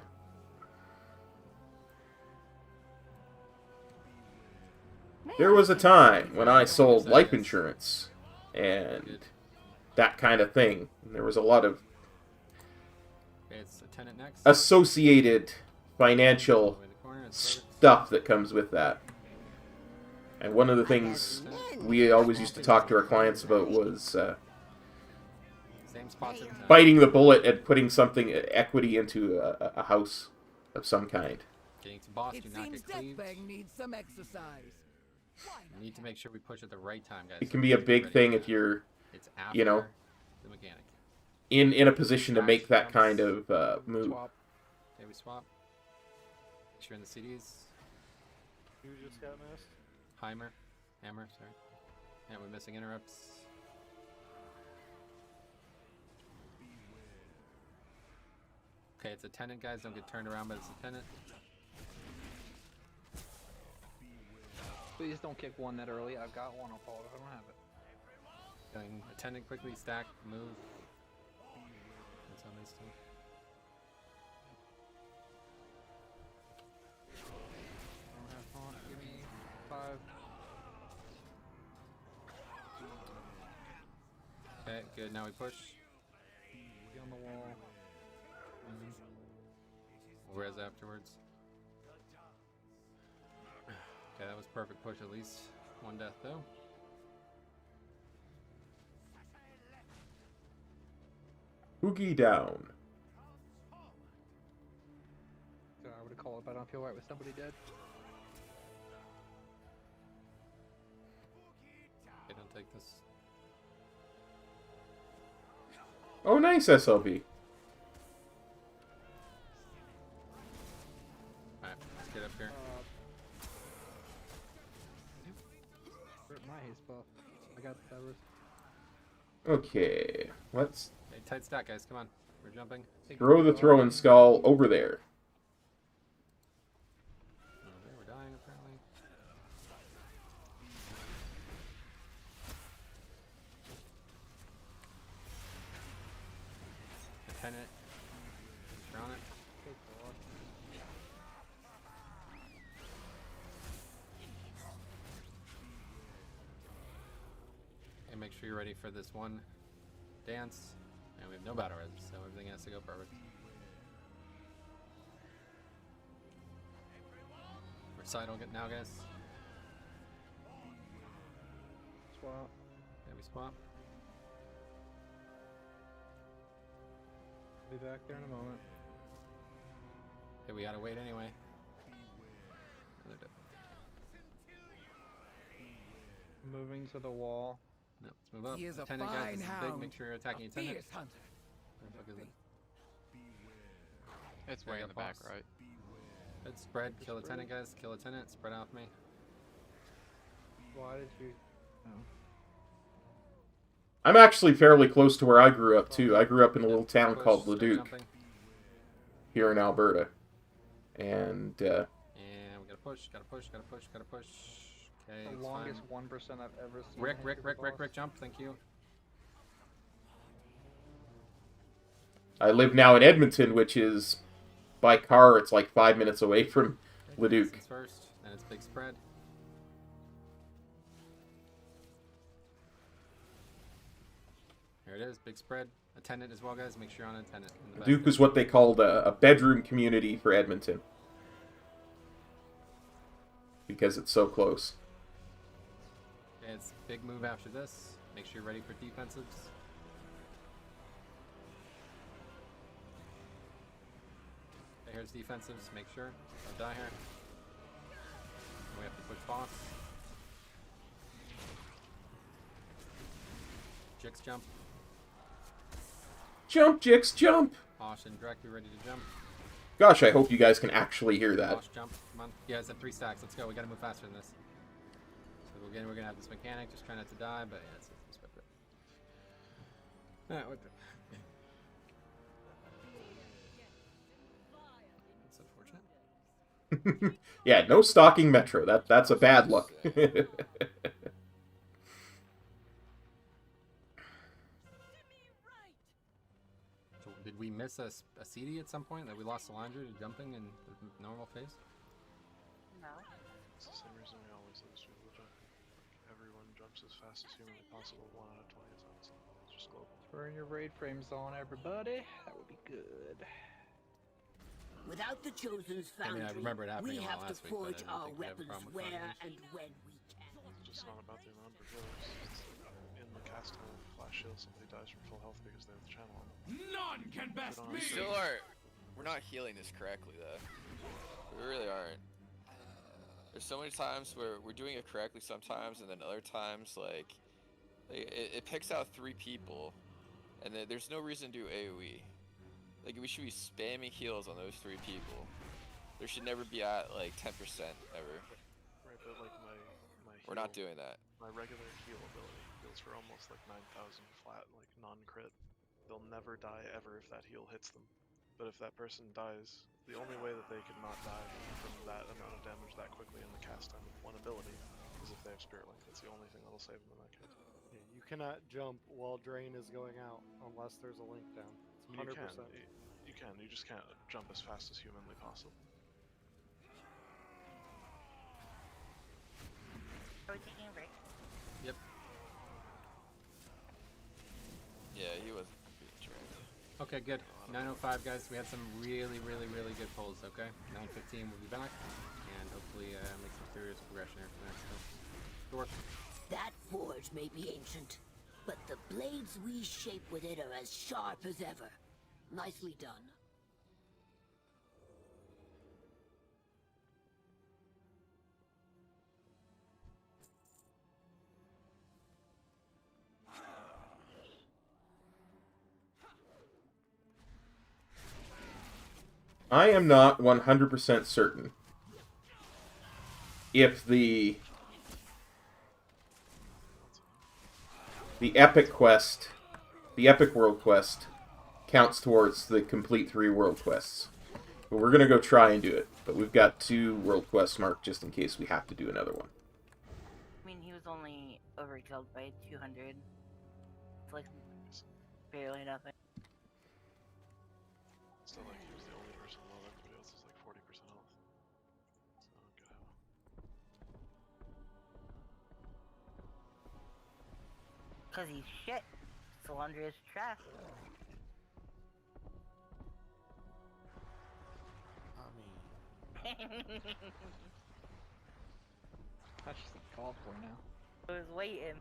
There was a time when I sold life insurance and that kind of thing. There was a lot of Okay, it's a tenant next. associated financial stuff that comes with that. And one of the things we always used to talk to our clients about was Same spots every time. biting the bullet and putting something, equity into a house of some kind. Getting to boss, It do not seems get cleaved. Deathbang needs some exercise. We need to make sure we push at the right time, guys. It can be a big thing if you're, It's after you know, the mechanic. in a position to make that kind of move. Swap. Okay, we swap. Make sure in the CDs. You just got missed. Hammer, sorry. And we're missing interrupts. Okay, it's a tenant, guys. Don't get turned around, but it's a tenant. Please don't kick one that early. I've got one. I'll call it if I don't have it. Going attendant quickly, stack, move. That's how they still. I don't have font. Give me 5. Okay, good. Now we push. Be on the wall. We'll res afterwards. Okay, that was perfect push at least. One death though. Boogie down. So I would call it, but I don't feel right with somebody dead. Okay, don't take this. Oh, nice SLB. Alright, let's get up here. My haste buff. I got the covers. Okay, let's Hey, tight stack, guys. Come on. We're jumping. throw the throwing skull over there. Oh, they were dying, apparently. Lieutenant. You're on it. And make sure you're ready for this one dance. And we have no battle res, so everything has to go perfect. Recital get now, guys. Swap. Heavy swap. Be back there in a moment. Okay, we gotta wait anyway. Another dip. Moving to the wall. No, let's move up. He is a Lieutenant, guys, fine this is big. hound, Make sure you're attacking a Lieutenant. fierce hunter. Where the fuck is it? It's There way you in go, the back, boss. right? Good spread. Kill Lieutenant, guys. Kill Lieutenant. Spread off me. Why did you? Oh. I'm actually fairly close to where I grew up, too. I grew up in a little town Push, called start Leduc, jumping. here in Alberta. And, And we gotta push. Gotta push. Gotta push. Gotta push. Okay. The it's longest fine. 1% I've ever seen. Rick, hit Rick, the Rick, Rick, boss. Rick, jump. Thank you. I live now in Edmonton, which is, by car, it's like 5 minutes away from Leduc. Distance first, then it's big spread. There it is, big spread. Attendant as well, guys. Make sure you're on attendant. in the Leduc basket. is what they called a bedroom community for Edmonton. Because it's so close. Okay, it's big move after this. Make sure you're ready for defensives. Okay, here's defensives. Make sure. Don't die here. And we have to push boss. Jix jump. Jump, Jix, jump! Osh and Drek, be ready to jump. Gosh, I hope you guys can actually hear that. Osh jump. Come on. You guys have 3 stacks. Let's go. We gotta move faster than this. So again, we're gonna have this mechanic. Just try not to die, but yeah, it's better. Alright, what the... That's unfortunate. Yeah, no stalking Metro. That's a bad look. So did we miss a CD at some point that we lost Solandra to jumping in the normal phase? No. It's the same reason we always lose people jumping. Like, everyone jumps as fast as humanly possible 1 out of 20 times. It's just global. Burn your raid frames on, everybody. That would be good. Without the Chosen's I mean, foundry, I remember it happening we a lot have to last week, but I forge didn't our think we have a weapons problem with where foundries. and when we can. It's just not about the amount of healers. It's in the cast time of Flash Shield, somebody dies from full health because they have the channel on them. None can best me! Still are. We're not healing this correctly, though. We really aren't. There's so many times where we're doing it correctly sometimes, and then other times, like, it picks out 3 people, and then there's no reason to do AoE. Like, we should be spamming heals on those 3 people. There should never be at, like, 10% ever. Right, but like We're not doing that. My regular heal ability heals for almost like 9,000 flat, like non-crit. They'll never die ever if that heal hits them. But if that person dies, the only way that they can not die from that amount of damage that quickly in the cast time of one ability is if they have Spirit Link. That's the only thing that'll save them in that case. Yeah, you cannot jump while Drain is going out unless there's a link down. It's 100%. You can. You just can't jump as fast as humanly possible. Are we taking a break? Yep. Yeah, he was being trained. Okay, good. 9:05, guys. We had some really, really, really good pulls. Okay, 9:15, we'll be back, and hopefully make some serious progression here for the next go. Good work. That forge may be ancient, but the blades we shape with it are as sharp as ever. Nicely done. I am not 100% certain if the epic quest, the epic world quest, counts towards the complete 3 world quests. But we're gonna go try and do it. But we've got 2 world quests marked just in case we have to do another one. I mean, he was only overkilled by 200. It's like barely nothing. Still, like, he was the only person low. Everybody else is like 40% health. So, good help. Cause he's shit. Solandria is trash. That's just called for now. I was waiting.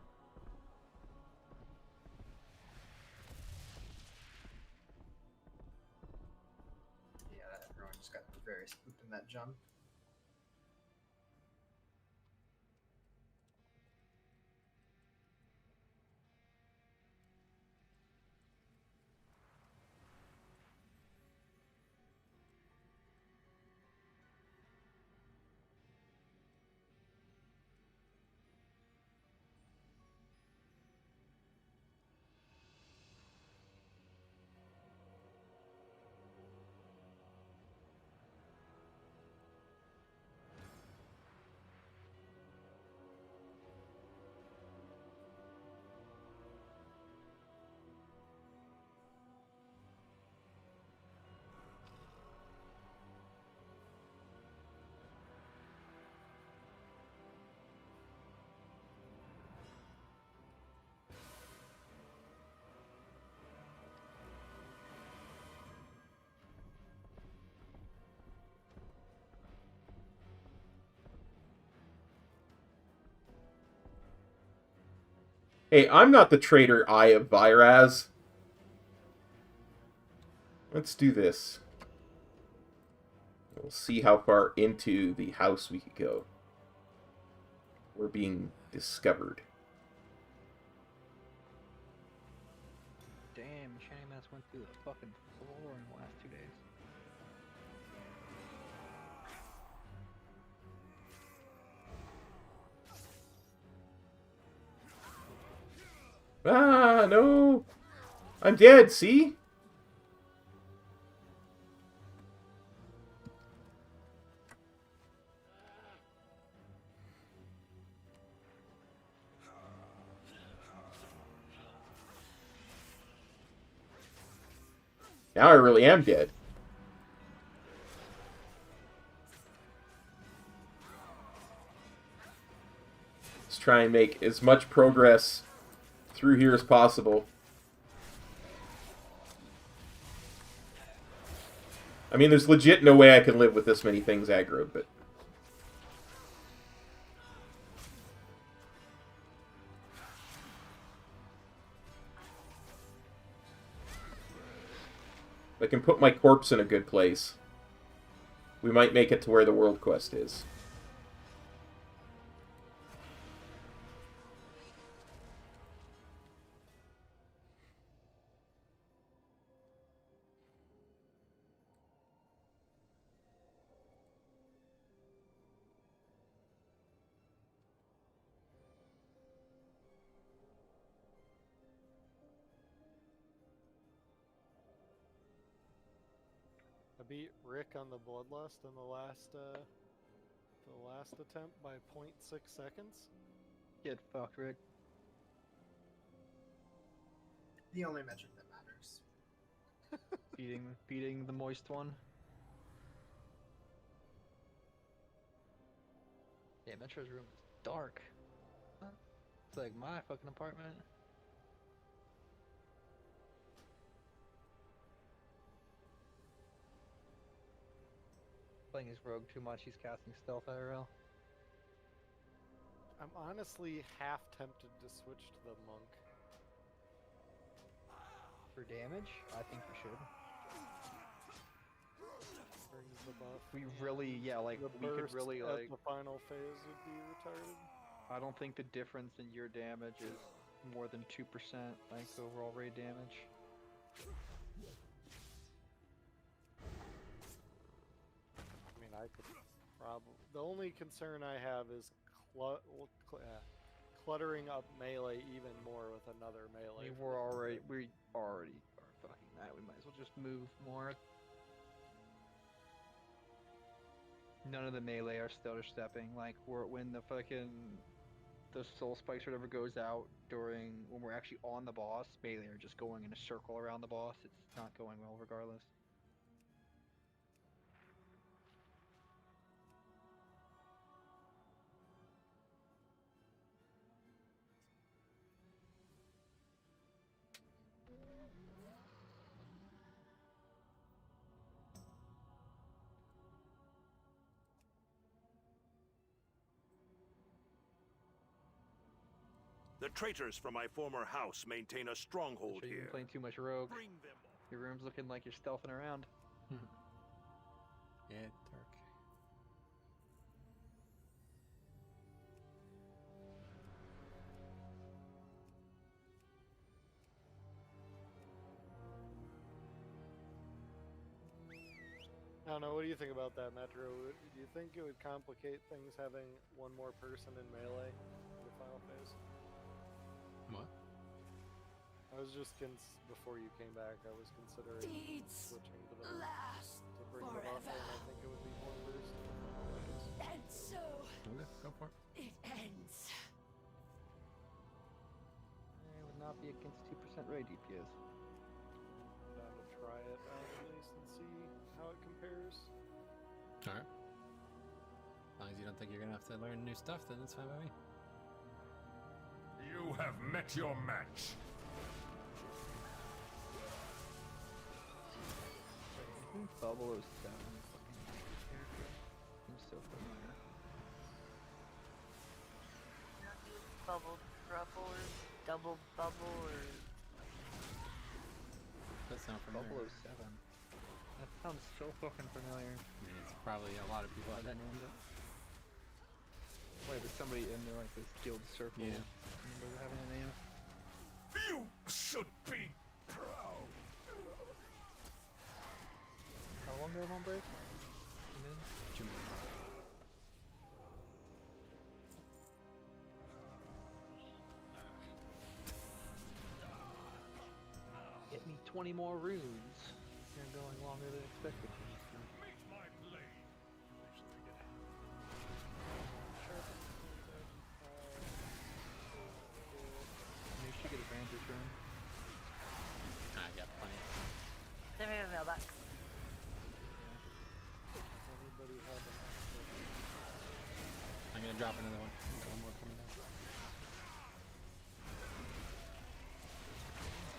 Yeah, everyone just got very spooked in that jump. Hey, I'm not the traitor Eye of Vyraz. Let's do this. We'll see how far into the house we could go. We're being discovered. Damn, Shiny Mass went through the fucking floor in the last 2 days. Ah, no! I'm dead, see? Now I really am dead. Let's try and make as much progress through here as possible. I mean, there's legit no way I can live with this many things aggroed, but... if I can put my corpse in a good place, we might make it to where the world quest is. I beat Rick on the Bloodlust in the last attempt by 0.6 seconds. Get fucked, Rick. The only metric that matters. Beating the moist one. Yeah, Metro's room is dark. Huh? It's like my fucking apartment. Playing his rogue too much, he's casting stealth IRL. I'm honestly half tempted to switch to the monk. For damage? I think we should. Brings the buff. We really, yeah, like, The we could burst really, at like... the final phase would be retarded. I don't think the difference in your damage is more than 2%, like, overall raid damage. I could probably. The only concern I have is cluttering up melee even more with another melee. We already are fucking that. We might as well just move more. None of the melee are stutter stepping. Like when the soul spikes or whatever goes out when we're actually on the boss, melee are just going in a circle around the boss. It's not going well regardless. The traitors from my former house maintain a stronghold Sure, you've here. been playing too much rogue. Bring them all. Your room's looking like you're stealthing around. Yeah, dark. I don't know. What do you think about that, Metro? Do you think it would complicate things having one more person in melee in the final phase? What? I was just before you came back, I was considering switching to bring them up, and I think it would be one person in the final phase. And so Okay, go for it. it ends. It would not be against 2% raid DPS. Down to try it out at least and see how it compares. All right. As long as you don't think you're gonna have to learn new stuff, then it's fine by me. You have met your match. Bubble 07. Seems so familiar. Bubble trouble or double bubble or. That sounds familiar. Bubble 07. That sounds so fucking familiar. I mean, it's probably a lot of people have that name. Wait, there's somebody in there like this guild circle. Yeah. Remember having a name? You should be proud. How long do I have on break? 2 minutes? 2 minutes. Get me 20 more runes. You're going longer than expected. Meet my blade. You should get a Venthyr rune. I got plenty. Send me a mailbox. Anybody have an I'm gonna drop another one. Got one more coming down.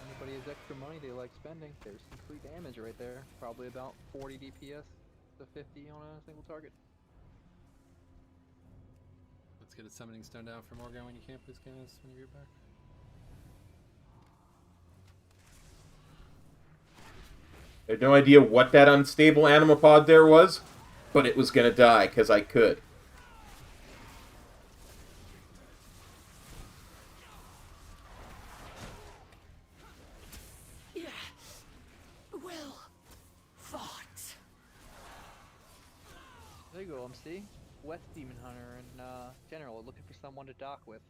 Anybody has extra money they like spending, there's some free damage right there. Probably about 40 DPS to 50 on a single target. Let's get a summoning stone down for Morgan when you can, please, Candace, when you get back. I had no idea what that unstable animal pod there was, but it was gonna die because I could. Yeah. Well fought. There you go, MC. West Demon Hunter and General looking for someone to dock with.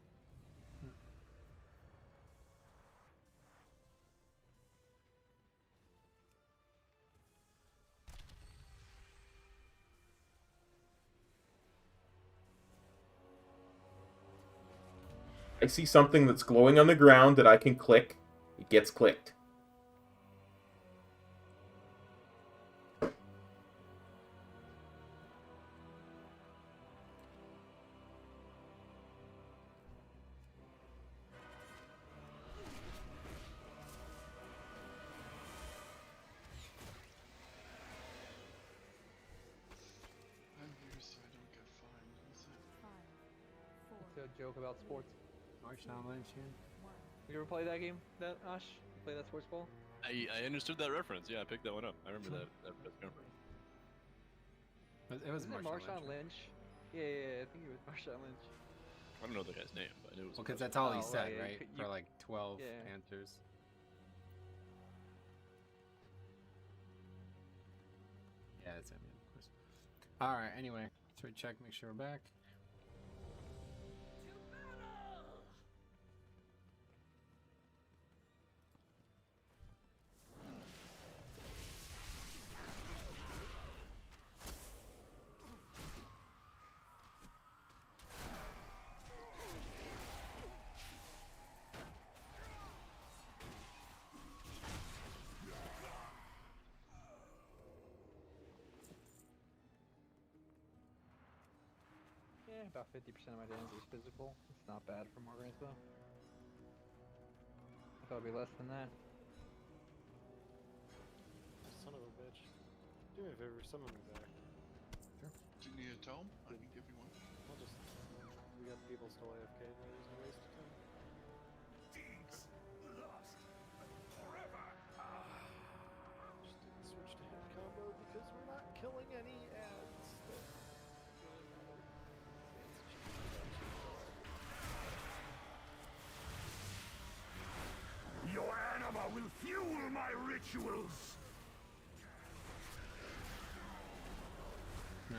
I see something that's glowing on the ground that I can click. It gets clicked. I'm here so I don't get fined. Is it? It's a joke about sports. Marshawn Lynch here. You ever play that game, that Ash? Play that sports ball? I understood that reference. Yeah, I picked that one up. I remember that press conference. It was Isn't it Marshawn Lynch. Yeah, I think it was Marshawn Lynch. I don't know the guy's name, but I knew it was. Well, because that's all he Oh, said, right, right? you- For like 12 yeah. answers. Yeah, that's him, yeah, of course. Alright, anyway. So we check, make sure we're back. Yeah, about 50% of my damage is physical. It's not bad for Morgans though. I thought it'd be less than that. Son of a bitch. Do me a favor, summon me back. Sure. Do you need a tome? I can give you one. I'll just. We got people still AFK, no reason to waste time. Deeds lost forever. Just didn't switch to hit combo because we're not killing any ads that really matter. Your anima will fuel my rituals. Whoa.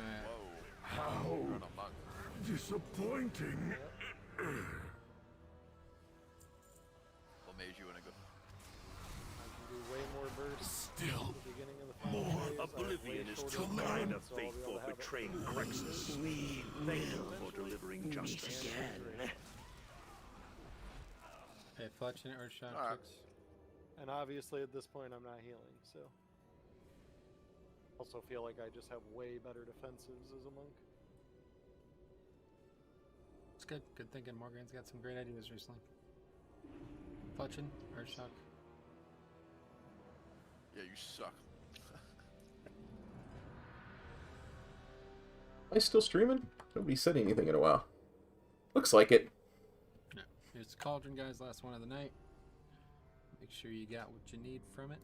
How Run amok. disappointing. What made you want to go? I can do way more bursts. Still, at the beginning of the final more phase. I have way oblivion is shorter too bursts, kind of so I'll be fate able for to have it betraying really Crexus. Thank you for delivering justice. Hey, Fletch and Earthshock Alright. chicks. And obviously at this point I'm not healing, so. Also feel like I just have way better defensives as a monk. It's good. Good thinking. Morgan's got some great ideas recently. Fletchin, Earthshock. Yeah, you suck. Am I still streaming? Nobody said anything in a while. Looks like it. No. Here's the cauldron, guys. Last one of the night. Make sure you got what you need from it.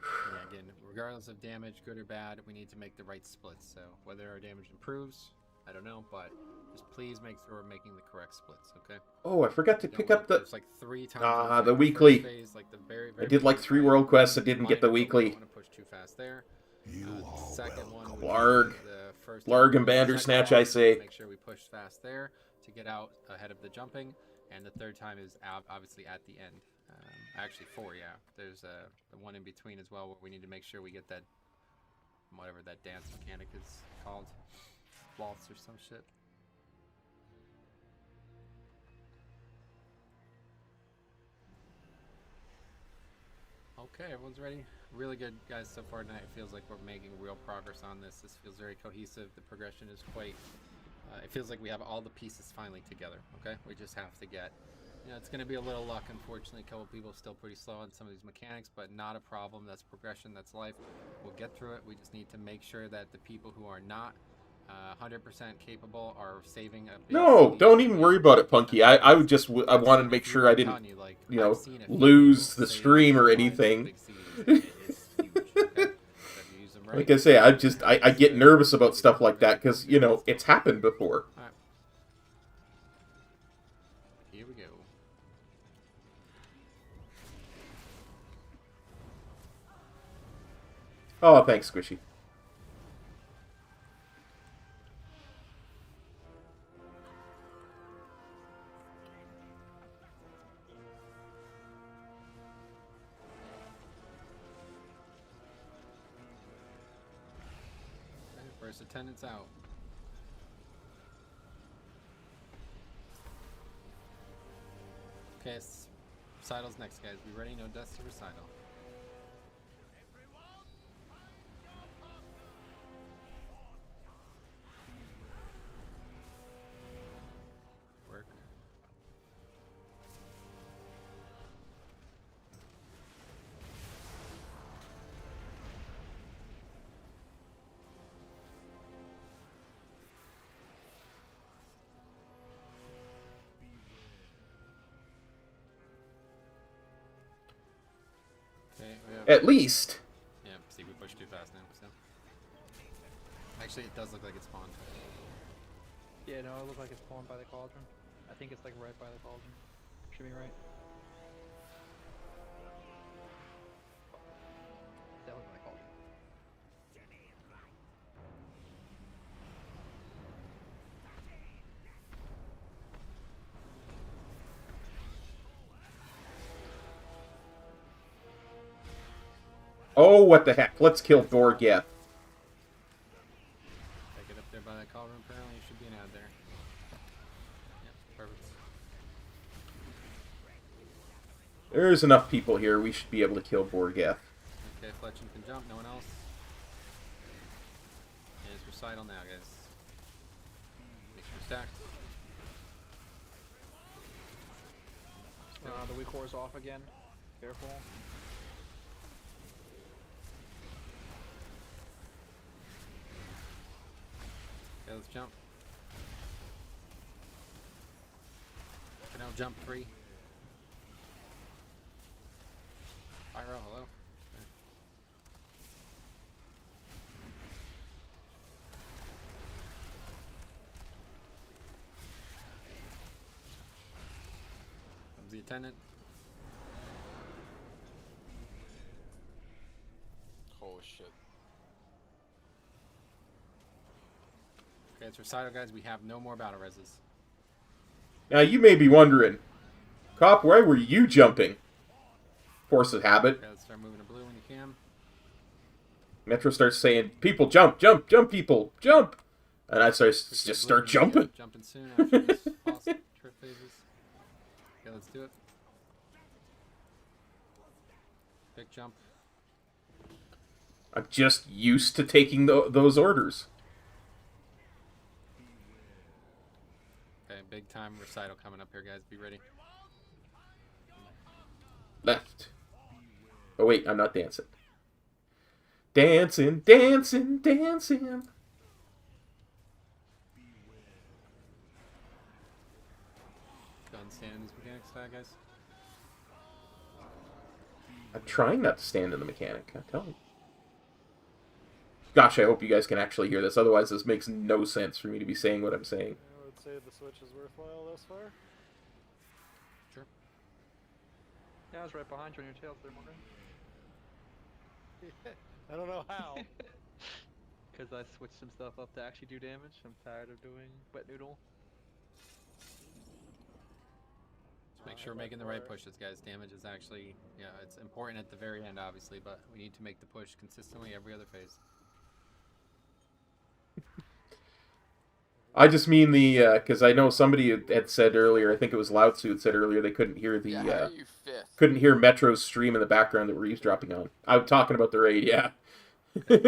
Yeah, again, regardless of damage, good or bad, we need to make the right splits. So whether our damage improves, I don't know, but just please make sure we're making the correct splits, okay? Oh, I forgot to pick up the... There's like 3 times the weekly. phase, like the very, I did like 3 world quests. I didn't get the weekly. I don't want to push too fast there. The second one would be Larg. the first Larg time. and Bandersnatch, Second I say. Make sure we push fast there to get out ahead of the jumping. And the third time is obviously at the end. Actually 4, yeah. There's the one in between as well where we need to make sure we get that, whatever that dance mechanic is called. Waltz or some shit. Okay, everyone's ready. Really good, guys, so far tonight. It feels like we're making real progress on this. This feels very cohesive. The progression is quite... it feels like we have all the pieces finally together, okay? We just have to get... You know, it's going to be a little luck, unfortunately. A couple people still pretty slow on some of these mechanics, but not a problem. That's progression. That's life. We'll get through it. We just need to make sure that the people who are not 100% capable are saving a big No, CD. don't even worry about it, Punky. I would just... I wanted to make sure I didn't, you know, lose the stream or anything. Like I say, I get nervous about stuff like that because, you know, it's happened before. Alright. Here we go. Oh, thanks, Squishy. First attendance out. Okay, recital's next, guys. Be ready, no deaths to recital. Work. Okay, At least. Yeah, see, we pushed too fast now. So. Actually, it does look like it's spawned. Yeah, no, it looks like it's spawned by the cauldron. I think it's like right by the cauldron. Should be right. Definitely by the cauldron. Oh, what the heck? Let's kill Dorgeth. Take it up there by that call room. Apparently, you should be out there. Yep, perfect. There's enough people here. We should be able to kill Borgeth. Okay, Fletching can jump. No one else. And it's recital now, guys. Make sure stacked. The weak core is off again. Careful. Okay, let's jump. Okay, now jump 3. Pyro, hello. Okay. Comes the attendant. Oh shit. Okay, it's recital, guys. We have no more battle reses. Now, you may be wondering, Cop, why were you jumping? Force of habit. Okay, let's start moving to blue when you can. Metro starts saying, people jump, jump, jump, people, jump. And I just start jumping. Jumping soon after this pause trip phases. Okay, let's do it. Big jump. I'm just used to taking those orders. Okay, big time recital coming up here, guys. Be ready. Left. Oh, wait, I'm not dancing. Dancing, dancing, dancing. Go and stand in these mechanics side, guys. I'm trying not to stand in the mechanic. I tell you. Gosh, I hope you guys can actually hear this. Otherwise, this makes no sense for me to be saying what I'm saying. I would say the Switch is worthwhile thus far. Sure. Yeah, I was right behind you on your tails there, Morgan. I don't know how. Because I switched some stuff up to actually do damage. I'm tired of doing wet noodle. Just make sure we're making the right pushes, guys. Damage is actually, yeah, it's important at the very end, obviously, but we need to make the push consistently every other phase. I just mean the, because I know somebody had said earlier, I think it was Loudsu had said earlier, they couldn't hear the, couldn't hear Metro's stream in the background that we're eavesdropping on. I'm talking about the raid, yeah. I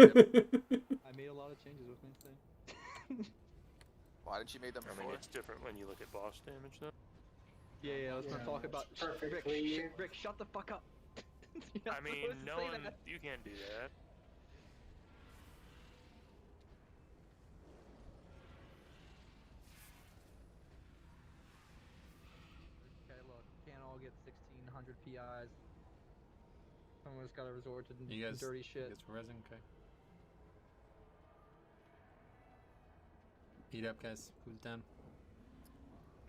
made a lot of changes with my thing. Why did you make them? I mean, it's different when you look at boss damage, though. Yeah, I was gonna talk about Rick, shut the fuck up. I mean, no one, you can't do that. Okay, look, can't all get 1600 PIs. Someone's gotta resort to dirty shit. You guys for resin, okay. Heat up, guys. Who's down?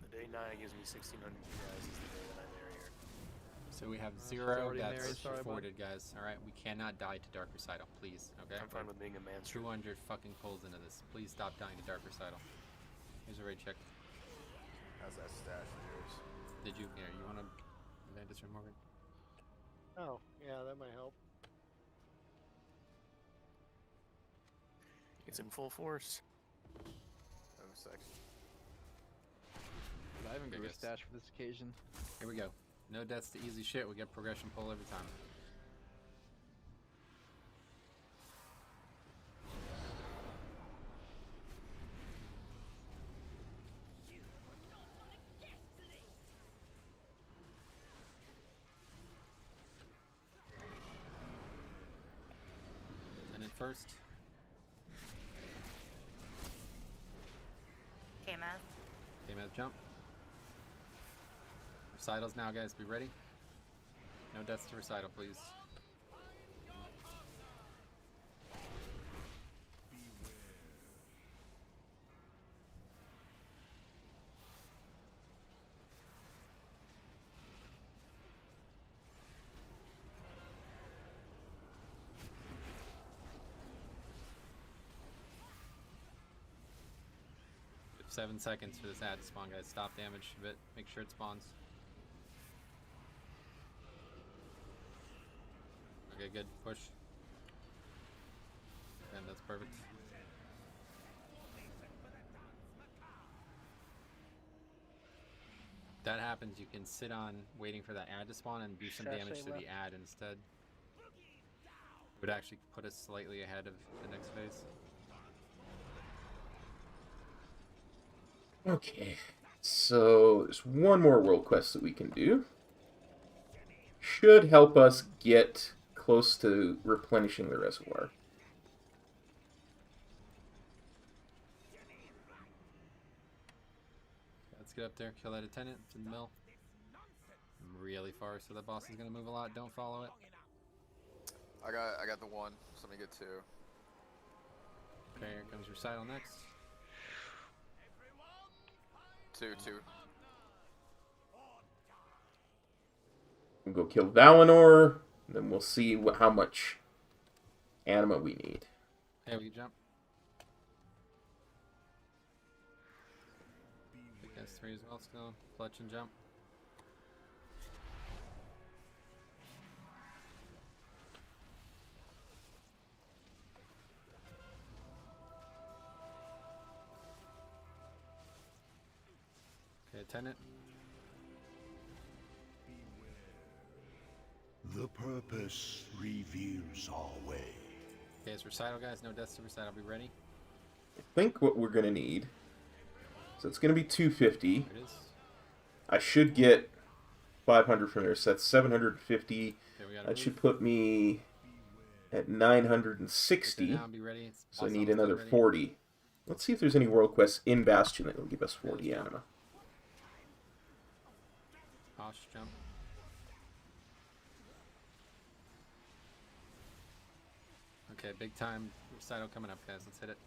The day Naya gives me 1600 PIs is the day that I'm area. So we have 0 deaths reported, guys. Alright, we cannot die to Dark Recital, please. Okay? I'm fine with being a man. 200 fucking pulls into this. Please stop dying to Dark Recital. Here's a raid check. How's that stash of yours? Did you, yeah, you want to advantage from Morgan? Oh, yeah, that might help. It's in full force. Have a second. I haven't grew a stash for this occasion. Here we go. No deaths to easy shit. We get progression pull every time. And at first. K-Maz jump. Recitals now, guys. Be ready. No deaths to recital, please. We have 7 seconds for this ad to spawn, guys. Stop damage a bit. Make sure it spawns. Okay, good. Push. And that's perfect. If that happens, you can sit on waiting for that ad to spawn and do some damage to the ad instead. It would actually put us slightly ahead of the next phase. Okay, so there's one more world quest that we can do. Should help us get close to replenishing the reservoir. Let's get up there, kill that attendant. It's in the mill. I'm really far, so the boss is gonna move a lot. Don't follow it. I got the one. So let me get two. Okay, here comes Recital next. Two. We'll go kill Valinor, and then we'll see how much anima we need. Hey, we can jump. S3 as well still. Clutch and jump. Okay, attendant. The purpose reveals our way. Okay, it's Recital, guys. No deaths to Recital. Be ready. I think what we're going to need... So it's going to be 250. There it is. I should get 500 from there, so that's 750. Okay, that should put me at 960. Now, be ready. So I need another 40. Let's see if there's any world quests in Bastion that will give us 40 anima. Osh, jump. Okay, big time recital coming up, guys. Let's hit it.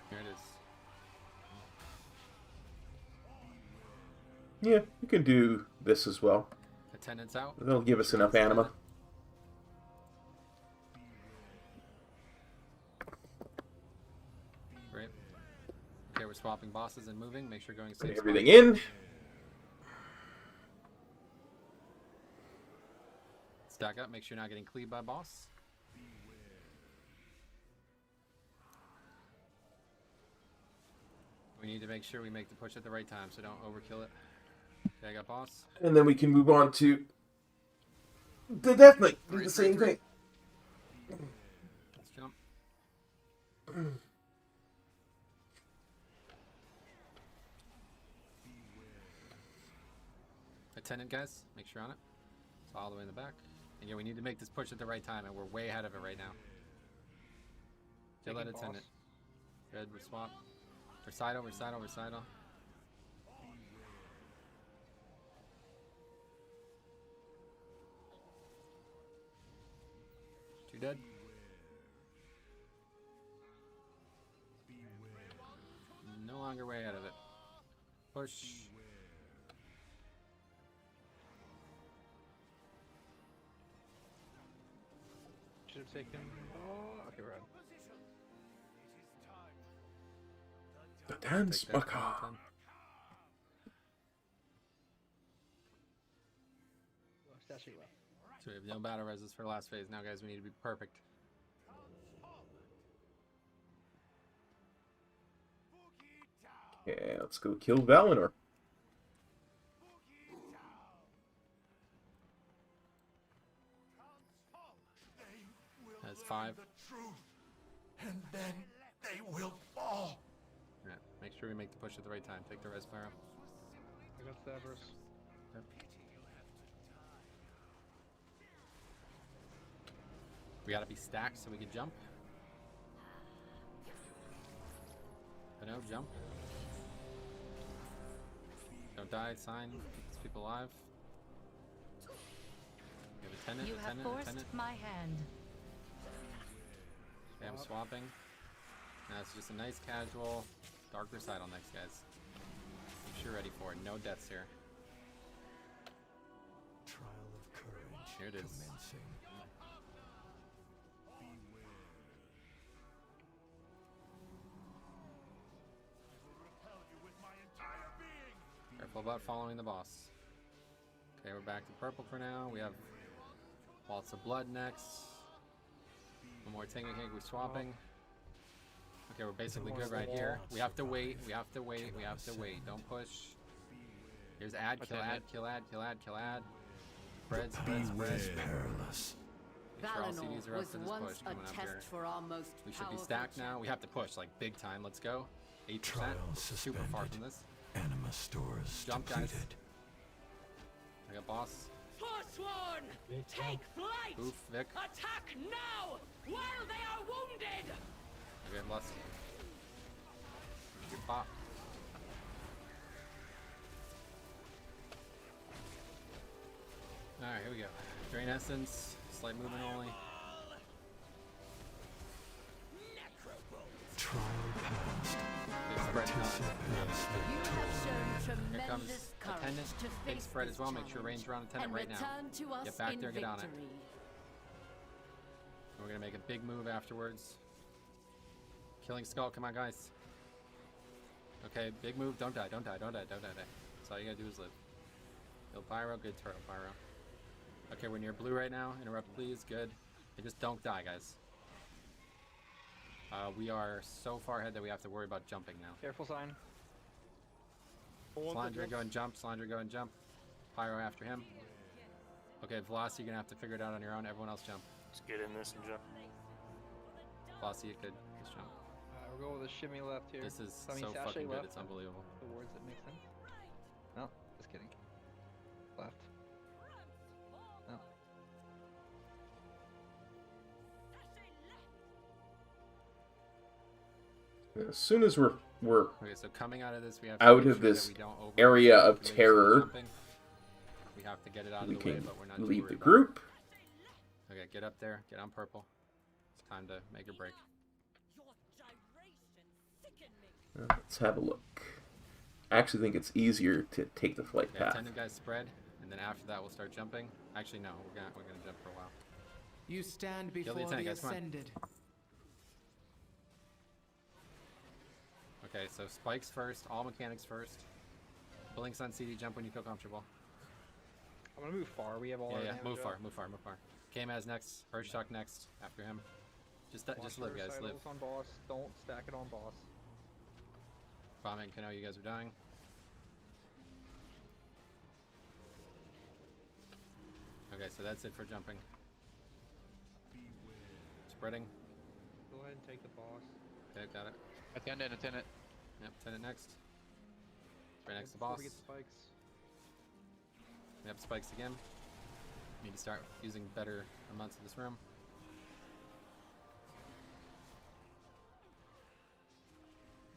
Here it is. Yeah, we can do this as well. Attendance out. They'll give us enough anima. Great. Okay, we're swapping bosses and moving. Make sure going safe. Put everything in. Stack up. Make sure you're not getting cleaved by boss. We need to make sure we make the push at the right time, so don't overkill it. Okay, I got boss. And then we can move on to the Death Knight. Do the same thing. Let's jump. Attendant, guys. Make sure you're on it. It's all the way in the back. And yeah, we need to make this push at the right time, and we're way ahead of it right now. Kill that attendant. Good, we swap. Recital. Two dead. No longer way out of it. Push. Should have taken. Oh, okay, we're on. The dance macabre. So we have no battle reses for last phase. Now, guys, we need to be perfect. Okay, let's go kill Valinor. That's 5. And then they will fall. Alright, make sure we make the push at the right time. Take the res pyro. I got Stavros. Yep. We gotta be stacked so we can jump. But no, jump. Don't die, sign, keep these people alive. We have a tenant, You have forced my hand. Okay, I'm swapping. Now it's just a nice casual dark recital next, guys. Make sure you're ready for it. No deaths here. Trial of courage. Here it is. Commencing. Careful about following the boss. Okay, we're back to purple for now. We have Waltz of Blood next. One more thing, we're swapping. Okay, we're basically good right here. We have to wait, we have to wait, we have to wait. Don't push. Here's add, kill, add, kill, add, kill, add, kill, add. Spread, spread, spread. Perilous. Make sure all CDs are up for this push coming up here. We should be stacked now. We have to push, like, big time. Let's go. 8%. Super far from this. Anima stores Jump, depleted. guys. I got boss. Forsworn! Take flight! Oof, Vic. Attack now! While they are wounded! Okay, bless. Good pop. Alright, here we go. Drain Essence. Slight movement only. Trial passed. Big spread You have shown Here comes tremendous courage attendant. to Big face spread this as well. Make sure challenge range around attendant and right now. return to us Get back in there, get on it. victory. We're gonna make a big move afterwards. Killing Skull, come on guys. Okay, big move, don't die, don't die, don't die, don't die, die. That's all you gotta do is live. Kill Pyro, good turtle, Pyro. Okay, we're near blue right now, interrupt please, good. Okay, just don't die, guys. We are so far ahead that we have to worry about jumping now. Careful sign. Slandra, go and jump, Slandra, go and jump. Pyro after him. Okay, Velocity, you're gonna have to figure it out on your own, everyone else jump. Just get in this and jump. Velocity, you could just jump. We're going with a shimmy left here. This is I mean, so sachet fucking good, left. it's unbelievable. The words that make sense. No, just kidding. Left. No. As soon as we're Okay, so coming out of this, we have to out make of sure this that we don't over area of make terror, jumping. We have to get it out we of the way, can but we're not too leave worried the about group. it. Okay, get up there, get on purple. It's time to make a break. Let's have a look. I actually think it's easier to take the flight Okay, path. attendant guys spread, and then after that we'll start jumping. Actually, no, we're gonna jump for a while. You stand Kill before the the attendant, guys, come on. ascended. Okay, so spikes first, all mechanics first. Blinks on CD, jump when you feel comfortable. I'm gonna move far. We have all our Yeah, damage move up. far, move far, move far. K-Maz next, Earthshock next, after him. Just Watch live, the guys, live. recitals on boss. Don't stack it on boss. Bomb and Kano, you guys are dying. Okay, so that's it for jumping. Spreading. Go ahead and take the boss. Okay, got it. Attendant, attendant. Yep, attendant next. Right next to Before boss. we get spikes. Yep, spikes again. Need to start using better amounts of this room.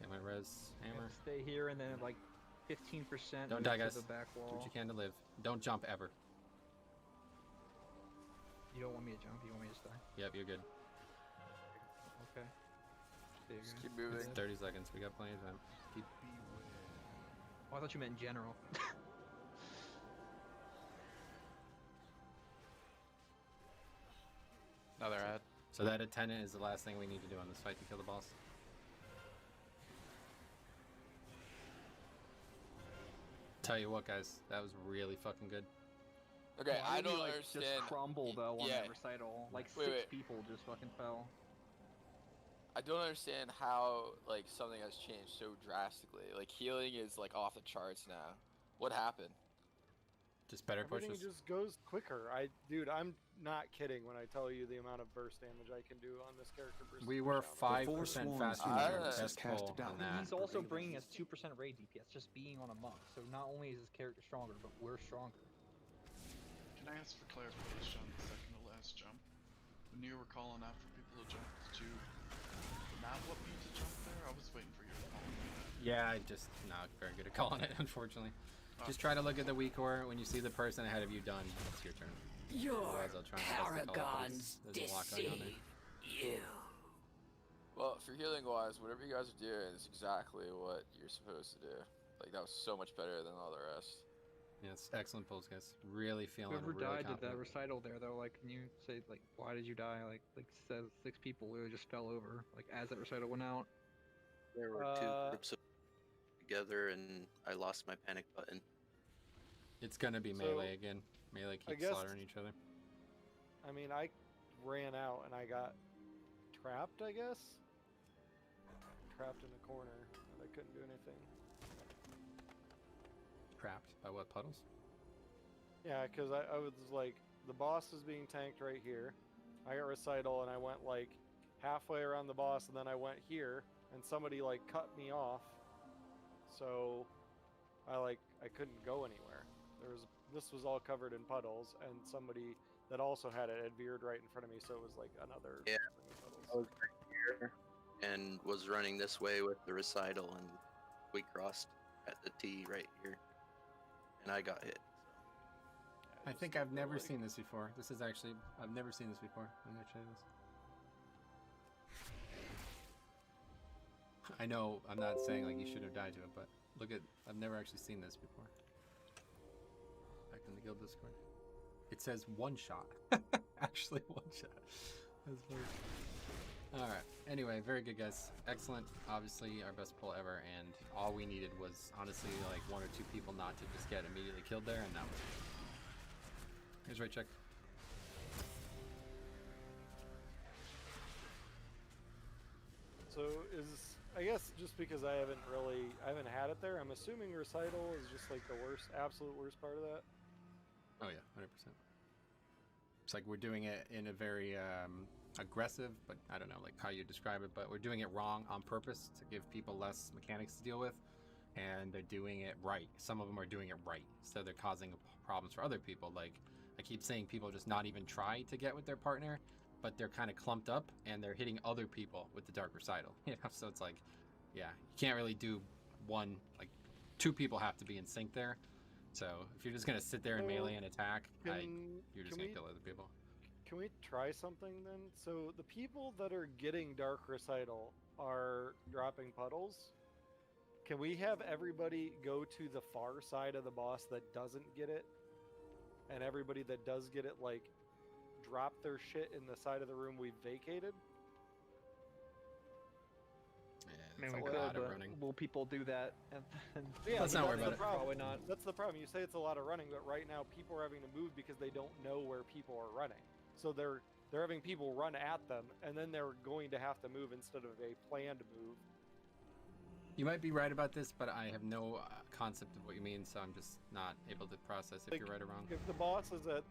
Okay, my res hammer. Stay here and then like 15%. Don't move die, to guys. The back Do wall. what you can to live. Don't jump ever. You don't want me to jump. You want me to stay. Yep, you're good. Okay. Stay Just here. keep moving. It's 30 seconds. We got plenty of time. Keep. Oh, I thought you meant in general. Another ad. So that attendant is the last thing we need to do on this fight to kill the boss. Tell you what, guys, that was really fucking good. Okay, Why I did we, don't like, understand. Just crumble though on yeah. that recital. Like Wait, 6 wait. people just fucking fell. I don't understand how like something has changed so drastically. Like healing is like off the charts now. What happened? Just better Everything pushes. just goes quicker. Dude, I'm not kidding when I tell you the amount of burst damage I can do on this character. Versus We were 5% faster than our Just best pull on that. He's also bringing us 2% raid DPS just being on a monk. So not only is his character stronger, but we're stronger. Can I ask for clarification on the second to last jump? When you were calling out for people to jump, did you not want me to jump there? I was waiting for you to call me that. Yeah, I just not very good at calling it, unfortunately. Just try to look at the weak core. When you see the person ahead of you done, it's your turn. Your Otherwise, I'll try my best to call it, but paragons there's a lot going on there. deceive you. Well, for healing wise, whatever you guys are doing is exactly what you're supposed to do. Like that was so much better than all the rest. Yeah, it's excellent pulls, guys. Really feeling Whoever really died at that confident. recital there though, like can you say like why did you die? Like says 6 people literally just fell over. Like as that recital went out. There were 2 groups of together and I lost my panic button. It's gonna be So, melee again. Melee I keeps guess- slaughtering each other. I mean, I ran out and I got trapped, I guess? Trapped in a corner and I couldn't do anything. Trapped by what, puddles? Yeah, because I was like, the boss is being tanked right here. I got recital and I went like halfway around the boss and then I went here and somebody like cut me off. So I couldn't go anywhere. This was all covered in puddles and somebody that also had it had veered right in front of me, so it was like another I was right here and was running this way with the recital, and we crossed at the T right here, and I got hit. I think I've never seen this before. This is actually, I've never seen this before. I'm gonna try this. I know I'm not saying like you should have died to it, but look at, I've never actually seen this before. Back in the guild Discord. It says one shot. Actually one shot. That's funny. Alright, anyway, very good guys. Excellent. Obviously our best pull ever, and all we needed was honestly like 1 or 2 people not to just get immediately killed there, and that was it. Here's right check. So I guess just because I haven't had it there, I'm assuming recital is just like the worst, absolute worst part of that. Oh yeah, 100%. It's like we're doing it in a very aggressive, but I don't know like how you describe it, but we're doing it wrong on purpose to give people less mechanics to deal with, and they're doing it right. Some of them are doing it right, so they're causing problems for other people. Like I keep saying, people just not even try to get with their partner, but they're kind of clumped up and they're hitting other people with the dark recital. You know, so it's like, yeah, you can't really do one, like 2 people have to be in sync there. So if you're just gonna sit there and melee and attack, you're just gonna kill other people. Can we try something then? So the people that are getting dark recital are dropping puddles. Can we have everybody go to the far side of the boss that doesn't get it? And everybody that does get it, like, drop their shit in the side of the room we've vacated? Yeah, I mean, we could, but will people do that? And then Yeah, let's not worry about it. Probably not. That's the problem. You say it's a lot of running, but right now people are having to move because they don't know where people are running. So they're having people run at them, and then they're going to have to move instead of a planned move. You might be right about this, but I have no concept of what you mean, so I'm just not able to process if you're right or wrong. If the boss is at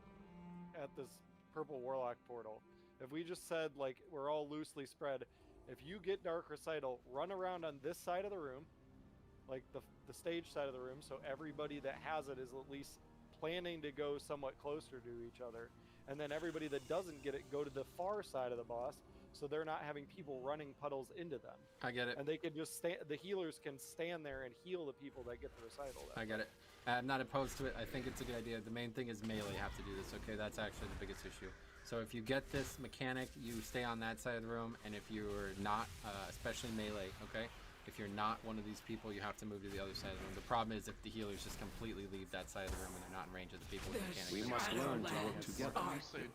this purple warlock portal, if we just said like we're all loosely spread, if you get dark recital, run around on this side of the room, like the stage side of the room, so everybody that has it is at least planning to go somewhat closer to each other, and then everybody that doesn't get it go to the far side of the boss, so they're not having people running puddles into them. I get it. And they can just stand. The healers can stand there and heal the people that get the recital. I get it. I'm not opposed to it. I think it's a good idea. The main thing is melee have to do this. Okay, that's actually the biggest issue. So if you get this mechanic, you stay on that side of the room, and if you're not, especially melee, okay, if you're not one of these people, you have to move to the other side of the room. The problem is if the healers just completely leave that side of the room and they're not in range of the people with mechanics. We must learn to work together.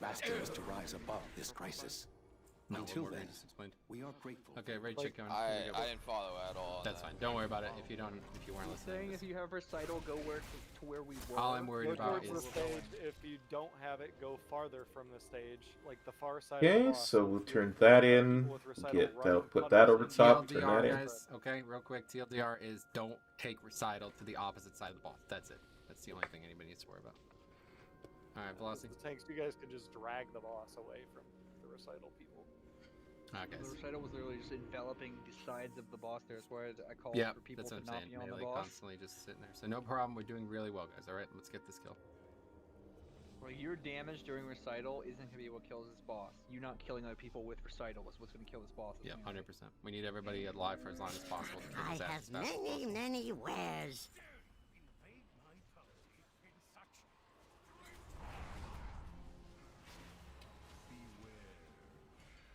Master is to rise above this crisis. Until then, we are grateful. Okay, right, check on. I didn't follow at all. That's fine. Don't worry about it. If you weren't listening. Saying if you have recital, go to where we were. All I'm worried about is the stage. If you don't have it, go farther from the stage, like the far side. Of the Okay, boss. so we'll turn that in. Put that over top. Turn that in. Guys, okay, real quick. TLDR is don't take recital to the opposite side of the boss. That's it. That's the only thing anybody needs to worry about. All right, Velocity. Tanks, you guys could just drag the boss away from the recital people. Okay. The recital was literally just enveloping the sides of the boss there. That's why I called for people that's to what I'm not saying. be on the Melee boss. constantly just sitting there. So no problem. We're doing really well, guys. All right, let's get this kill. Well, your damage during recital isn't going to be what kills this boss. You not killing other people with recital is what's going to kill this boss. Yeah, 100%. We need everybody alive for as long as possible to kill I his ass have as fast as many, possible. many wares.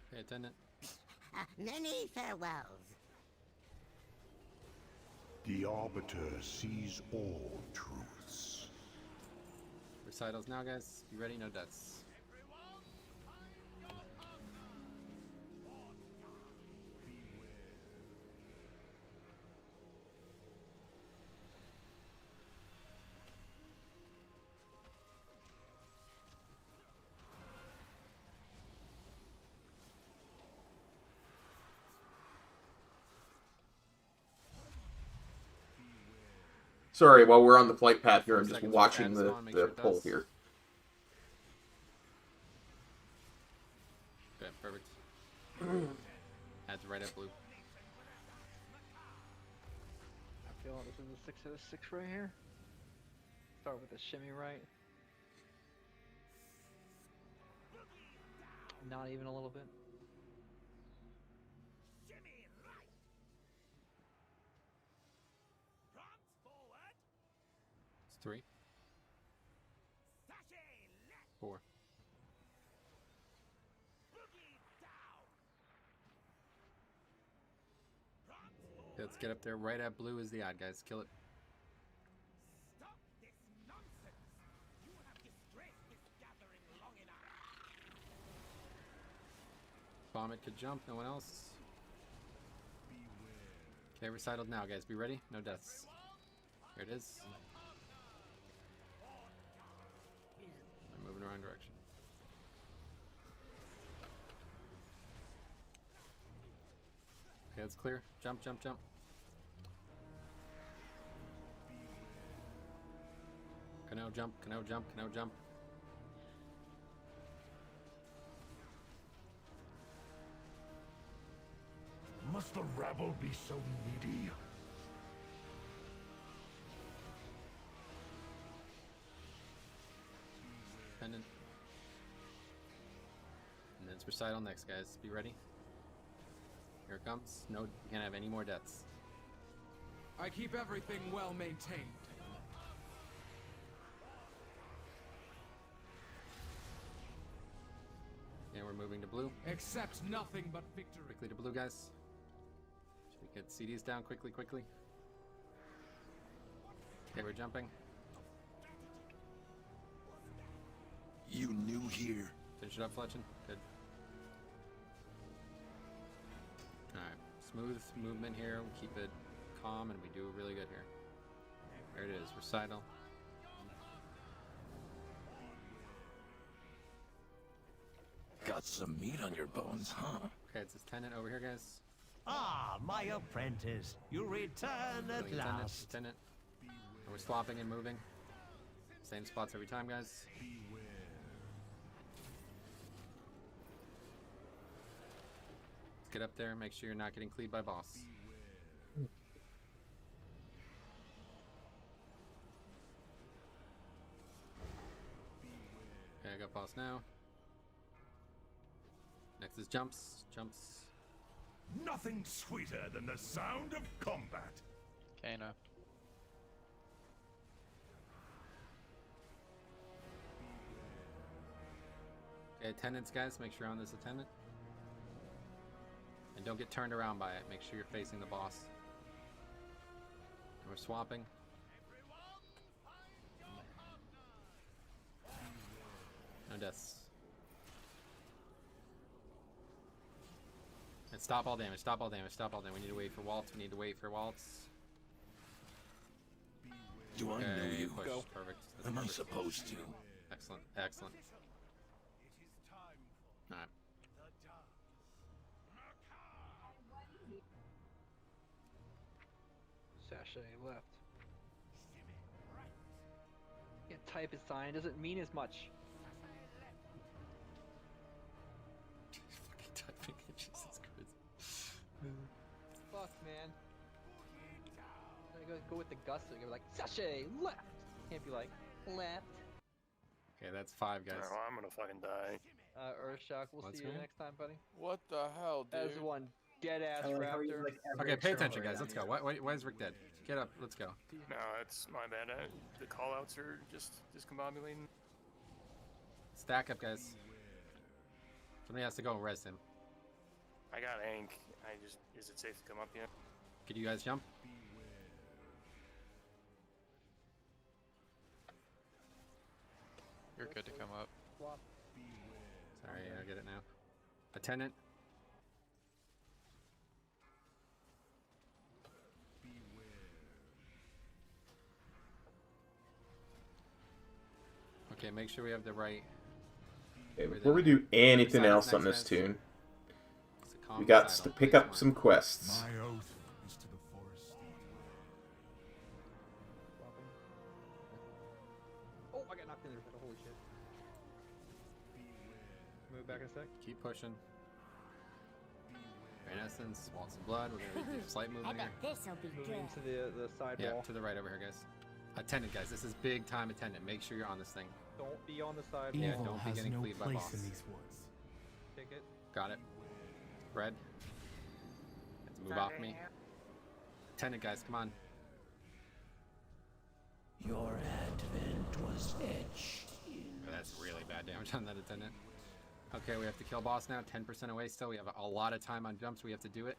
Hey, attendant. Many farewells. The Arbiter sees all truths. Recitals now, guys. You ready? No deaths. Sorry, while we're on the flight path here, I'm just Seconds watching for the, Spawn, make the sure it poll does. here. Okay, perfect. Adds right at blue. I feel like this is a 6 out of 6 right here. Start with a shimmy right. Not even a little bit. It's 3. 4. Okay, let's get up there. Right at blue is the odd, guys. Kill it. Bomb it could jump, no one else. Okay, recited now, guys. Be ready. No deaths. Here it is. I'm moving around direction. Okay, it's clear. Jump, jump, jump. Cano jump, cano jump, cano jump. Must the rabble be so needy? Pendant. And then it's recital next, guys. Be ready. Here it comes. No, you can't have any more deaths. I keep everything well maintained. And we're moving to blue. Accept nothing but victory. Quickly to blue, guys. Should we get CDs down quickly, quickly? Okay, we're jumping. You new here? Finish it up, Fletchin. Good. Alright. Smooth movement here. We keep it calm and we do really good here. There it is. Recital. Got some meat on your bones, huh? Okay, it's this tenant over here, guys. Ah, my apprentice, you return at Killing last. Tenant. And we're swapping and moving. Same spots every time, guys. Let's get up there. Make sure you're not getting cleaved by boss. Okay, I got boss now. Next is jumps. Jumps. Nothing sweeter than the sound of combat. Kano. Okay, attendants, guys. Make sure you're on this attendant. And don't get turned around by it. Make sure you're facing the boss. And we're swapping. No deaths. And stop all damage, stop all damage, stop all damage. We need to wait for Waltz, we need to wait for Waltz. Do I know you? Push. Go. Perfect. That's Am I perfect. supposed to? Excellent, excellent. Alright. Sachet left. Can't type a sign, doesn't mean as much. Fucking typing it, Jesus Christ. Fuck, man. You gotta go with the gusto. You gotta be like, sachet left. Can't be like, left. Okay, that's 5, guys. Oh, I'm gonna fucking die. Earthshock, we'll What's see you going on? next time, buddy. What the hell, dude? As one dead ass raptor. Okay, pay attention, guys. Let's go. Why is Rick dead? Get up. Let's go. No, it's my bad. The callouts are just discombobulating. Stack up, guys. Somebody has to go and res him. I got Ank. Is it safe to come up yet? Could you guys jump? You're good to come up. Sorry, I get it now. Attendant. Okay, make sure we have the right. Okay, before we do anything else on this tune, we got to pick up some quests. My oath is to the forest. back in a sec. Keep pushing. Rain Essence, Waltz of Blood. We're gonna do slight movement here. This'll be Moving to the side Yeah, wall. to the right over here, guys. Attendant, guys. This is big time attendant. Make sure you're on this thing. Don't be on the side Yeah, wall. don't be getting cleaved by boss. Take it. Got it. Red. Let's move off me. Attendant, guys. Come on. Your advent was etched. That's really bad damage on that attendant. Okay, we have to kill boss now. 10% away still. We have a lot of time on jumps. We have to do it.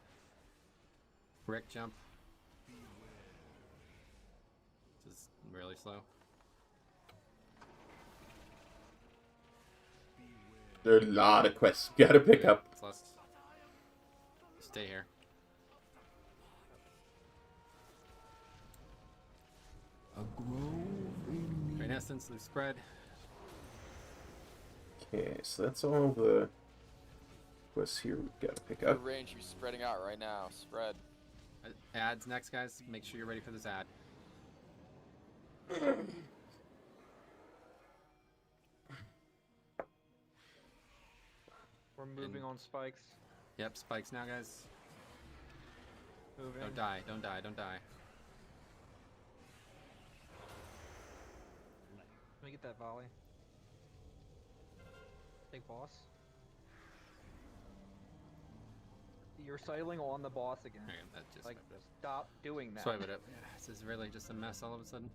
Brick jump. This is really slow. There are a lot of quests you gotta pick up. Stay here. A grove in Rain Essence, loose spread. Okay, so that's all the quests here we've got to pick Your up. range should be spreading out right now. Spread. Ads next, guys. Make sure you're ready for this ad. We're moving on spikes. Yep, spikes now, guys. Moving. Don't die, don't die, don't die. Let me get that volley. Take boss. You're cycling on the boss again. Okay, that just like, swiped it up. stop doing that. Swipe it up. Yeah, this is really just a mess all of a sudden.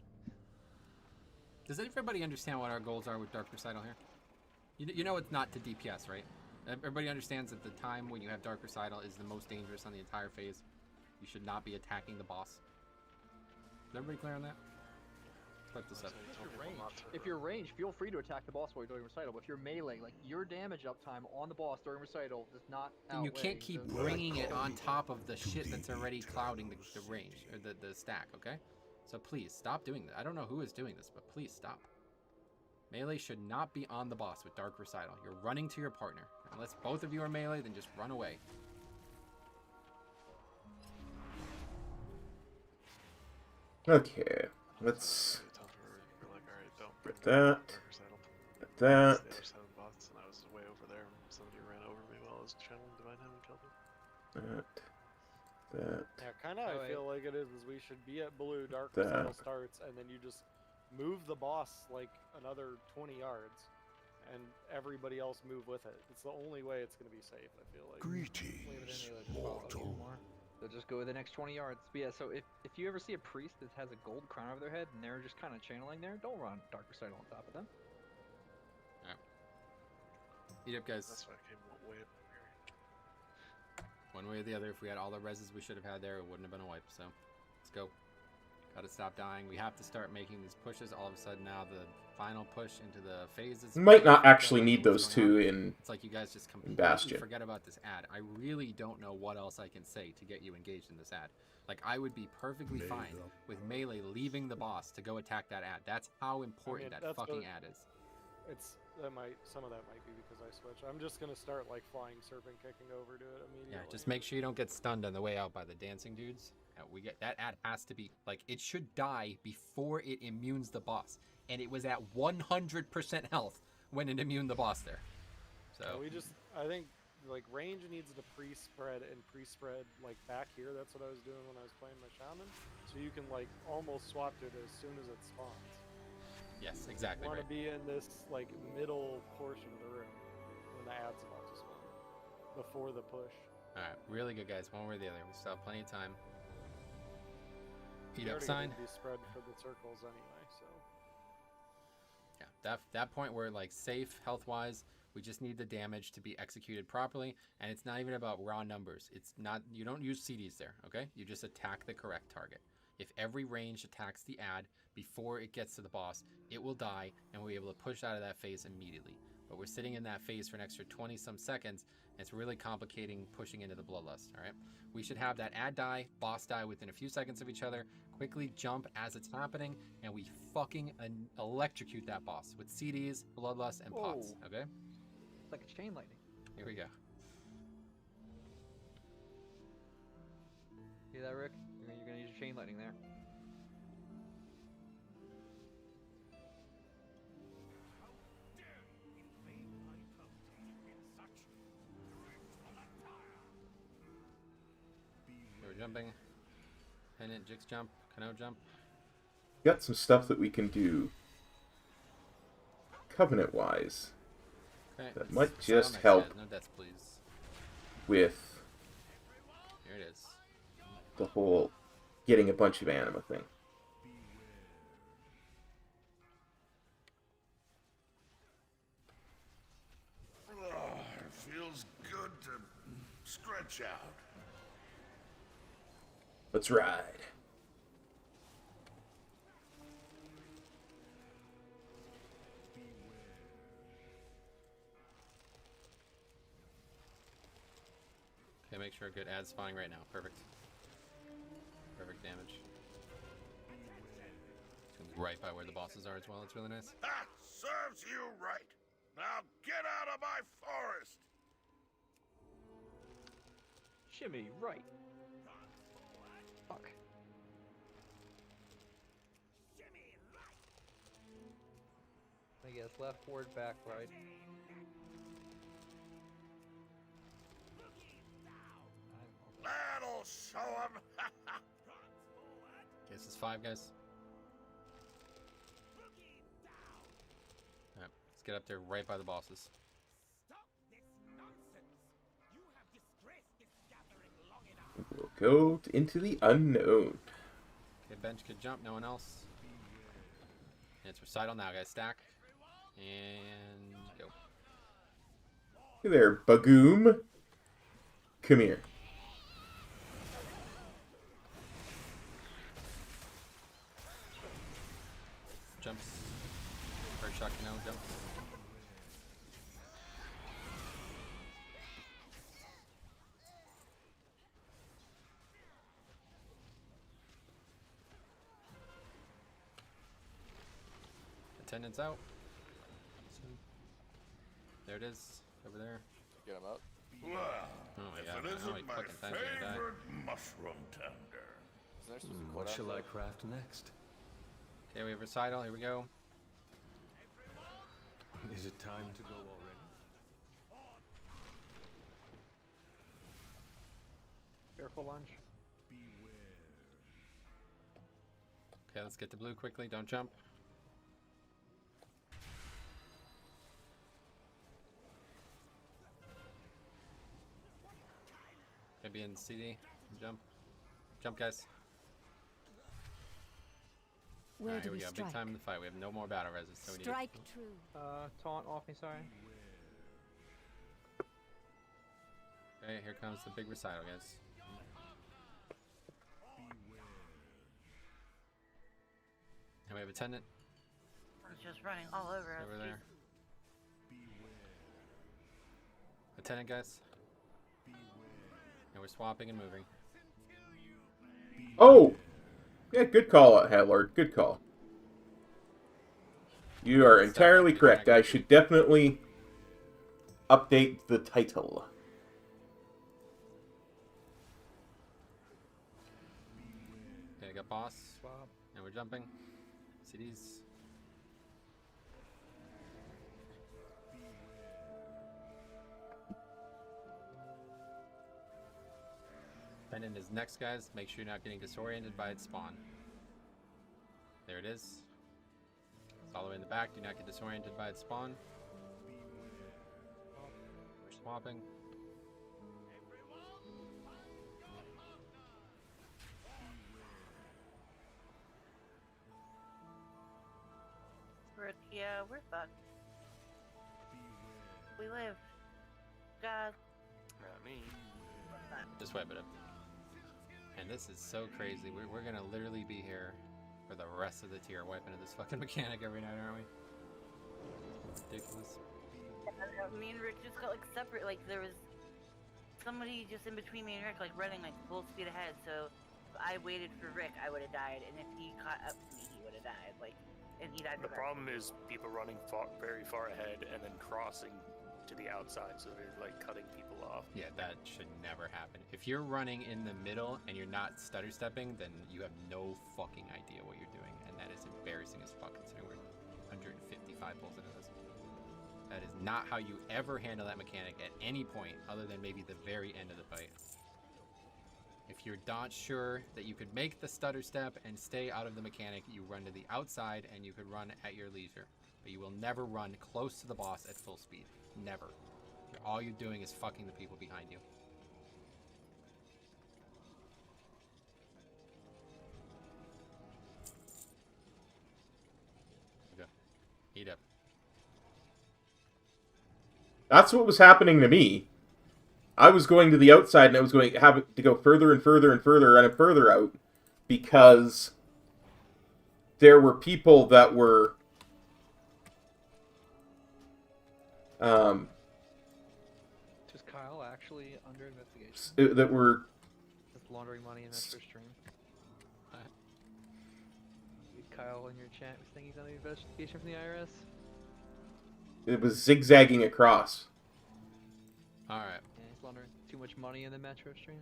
Does everybody understand what our goals are with Dark Recital here? You know it's not to DPS, right? Everybody understands that the time when you have Dark Recital is the most dangerous on the entire phase. You should not be attacking the boss. Is everybody clear on that? Flip this up. If you're ranged, feel free to attack the boss while you're doing recital. But if you're melee, like your damage uptime on the boss during recital does not outweigh. And you can't keep bringing it on top of the shit that's already clouding the range or the stack. Okay, so please stop doing that. I don't know who is doing this, but please stop. Melee should not be on the boss with Dark Recital. You're running to your partner. Unless both of you are melee, then just run away. Okay, let's get that. Get that. Bots, and I was way over there. Somebody ran over me while I was channeling Divine Hand and killed me. That. Yeah, kind of. I feel like it is we should be at blue. Dark That. Recital starts, and then you just move the boss like another 20 yards, and everybody else move with it. It's the only way it's gonna be safe. I feel like. Greetings, mortal. So just go the next 20 yards. But yeah, so if you ever see a priest that has a gold crown over their head and they're just kind of channeling there, don't run Dark Recital on top of them. Alright. Eat up, guys. That's why I came way up here. One way or the other, if we had all the reses we should have had there, it wouldn't have been a wipe. So, let's go. Gotta stop dying. We have to start making these pushes. All of a sudden now, the final push into the phases. You might not actually need those two in. It's like you guys just completely Bastion. forget about this ad. I really don't know what else I can say to get you engaged in this ad. Like, I would be perfectly fine with melee leaving the boss to go attack that ad. That's how important that fucking ad is. Some of that might be because I switched. I'm just gonna start like flying serpent kicking over to it immediately. Yeah, just make sure you don't get stunned on the way out by the dancing dudes. That ad has to be like, it should die before it immunes the boss, and it was at 100% health when it immuned the boss there. So I think like range needs to pre-spread like back here. That's what I was doing when I was playing my shaman. So you can like almost swap to it as soon as it spawns. Yes, exactly. You want Right. to be in this like middle portion of the room when the ad's about to spawn, before the push. All right, really good, guys. One way or the other. We still have plenty of time. Eat You're up already sign. gonna be spread for the circles anyway, so. Yeah, that point we're like safe health-wise. We just need the damage to be executed properly, and it's not even about raw numbers. It's not. You don't use CDs there, okay? You just attack the correct target. If every range attacks the ad before it gets to the boss, it will die, and we'll be able to push out of that phase immediately. But we're sitting in that phase for an extra 20-some seconds, and it's really complicating pushing into the Bloodlust, all right? We should have that ad die, boss die within a few seconds of each other, quickly jump as it's happening, and we fucking electrocute that boss with CDs, Bloodlust, and pots, okay? It's like a chain lightning. Here we go. See that, Rick? You're gonna use your chain lightning there. jumping. Pennant, Jix jump, Kano jump. Got some stuff that we can do Covenant-wise. Okay, That might let's just next, help guys. No deaths, please. with Here it is. the whole getting a bunch of anima thing. It feels good to stretch out. Let's ride. Okay, make sure good ad spawning right now. Perfect. Perfect damage. It's right by where the bosses are as well. It's really nice. Ah, serves you right. Now get out of my forest. Shimmy, right. Fuck. I guess left, forward, back, right. That'll show him. Okay, this is 5, guys. Alright, let's get up there right by the bosses. We'll go into the unknown. Okay, bench could jump, no one else. And it's recital now, guys. Stack. And go. Hey there, Bagoom. Come here. Jumps. First shot, no jump. Attendance out. There it is, over there. Get him up. Well, Oh my if god, it man, how isn't many my fucking times are you gonna die? favorite mushroom tender. What shall I craft next? Okay, we have recital, here we go. Is it time to go already? Careful lunge. Okay, let's get to blue quickly, don't jump. Maybe in CD, jump. Jump, guys. Where Alright, do here we we go, strike? big time in the fight. We have no more battle resist, so we need... Strike true. Taunt off me, sorry. Okay, here comes the big recital, guys. And we have attendant It's just running all over us. over there. Attendant, guys. And we're swapping and moving. Oh! Yeah, good call out, Hadlord. Good call. You are entirely correct. I should definitely update the title. Okay, I got boss. And we're jumping. CDs. Pendant is next, guys. Make sure you're not getting disoriented by its spawn. There it is. It's all the way in the back. Do not get disoriented by its spawn. We're swapping. Yeah, we're fucked. We live. God. Not me. Just wipe it up. And this is so crazy. We're gonna literally be here for the rest of the tier, wiping at this fucking mechanic every night, aren't we? It's ridiculous. Me and Rick just got like separate. Like there was somebody just in between me and Rick, like running like full speed ahead. So if I waited for Rick, I would have died, and if he caught up to me, he would have died. Like, and he died. The problem is people running very far ahead and then crossing to the outside, so they're like cutting people off. Yeah, that should never happen. If you're running in the middle and you're not stutter stepping, then you have no fucking idea what you're doing, and that is embarrassing as fuck considering we're 155 pulls into this. That is not how you ever handle that mechanic at any point other than maybe the very end of the fight. If you're not sure that you could make the stutter step and stay out of the mechanic, you run to the outside and you could run at your leisure. But you will never run close to the boss at full speed. Never. All you're doing is fucking the people behind you. Okay. Eat up. That's what was happening to me. I was going to the outside and I was going to have to go further and further and further and further out because there were people that were Is Kyle actually under investigation? that were Just laundering money in Metro stream. Kyle in your chat was thinking he's under investigation from the IRS. It was zigzagging across. Alright. Yeah, he's laundering too much money in the Metro stream.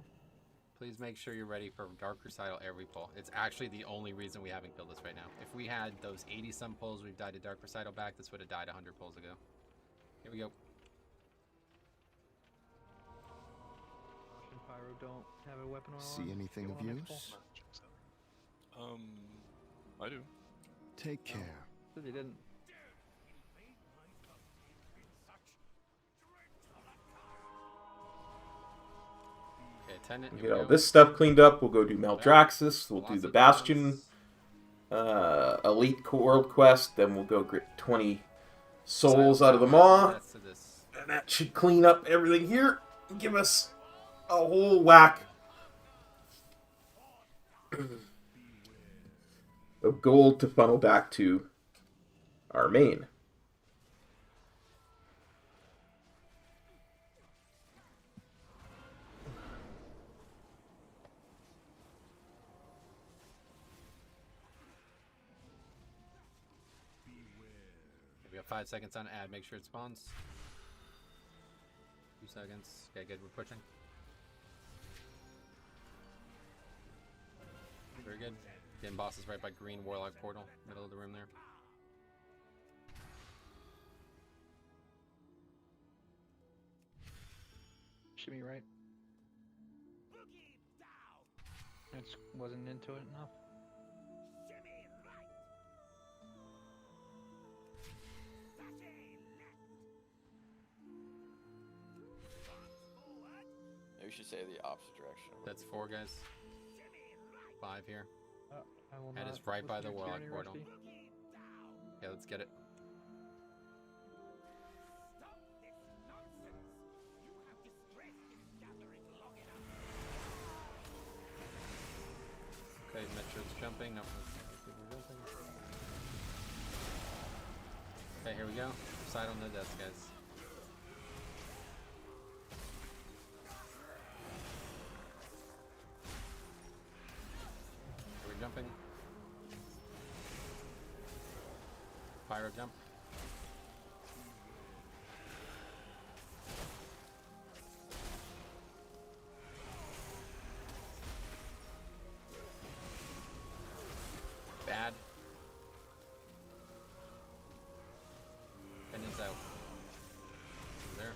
Please make sure you're ready for Dark Recital every pull. It's actually the only reason we haven't killed this right now. If we had those 80-some pulls we've died to Dark Recital back, this would have died 100 pulls ago. Here we go. And Pyro don't have a weapon on. See anything of use? I do. Take care. Said you didn't. Okay, attendant. Get all this stuff cleaned up. We'll go do Maldraxxus. We'll do the Bastion Elite World Quest. Then we'll go get 20 souls out of the Maw. And that should clean up everything here. Give us a whole whack of gold to funnel back to our main. We got 5 seconds on ad. Make sure it spawns. 2 seconds. Okay, good. We're pushing. Very good. Getting bosses right by green Warlock portal, middle of the room there. Shimmy right. I just wasn't into it enough. Maybe we should say the opposite direction. That's 4 guys. 5 here. I will And not it's right by listen the to Warlock Tyranny portal. Rusty. Yeah, let's get it. Okay, Metro's jumping. No, we're jumping. Okay, here we go. Side on the death, guys. Are we jumping? Pyro jump. Bad. Pendant's out. There.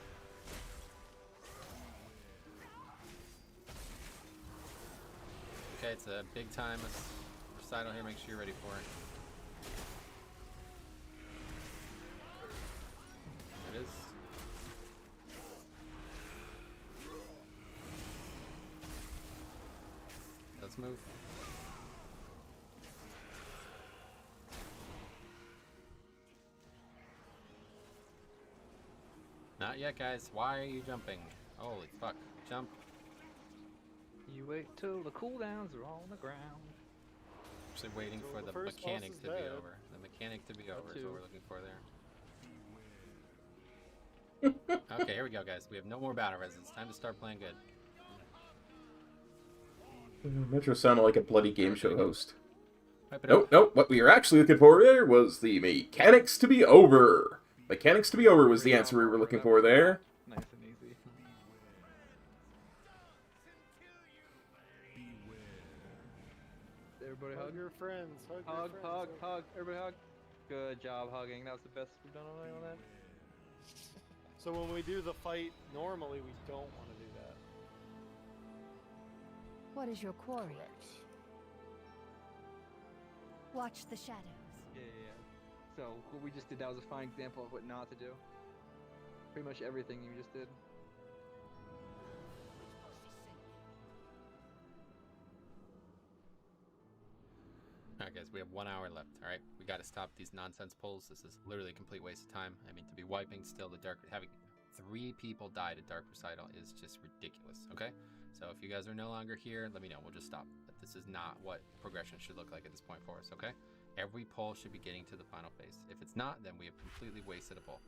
Okay, it's a big time recital here. Make sure you're ready for it. It is. Let's move. Not yet, guys. Why are you jumping? Holy fuck. Jump. You wait till the cooldowns are on the ground. Actually waiting So for the the first boss mechanic is to be dead. over. The mechanic to be over is too. what we're looking for there. Okay, here we go, guys. We have no more battle resistance. Time to start playing good. Metro sounded like a bloody game show host. Pipe it Nope, up. nope. What we were actually looking for there was the mechanics to be over. Mechanics to be over was the answer we were looking for there. Nice and easy. Everybody hug. Hug your friends. Hug, Hug, your hug, friends. hug. Everybody hug. Good job hugging. That was the best we've done all night on that. So when we do the fight normally, we don't want to do that. What is your quarry? Watch the shadows. Yeah. So what we just did, that was a fine example of what not to do. Pretty much everything you just did. Alright guys, we have 1 hour left, alright? We gotta stop these nonsense pulls. This is literally a complete waste of time. I mean, to be wiping still the dark, having 3 people die to Dark Recital is just ridiculous, okay? So if you guys are no longer here, let me know, we'll just stop. But this is not what progression should look like at this point for us, okay? Every pull should be getting to the final phase. If it's not, then we have completely wasted a pull.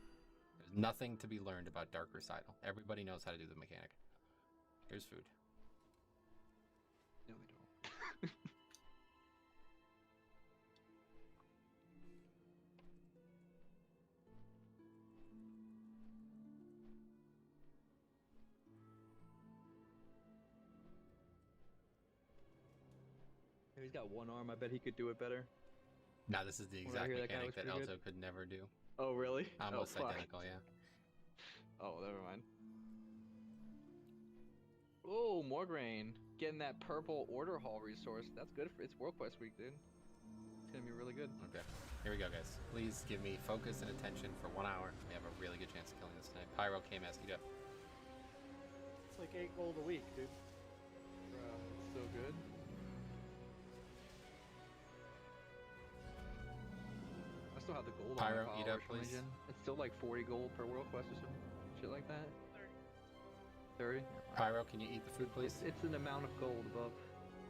There's nothing to be learned about Dark Recital. Everybody knows how to do the mechanic. Here's food. No, we don't. He's got one arm. I bet he could do it better. Now this is the exact mechanic that Elto could never do. Oh, really? Almost fuck. identical, yeah. Oh, never mind. Oh, more grain. Getting that purple order hall resource. That's good for it's World Quest week, dude. It's gonna be really good. Okay, here we go, guys. Please give me focus and attention for 1 hour. We have a really good chance of killing this tonight. Pyro, KMS, eat up. It's like 8 gold a week, dude. Bro, it's so good. I still have the gold Pyro, on my eat up, followers please. region. It's still like 40 gold per World Quest or some shit like that. 30. Pyro, can you eat the food, please? It's an amount of gold above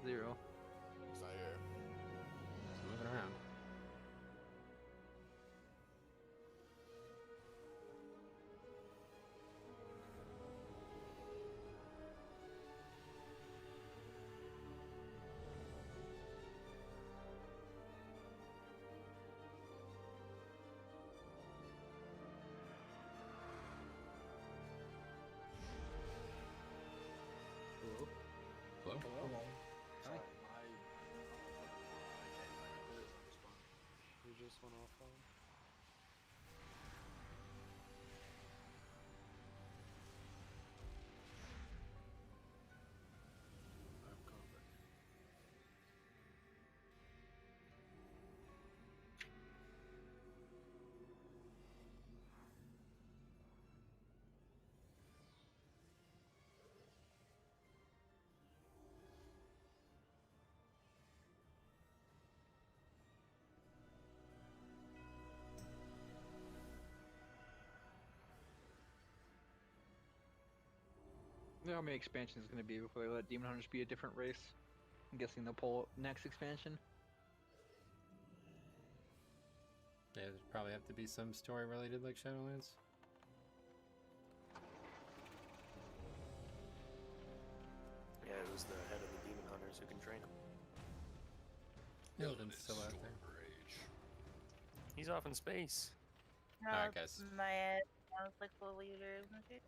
0. It's not here. It's moving around. Hello? Hello? Sorry, You just went offline. You know how many expansions is going to be before they let Demon Hunters be a different race? I'm guessing they'll pull next expansion. Yeah, there's probably have to be some story related like Shadowlands. Yeah, it was the head of the Demon Hunters who can train him. Ilden's still out there. He's off in space. Alright, guys. My head sounds like the leader, isn't it?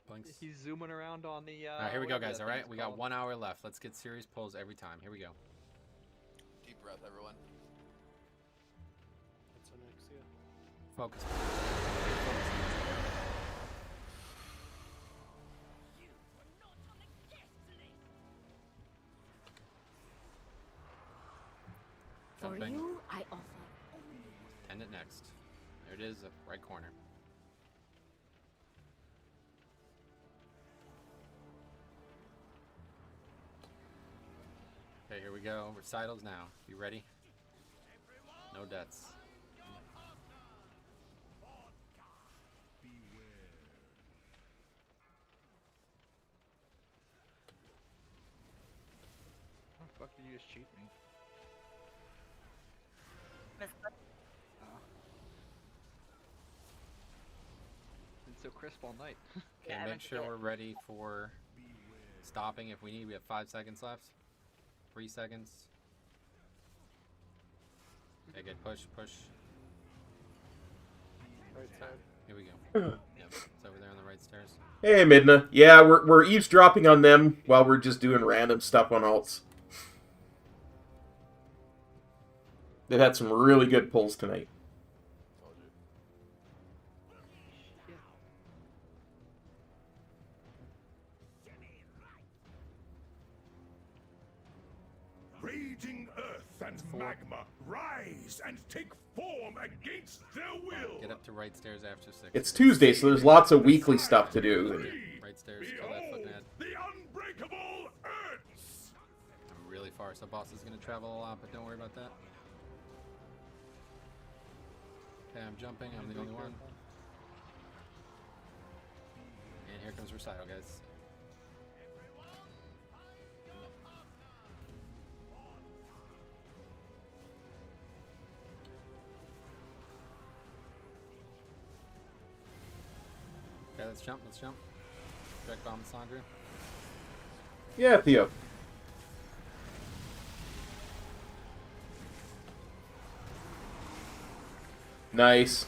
Blinks. He's zooming around on the. Alright, here we go, whatever guys. that Alright, thing's we got called. 1 hour left. Let's get serious pulls every time. Here we go. Deep breath, everyone. That's Anexia. Focus. For Jumping. you, I offer. End it next. There it is, right corner. Okay, here we go. Recitals now. You ready? No deaths. How the fuck did you just cheat me? It's so crisp all night. Okay, make sure we're ready for stopping if we need. We have 5 seconds left. 3 seconds. Okay, good. Push, push. Right side. Here we go. Yep, it's over there on the right stairs. Hey, Midna. Yeah, we're eavesdropping on them while we're just doing random stuff on alts. They've had some really good pulls tonight. raging earth and magma rise and take form against their will. Get up to right stairs after 6. It's Tuesday, so there's lots of weekly stuff to do. Right stairs, kill that fucking head. The unbreakable earths. I'm really far, so boss is gonna travel a lot, but don't worry about that. Okay, I'm jumping, I'm the only one. And here comes Recital, guys. Okay, let's jump, let's jump. Direct bomb Sandra. Yeah, Theo. Nice.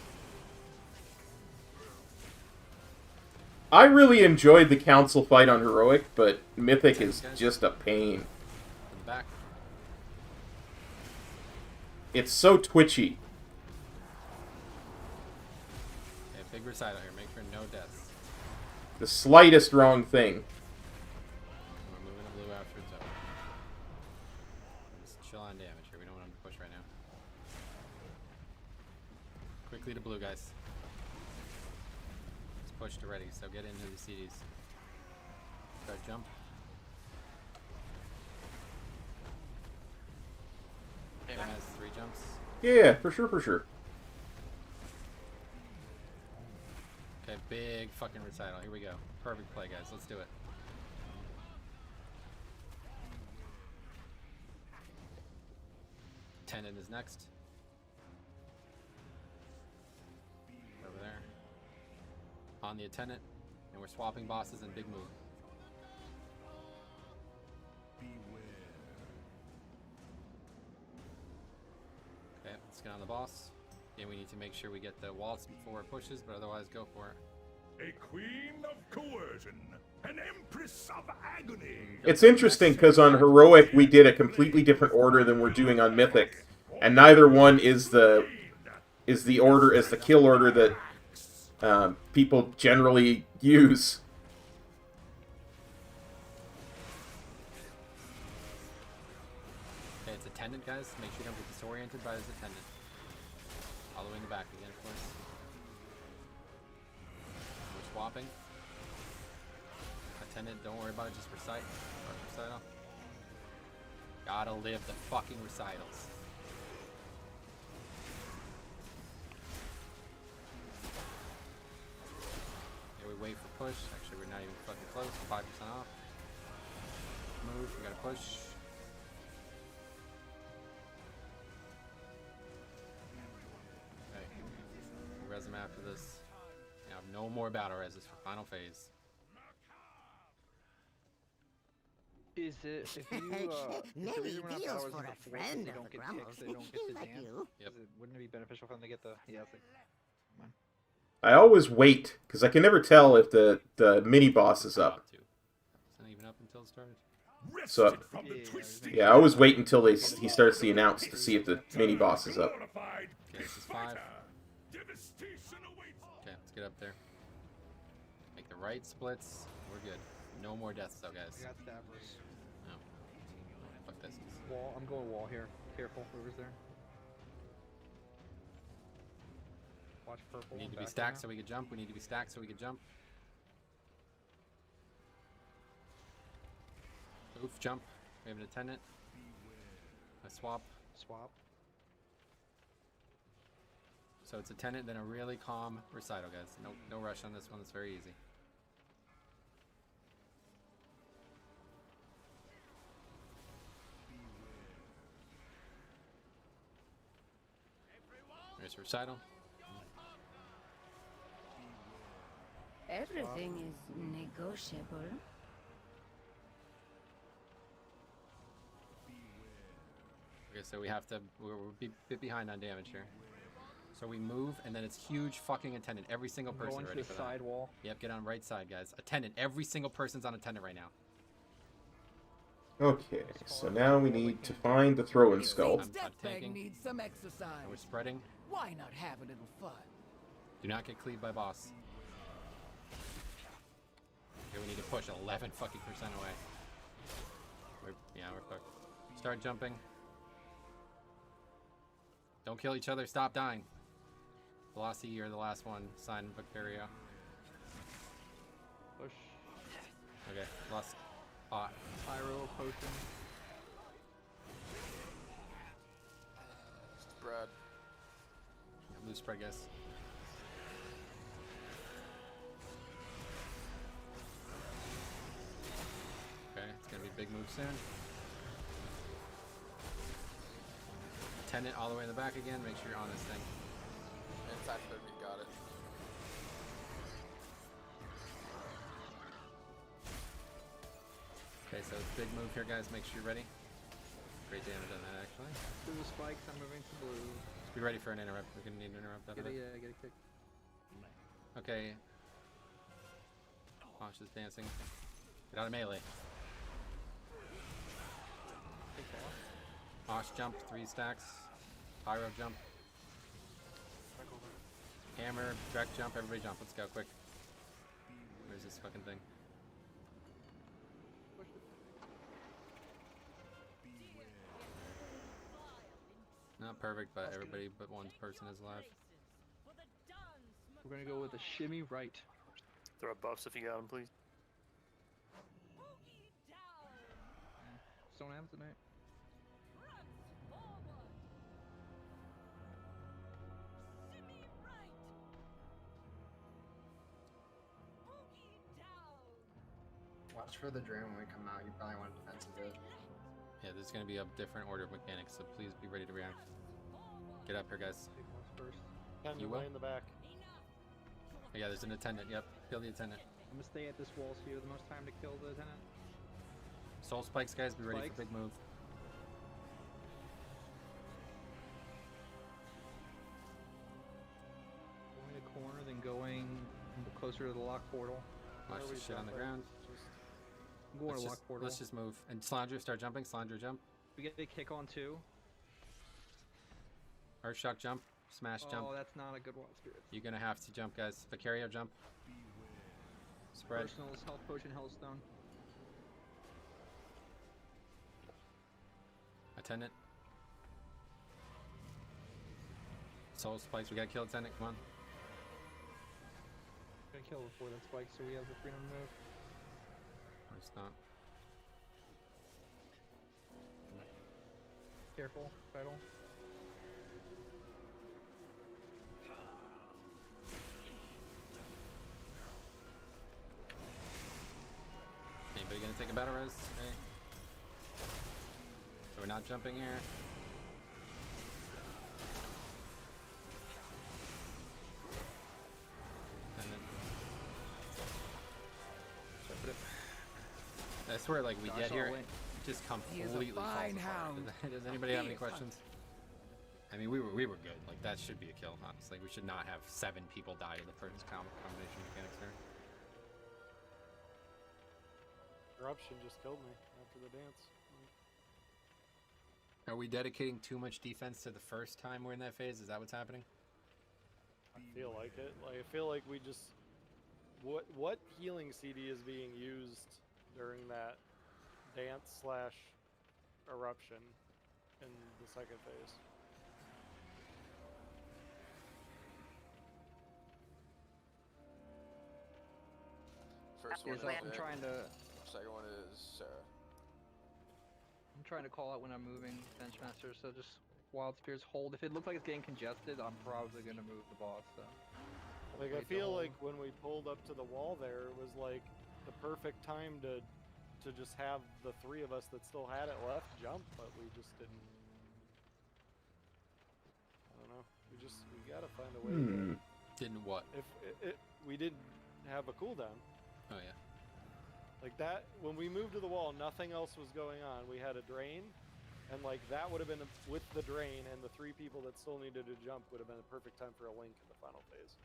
I really enjoyed the council fight on Heroic, but Mythic is just a pain. Back. It's so twitchy. Okay, big Recital here, make sure no deaths. The slightest wrong thing. We're moving to blue after it's over. Just chill on damage here, we don't want him to push right now. Quickly to blue, guys. Let's push to ready, so get into the CDs. Start jump. Hey, Ben has 3 jumps. Yeah, for sure, for sure. Okay, big fucking Recital. Here we go. Perfect play, guys. Let's do it. Tendon is next. Over there. On the attendant. And we're swapping bosses in big move. Okay, let's get on the boss. And we need to make sure we get the waltz before it pushes, but otherwise go for it. A queen of coercion, an empress of agony. It's interesting because on Heroic we did a completely different order than we're doing on Mythic, and neither one is the kill order that people generally use. Okay, it's attendant, guys. Make sure you don't get disoriented by this attendant. All the way in the back again, of course. We're swapping. Attendant, don't worry about it, just recite. Recital. Gotta live the fucking recitals. Here we wait for push. Actually, we're not even fucking close. 5% off. Move, we gotta push. Okay. We'll res them after this. Now, no more battle reses for final phase. Is it if you is the reason we're not battle resing the force is they don't get ticks, they don't get the dance? Yep. Wouldn't it be beneficial for them to get the it's like, come on. I always wait because I can never tell if the mini boss is up. It's not even up until it started. So yeah, I always wait until he starts the announce to see if the mini boss is up. Okay, this is 5. Okay, let's get up there. Make the right splits. We're good. No more deaths though, guys. I got stabbers. No. Fuck this. Wall. I'm going wall here. Careful, whoever's there. Watch purple. We need to be stacked so we can jump. We need to be stacked so we can jump. Oof, jump. We have an attendant. A swap. Swap. So it's attendant, then a really calm recital, guys. No rush on this one. It's very easy. There's recital. Everything is negotiable. Okay, so we have to, we're a bit behind on damage here. So we move, and then it's huge fucking attendant. Every single person Going to ready the for side that. wall. Yep, get on right side, guys. Attendant. Every single person's on attendant right now. Okay, so now we need to find the throwing skull. I'm tanking. Needs some exercise. And we're spreading. Why not have a little fun? Do not get cleaved by boss. Okay, we need to push 11 fucking % away. We're fucked. start jumping. Don't kill each other. Stop dying. Velocity, you're the last one. Sign Victoria. Push. Okay, lost. Hot. Pyro, potion. Spread. Yeah, blue spread, guys. Okay, it's gonna be a big move soon. Attendant all the way in the back again. Make sure you're on this thing. Inside of me, got it. Okay, so it's big move here, guys. Make sure you're ready. Great damage on that, actually. Blue spikes, I'm moving to blue. Just be ready for an interrupt. We're gonna need an interrupt after that. Get a kick. Okay. Mosh is dancing. Get out of melee. Mosh jump, 3 stacks. Pyro jump. Hammer, direct jump, everybody jump. Let's go, quick. Where's this fucking thing? Not perfect, but everybody but one person is alive. We're gonna go with a shimmy right. Throw up buffs if you got them, please. Don't have tonight. Watch for the drain when we come out. You probably want to defensive it. Yeah, there's going to be a different order of mechanics, so please be ready to react. Get up here, guys. First. You will? In the back. Oh, yeah, there's an attendant. Yep, kill the attendant. I'm gonna stay at this wall so you have the most time to kill the attendant. Soul spikes, guys. Be ready for big move. Going to corner, then going closer to the lock portal. Watch this shit on the ground. I'm going to lock portal. Let's just move. And Slandra, start jumping. Slandra, jump. We get a kick on 2. Earthshock, jump. Smash, jump. Oh, that's not a good one, Spirit. You're going to have to jump, guys. Vicario, jump. Spread. Personals, health potion, hellstone. Attendant. Soul spikes. We got to kill attendant. Come on. Gonna kill before that spike, so we have the freedom to move. Or it's not. Careful, vital. Anybody gonna take a battle res? Okay. So we're not jumping here. I swear, like, we get here, it just completely falls apart. Does anybody have any questions? I mean, we were good. Like, that should be a kill, honestly. We should not have 7 people die to the first combination mechanics here. Corruption just killed me after the dance. Are we dedicating too much defense to the first time we're in that phase? Is that what's happening? I feel like it. Like, I feel like we just... What healing CD is being used during that dance / eruption in the second phase? First one is I'm trying to. Second one is Sarah. I'm trying to call out when I'm moving Benchmaster, so just Wild Spears hold. If it looks like it's getting congested, I'm probably gonna move the boss. So. Like, I feel like when we pulled up to the wall there, it was like the perfect time to just have the 3 of us that still had it left jump, but we just didn't. I don't know. We gotta find a way. Didn't what? If we didn't have a cooldown. Oh yeah. Like that, when we moved to the wall, nothing else was going on. We had a drain, and like that would have been with the drain, and the 3 people that still needed to jump would have been a perfect time for a link in the final phase,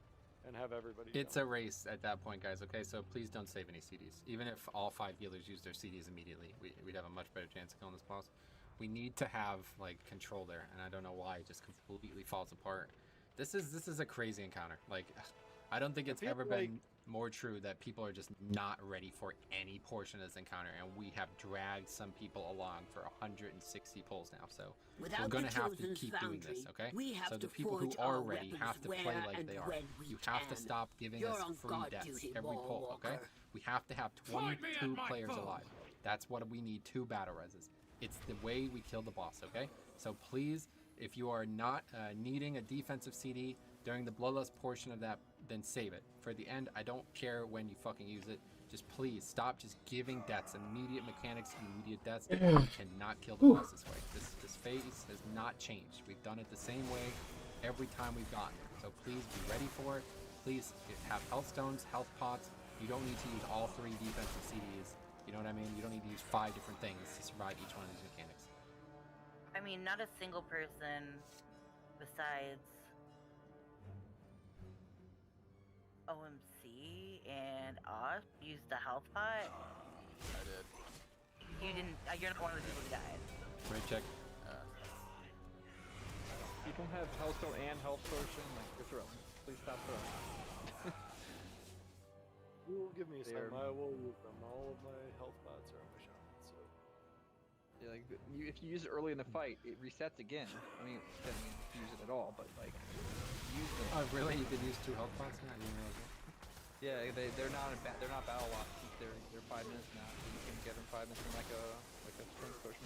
and have everybody. It's a race at that point, guys. Okay, so please don't save any CDs. Even if all 5 healers use their CDs immediately, we'd have a much better chance of killing this boss. We need to have like control there, and I don't know why it just completely falls apart. This is a crazy encounter. Like, I don't think it's ever been more true that people are just not ready for any portion of this encounter, and we have dragged some people along for 160 pulls now. So we're gonna have to keep doing this, okay? So the people who are ready have to play like they are. You have to stop giving us free deaths every pull, okay? We have to have 22 players alive. That's what we need, 2 battle reses. It's the way we kill the boss, okay? So please, if you are not needing a defensive CD during the bloodlust portion of that, then save it. For the end, I don't care when you fucking use it. Just please stop just giving deaths, immediate mechanics, immediate deaths. You cannot kill the boss this way. This phase has not changed. We've done it the same way every time we've gotten there. So please be ready for it. Please have health stones, health pots. You don't need to use all 3 defensive CDs. You know what I mean? You don't need to use 5 different things to survive each one of these mechanics. I mean, not a single person besides OMC and us used the health pot. I did. You didn't. You're not one of the people who died. Right, check. You don't have Hellstone and Health Potion. Like, you're throwing. Please stop throwing. You will give me some. I will use them. All of my health pots are on my shaman, so. Yeah, like if you use it early in the fight, it resets again. I mean, it doesn't mean to use it at all, but like use them. Oh, really? You could use 2 health pots now? I didn't realize that. Yeah, they're not battle locked. They're 5 minutes now. So you can get them 5 minutes from like a strength potion.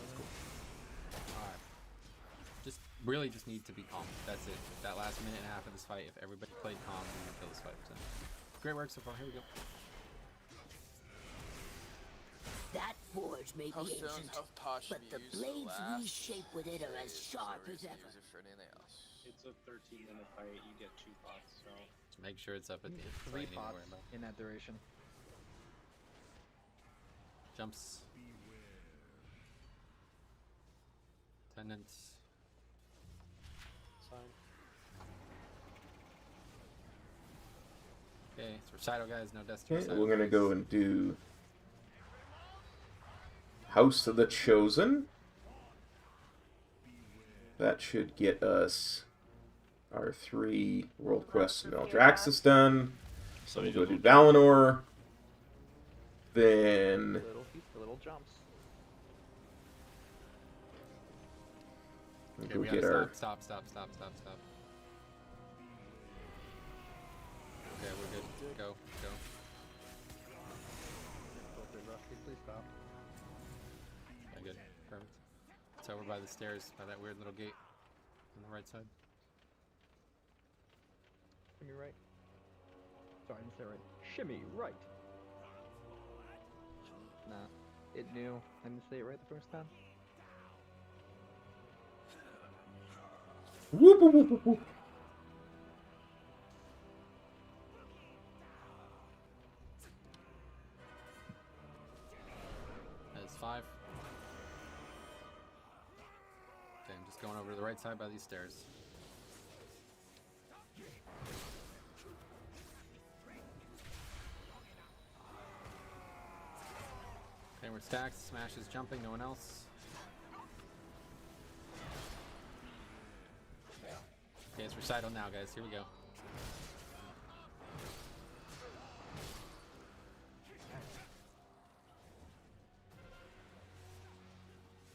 Alright. Just need to be calm. That's it. That last minute and a half of this fight, if everybody played calm, we would kill this fight. So. Great work so far. Here we go. That forge may Health be stones, ancient, health pots but should the be used blades for we last. shape with it are as sharp as ever. Use it for anything else. It's a 13-minute fight. You get 2 pots, so. Just make sure it's up at the end. 3 pots in that duration. Jumps. Attendants. Sign. Okay, it's recital, guys. No deaths to Okay, recital. we're gonna go and do House of the Chosen. That should get us our 3 world quests in Eldraxis done. So we go do Valinor. Then Little jumps. Okay, go we get gotta our. stop. Okay, we're good. Go. Please stop. Okay, good. Perfect. It's over by the stairs, by that weird little gate on the right side. Shimmy right. Sorry, I didn't say it right. Shimmy right. Nah, it knew. I didn't say it right the first time. Whoop, whoop, whoop, whoop, whoop. That is 5. Okay, I'm just going over to the right side by these stairs. Okay, we're stacked. Smash is jumping. No one else. Okay, it's recital now, guys. Here we go.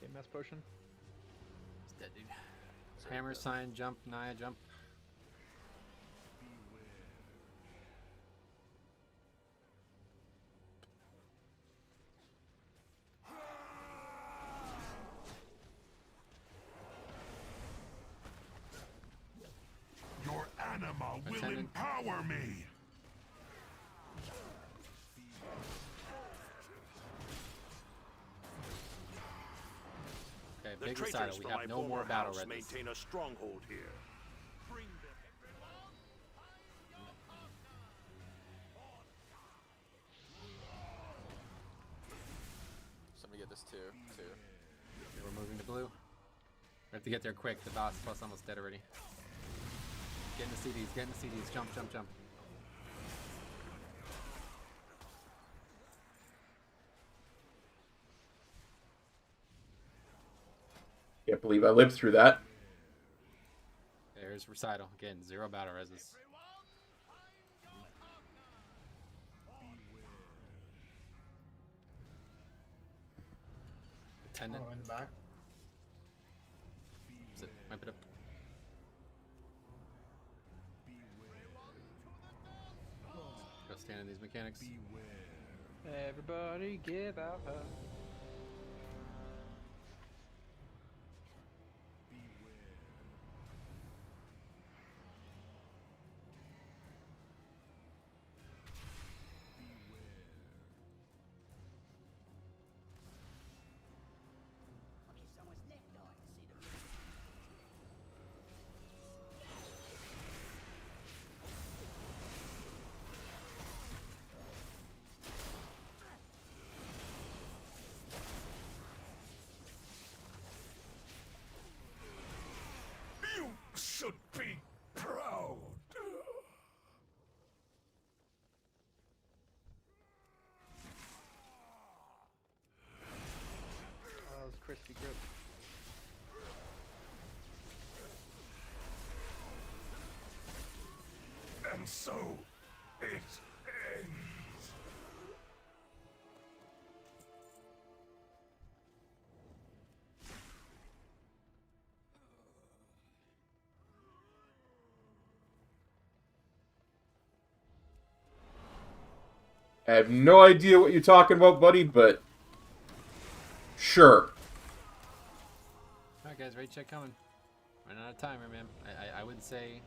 Okay, mess potion. He's dead, dude. Hammer sign, jump, Naya, jump. Your anima will empower me. Okay, The big traitors recital. We from have my no more former battle house ready. maintain a stronghold here. Somebody get this too. Okay, we're moving to blue. We have to get there quick. The boss plus almost dead already. Getting the CDs, getting the CDs. Jump. Can't believe I lived through that. There's recital. Again, 0 battle reses. Tenant. in the back. Sit. Wipe it up. Go stand in these mechanics. Everybody give out her. You should be proud. Oh, that was crispy grip. And so it ends. I have no idea what you're talking about, buddy, but sure. Alright guys, raid check coming. Running out of timer, man. I would say,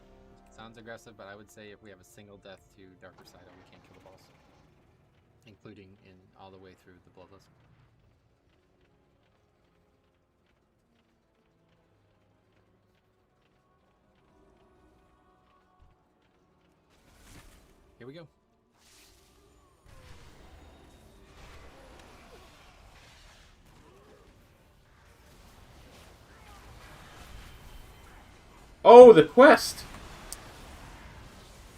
sounds aggressive, but I would say if we have a single death to Dark Recital, we can't kill the boss. Including in all the way through the Bloodless. Here we go. Oh, the quest!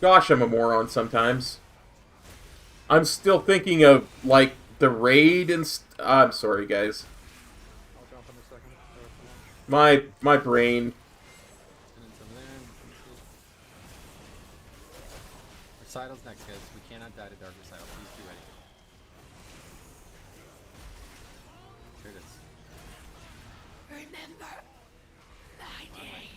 Gosh, I'm a moron sometimes. I'm still thinking of, like, the raid and I'm sorry, guys. I'll jump in a second. My brain. Recital's next, guys. We cannot die to Dark Recital. Please be ready. Here it is. Remember my name.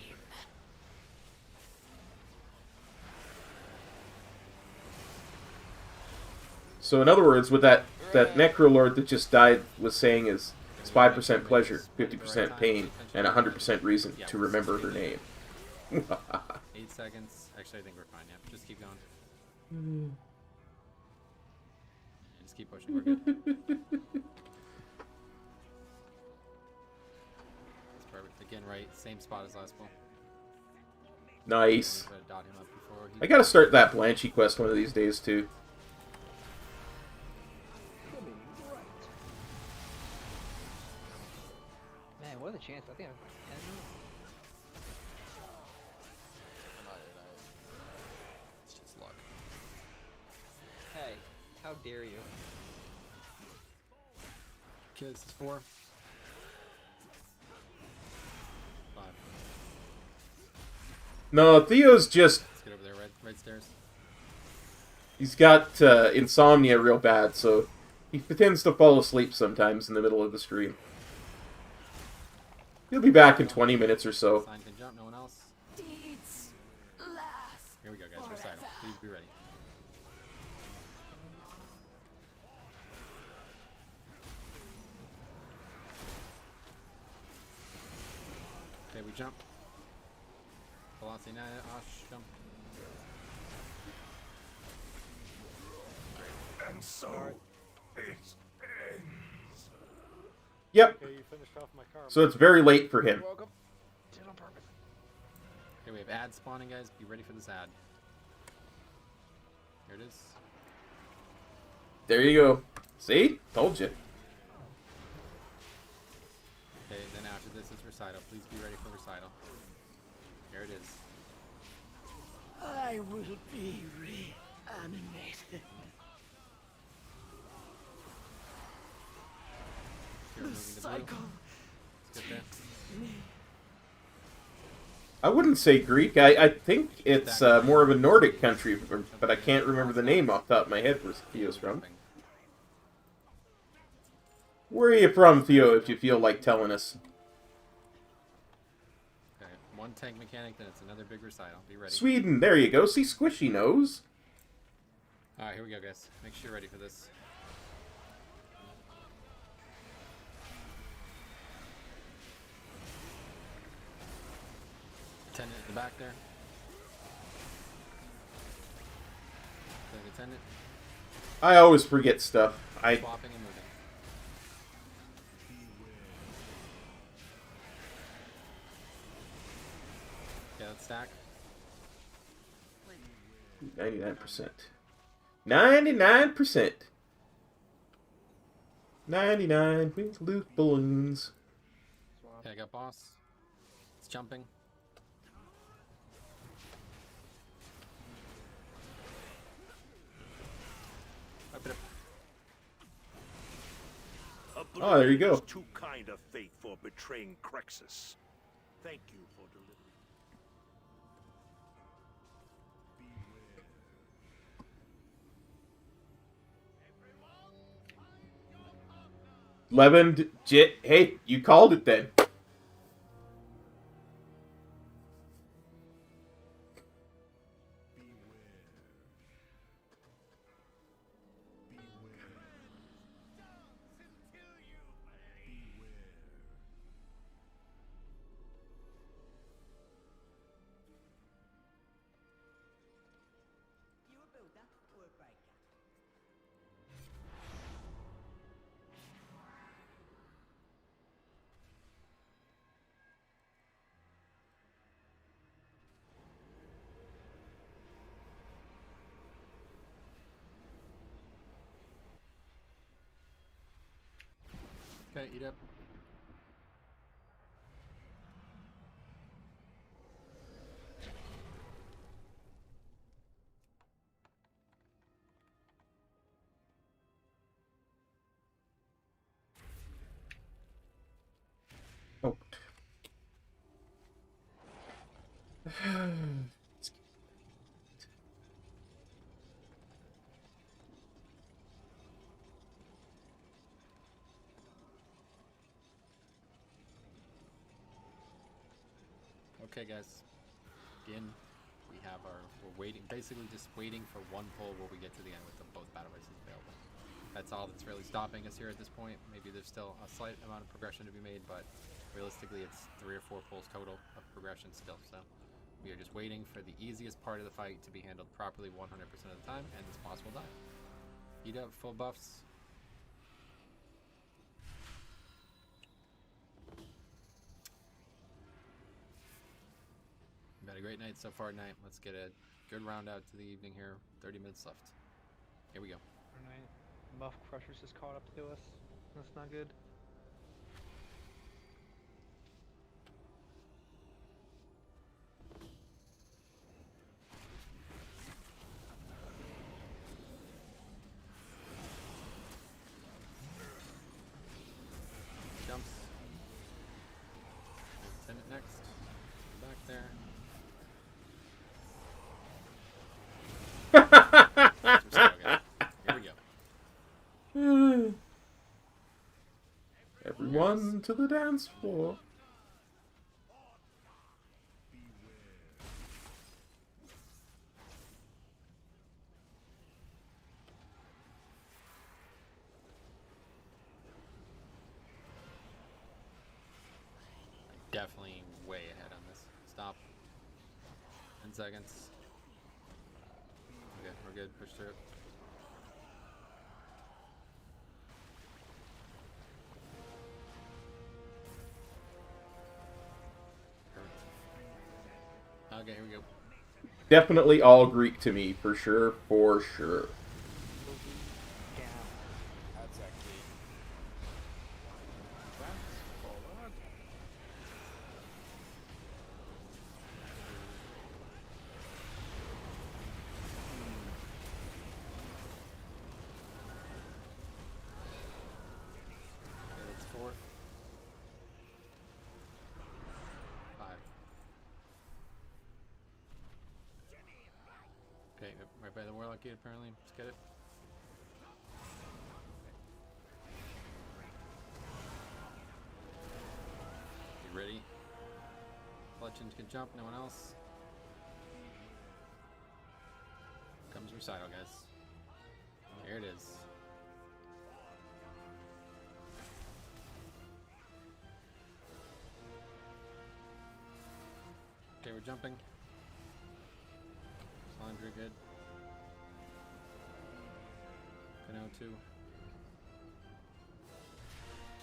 So in other words, what that Necrolord that just died was saying is it's 5% pleasure, 50% pain, and 100% reason to remember her name. 8 seconds. Actually, I think we're fine. Yeah, just keep going. Just keep pushing. We're good. That's perfect. Again, right. Same spot as last pull. Nice. Try to dot him up before he... I gotta start that Blanchy quest one of these days, too. Man, what are the chances? I think I'm 10 minutes. It's just luck. Hey, how dare you? Okay, this is 4. 5. No, Theo's just... Let's get over there, right stairs. He's got insomnia real bad, so he tends to fall asleep sometimes in the middle of the stream. He'll be back in 20 minutes or so. Sign can jump, no one else. Deeds last. Here we go, guys. Recital. Please be ready. Okay, we jump. Velocity 9, Osh, jump. And so it ends. Yep. Okay, you finished off my car. So it's very late for him. You're welcome. Did it on purpose. Okay, we have ads spawning, guys. Be ready for this ad. Here it is. There you go. See? Told you. Okay, then after this is Recital. Please be ready for Recital. Here it is. I will be reanimated. Here, moving to blue. Cycle Let's get there. I wouldn't say Greek. I think it's more of a Nordic country, but I can't remember the name off the top of my head where Theo's from. Where are you from, Theo, if you feel like telling us? Okay, one tank mechanic, then it's another big recital. Be ready. Sweden, there you go. See, Squishy knows. Alright, here we go, guys. Make sure you're ready for this. Attendant in the back there. Attendant. I always forget stuff. Swapping and moving. Okay, let's stack. 99%. 99%. 99 with loose balloons. Okay, I got boss. It's jumping. Up it up. Oh, there you go. Too kind of fate for betraying Crexus. Thank you for delivering. 11 Jit. Hey, you called it then. Okay, eat up. Oh. Okay, guys. Again, we have we're waiting, basically just waiting for one pull where we get to the end with both battle races available. That's all that's really stopping us here at this point. Maybe there's still a slight amount of progression to be made, but realistically it's 3 or 4 pulls total of progression still. So we are just waiting for the easiest part of the fight to be handled properly 100% of the time, and this boss will die. Eat up, full buffs. We've had a great night so far tonight. Let's get a good round out to the evening here. 30 minutes left. Here we go. Alright. Muff Crushers just caught up to us. That's not good. Jumps. Send it next. Back there. Here we go. Everyone to the dance floor. Definitely way ahead on this. Stop. 10 seconds. Okay, we're good. Push through it. Okay, here we go. Definitely all Greek to me, for sure, for sure. That's actually. Okay, that's 4. 5. Okay, right by the Warlock Gate apparently. Let's get it. Legend can jump, no one else. Comes Recital, guys. There it is. Okay, we're jumping. Laundry good. Cano 2.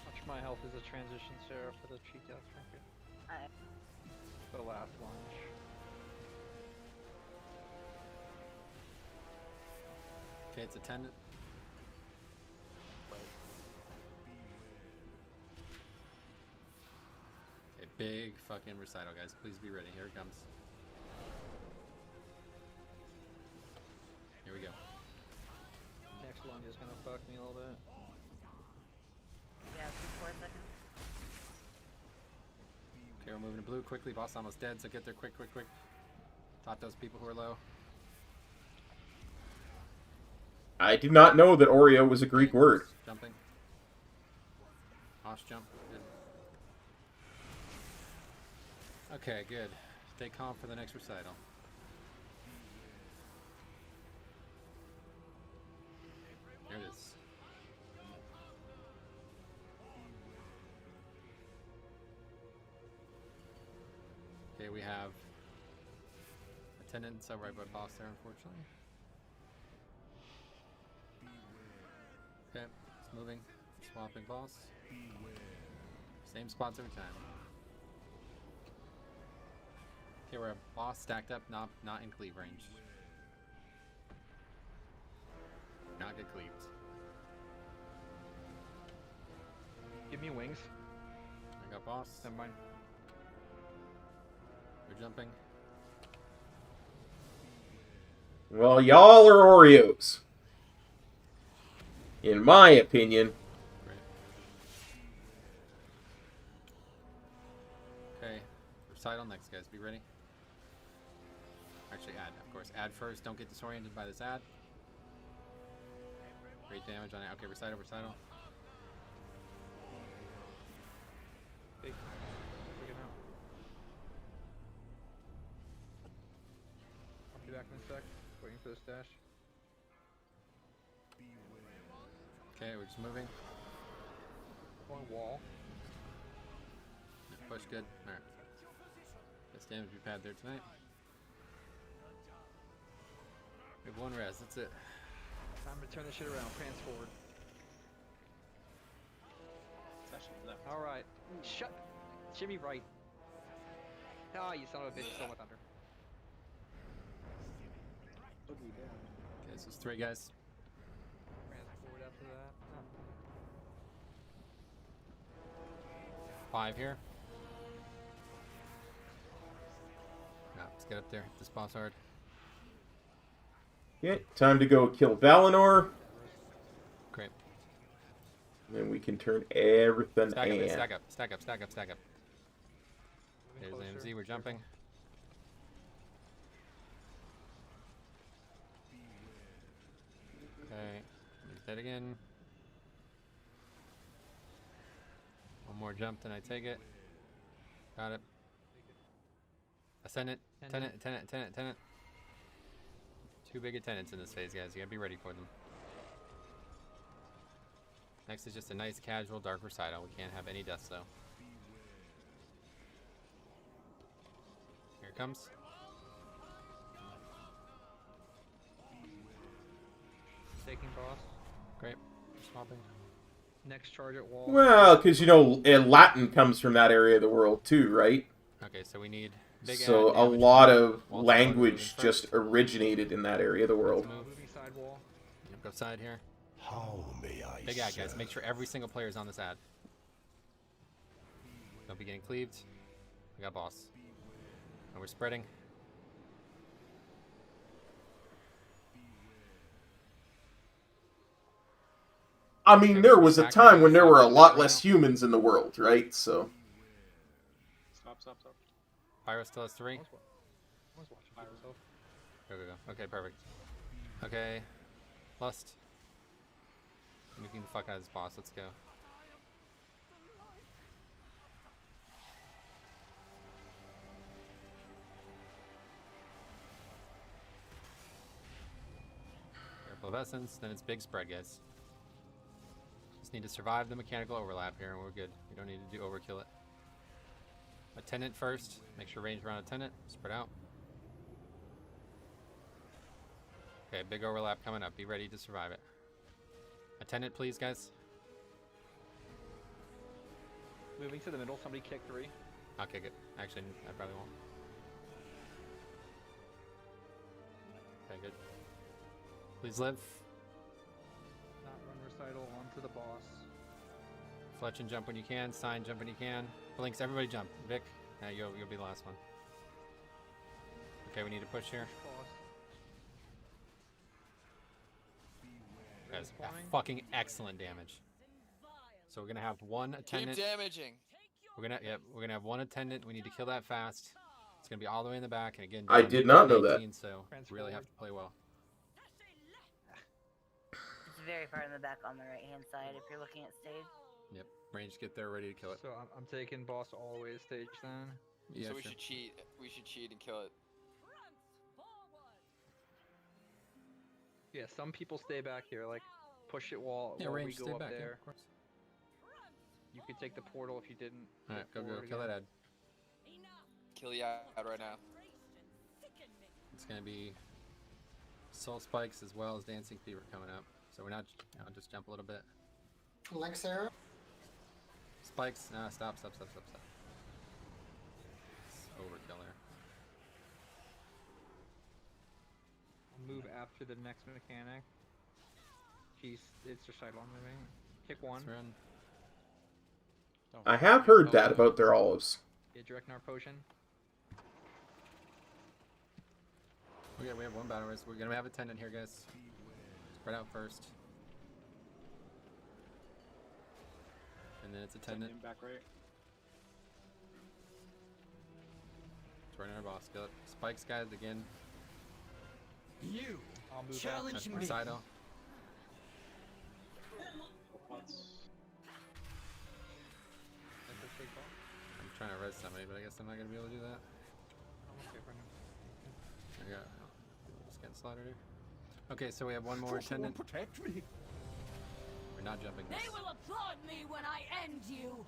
Watch my health as a transition Sarah for the cheat death trinket. The last launch. Okay, it's attendant. Okay, big fucking recital, guys. Please be ready. Here it comes. Here we go. Next one is gonna fuck me a little bit. Yeah, 4 seconds. Okay, we're moving to blue quickly. Boss almost dead, so get there quick, quick, quick. Top those people who are low. I did not know that Oreo was a Greek word. Jumping. Osh jump. Good. Okay, good. Stay calm for the next recital. There it is. Okay, we have attendants right by boss there, unfortunately. Okay, it's moving. Swapping boss. Same spots every time. Okay, we're a boss stacked up, not in cleave range. Not get cleaved. Give me wings. I got boss. Never mind. We're jumping. Well, y'all are Oreos. In my opinion. Okay, recital next, guys. Be ready. Actually, add, of course. Add first. Don't get disoriented by this ad. Great damage on it. Okay, recital. Big. Big enough. I'll be back in a sec. Waiting for this dash. Okay, we're just moving. Going wall. Push good. Alright. Best damage we've had there tonight. We have one res, that's it. Time to turn this shit around. Prance forward. Alright. Shut. Jimmy right. Ah, you son of a bitch. Stole my thunder. Okay, this is 3 guys. Prance forward after that. 5 here. No, let's get up there. Hit this boss hard. Okay, time to go kill Valinor. Great. And then we can turn everything Stack up, in. stack up. There's AMZ, we're jumping. Okay, he's dead again. One more jump, then I take it. Got it. Ascendant, tenant. 2 big attendants in this phase, guys. You gotta be ready for them. Next is just a nice casual dark recital. We can't have any deaths though. Here it comes. Taking boss. Great. Swapping. Next charge at wall. Well, because, you know, Latin comes from that area of the world too, right? Okay, so we need big so a lot of language just originated in that area of the world. Moving side wall. Yep, go side here. How may I Big ad, guys. Make sure every single player is on this ad. Don't be getting cleaved. We got boss. And we're spreading. I mean, there was a time when there were a lot less humans in the world, right? So. Stop. Pyro still has 3. Go. Okay, perfect. Okay. Lust. Nuking the fuck out of this boss. Let's go. Circle of Essence, then it's big spread, guys. Just need to survive the mechanical overlap here, and we're good. We don't need to do overkill it. Attendant first. Make sure range around attendant. Spread out. Okay, big overlap coming up. Be ready to survive it. Attendant, please, guys. Moving to the middle. Somebody kick 3. I'll kick it. Actually, I probably won't. Okay, good. Please live. Not run recital onto the boss. Fletch and jump when you can. Sign, jump when you can. Blinks, everybody jump. Vic, you'll be the last one. Okay, we need to push here. That's fucking excellent damage. So we're gonna have one attendant. Keep damaging. We're gonna have one attendant. We need to kill that fast. It's gonna be all the way in the back, and again, I did not know that. So really have to play well. It's very far in the back on the right-hand side if you're looking at stage. Yep, range, get there, ready to kill it. So I'm taking boss all the way to stage then. Yeah, so we sure. should cheat. We should cheat and kill it. Yeah, some people stay back here, like push it while we range, go stay up back, there. yeah, of course. You could take the portal if you didn't. Alright, go, kill that Ed. Kill you out right now. It's gonna be soul spikes as well as dancing fever coming up. So we're not. I'll just jump a little bit. Lex arrow. Spikes. Nah, stop. It's overkill there. I'll move after the next mechanic. It's recital I'm moving. Kick 1. I have heard that about their olives. Yeah, direct nar potion. Okay, we have one battle race. We're gonna have attendant here, guys. Spread out first. And then it's attendant. Back right. It's running our boss. Kill it. Spikes, guys, again. You! I'll move Challenge me. Recital. I'm trying to res somebody, but I guess I'm not gonna be able to do that. There you go. Just getting slaughtered here. Okay, so we have one more attendant. Protect me. We're not jumping this. They will applaud me when I end you.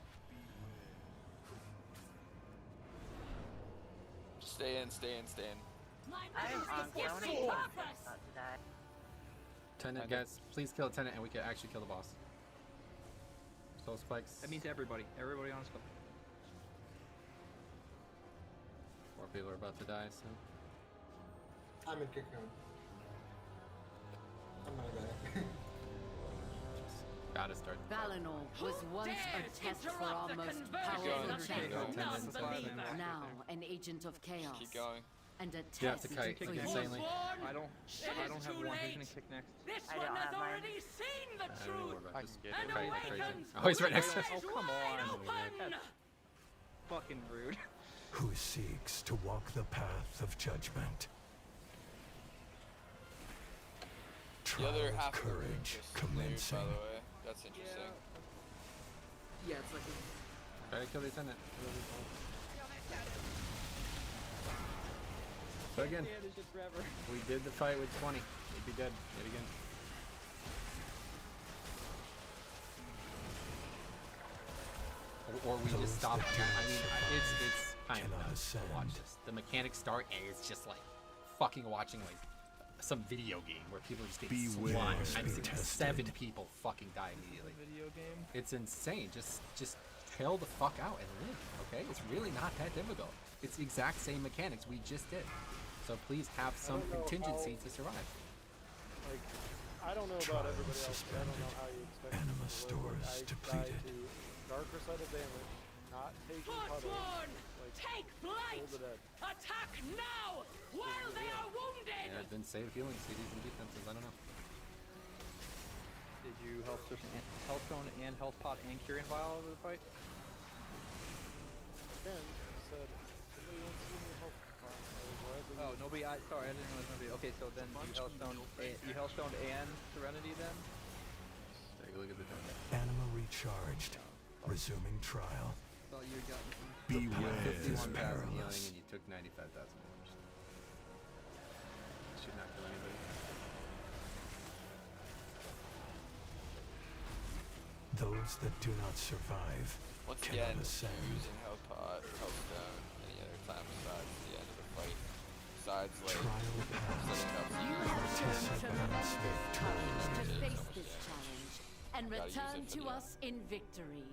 Stay in. I'm on purpose. Attendant, guys, please kill attendant, and we can actually kill the boss. Soul spikes. That means everybody on spell. 4 people are about to die, so. I'm in kick mode. I'm gonna die. Gotta start. Valinor was once a test for our most powerful champion. Now an agent of chaos. Keep going. And a You have to test kite for you. insanely. I don't have one. Who's gonna kick next? I don't have mine. I don't know more about this. get it. Kite crazy. Oh, he's right next to us. Oh, come on. That's fucking rude. Who seeks to walk the path of judgment? The other Trial of half of the room courage just commencing. by the way. That's interesting. Yeah, it's like a... Try to kill the attendant. So again, we did the fight with 20. He'd be dead yet again. Or we just stop. I mean, it's kind of nuts to watch this. The mechanics start and it's just like fucking watching like some video game where people just get swung. I've seen 7 people fucking die immediately. Video game. It's insane. Just chill the fuck out and live. Okay, it's really not that difficult. It's the exact same mechanics we just did. So please have some contingency to survive. Like, I don't know about everybody else, but I don't know how you expect Anima to stores I depleted. died to dark recital damage, not taking puddles, like, Take flight! Hold it dead. Attack now! While they are wounded! Yeah, it didn't save healing CDs and defenses. I don't know. Did you health stone and health pot and curing vial over the fight? Ben said, somebody wants to see me health pot. Oh, nobody. Sorry, I didn't realize nobody. Okay, so then you healthstone and serenity then. Take a look at the thing. Anima recharged. Resuming trial. Thought you got Beware is 51,000 healing perilous. and you took 95,000 damage. Should not kill anybody. Those that do not survive Once cannot again, ascend. using health pot, health stone, any other time besides the end of the fight. Besides, like, setting up You have chosen tremendous courage to face this challenge and return to us in victory.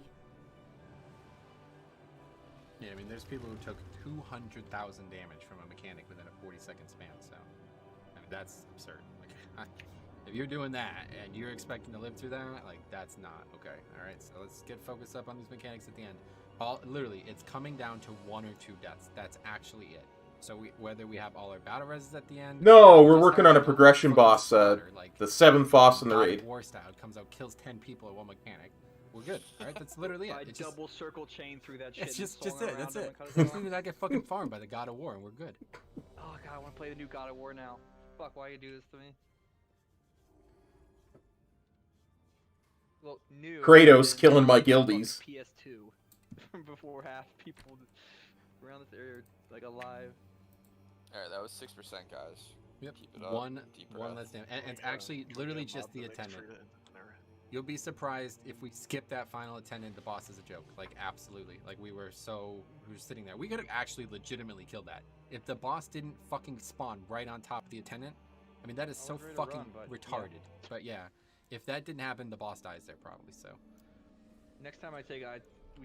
Yeah, I mean, there's people who took 200,000 damage from a mechanic within a 40-second span, so I mean, that's absurd. Like, if you're doing that and you're expecting to live through that, like, that's not okay. All right, so let's get focused up on these mechanics at the end. Literally, it's coming down to 1 or 2 deaths. That's actually it. So whether we have all our battle reses at the end. No, we're working on a progression boss, the 7th boss in the raid. War style comes out, kills 10 people at one mechanic. We're good. All right, that's literally it. I It's double circle chain through that shit. It's just and it. swung That's around it. him and As soon as I get fucking farmed by the God of War, and we're good. Oh god, I want to play the new God of War now. Fuck, why you do this to me? Well, new. Kratos killing my guildies. PS2. Before half people around this area are, like, alive. Alright, that was 6%, guys. Yep. Keep it up. One breath. less damage. And it's actually literally just the attendant. You'll be surprised if we skip that final attendant, the boss is a joke. Like, absolutely. Like, we were sitting there. We could have actually legitimately killed that. If the boss didn't fucking spawn right on top of the attendant, I mean, that is so fucking retarded. Yeah. But yeah, if that didn't happen, the boss dies there probably, so. Next time we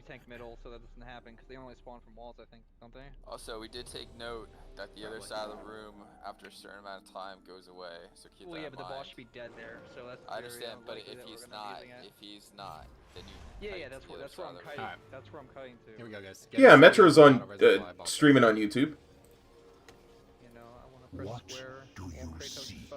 tank middle so that doesn't happen, because they only spawn from walls, I think, don't they? Also, we did take note that the other side of the room, after a certain amount of time, goes away. So keep that in mind. But the boss should be dead there, so that's. I understand, but if he's not, then you. Yeah, that's where I'm kiting. Right. That's where I'm kiting to. Here we go, guys. Yeah, Metro's on streaming on YouTube. You know, I want to press square. Do you see?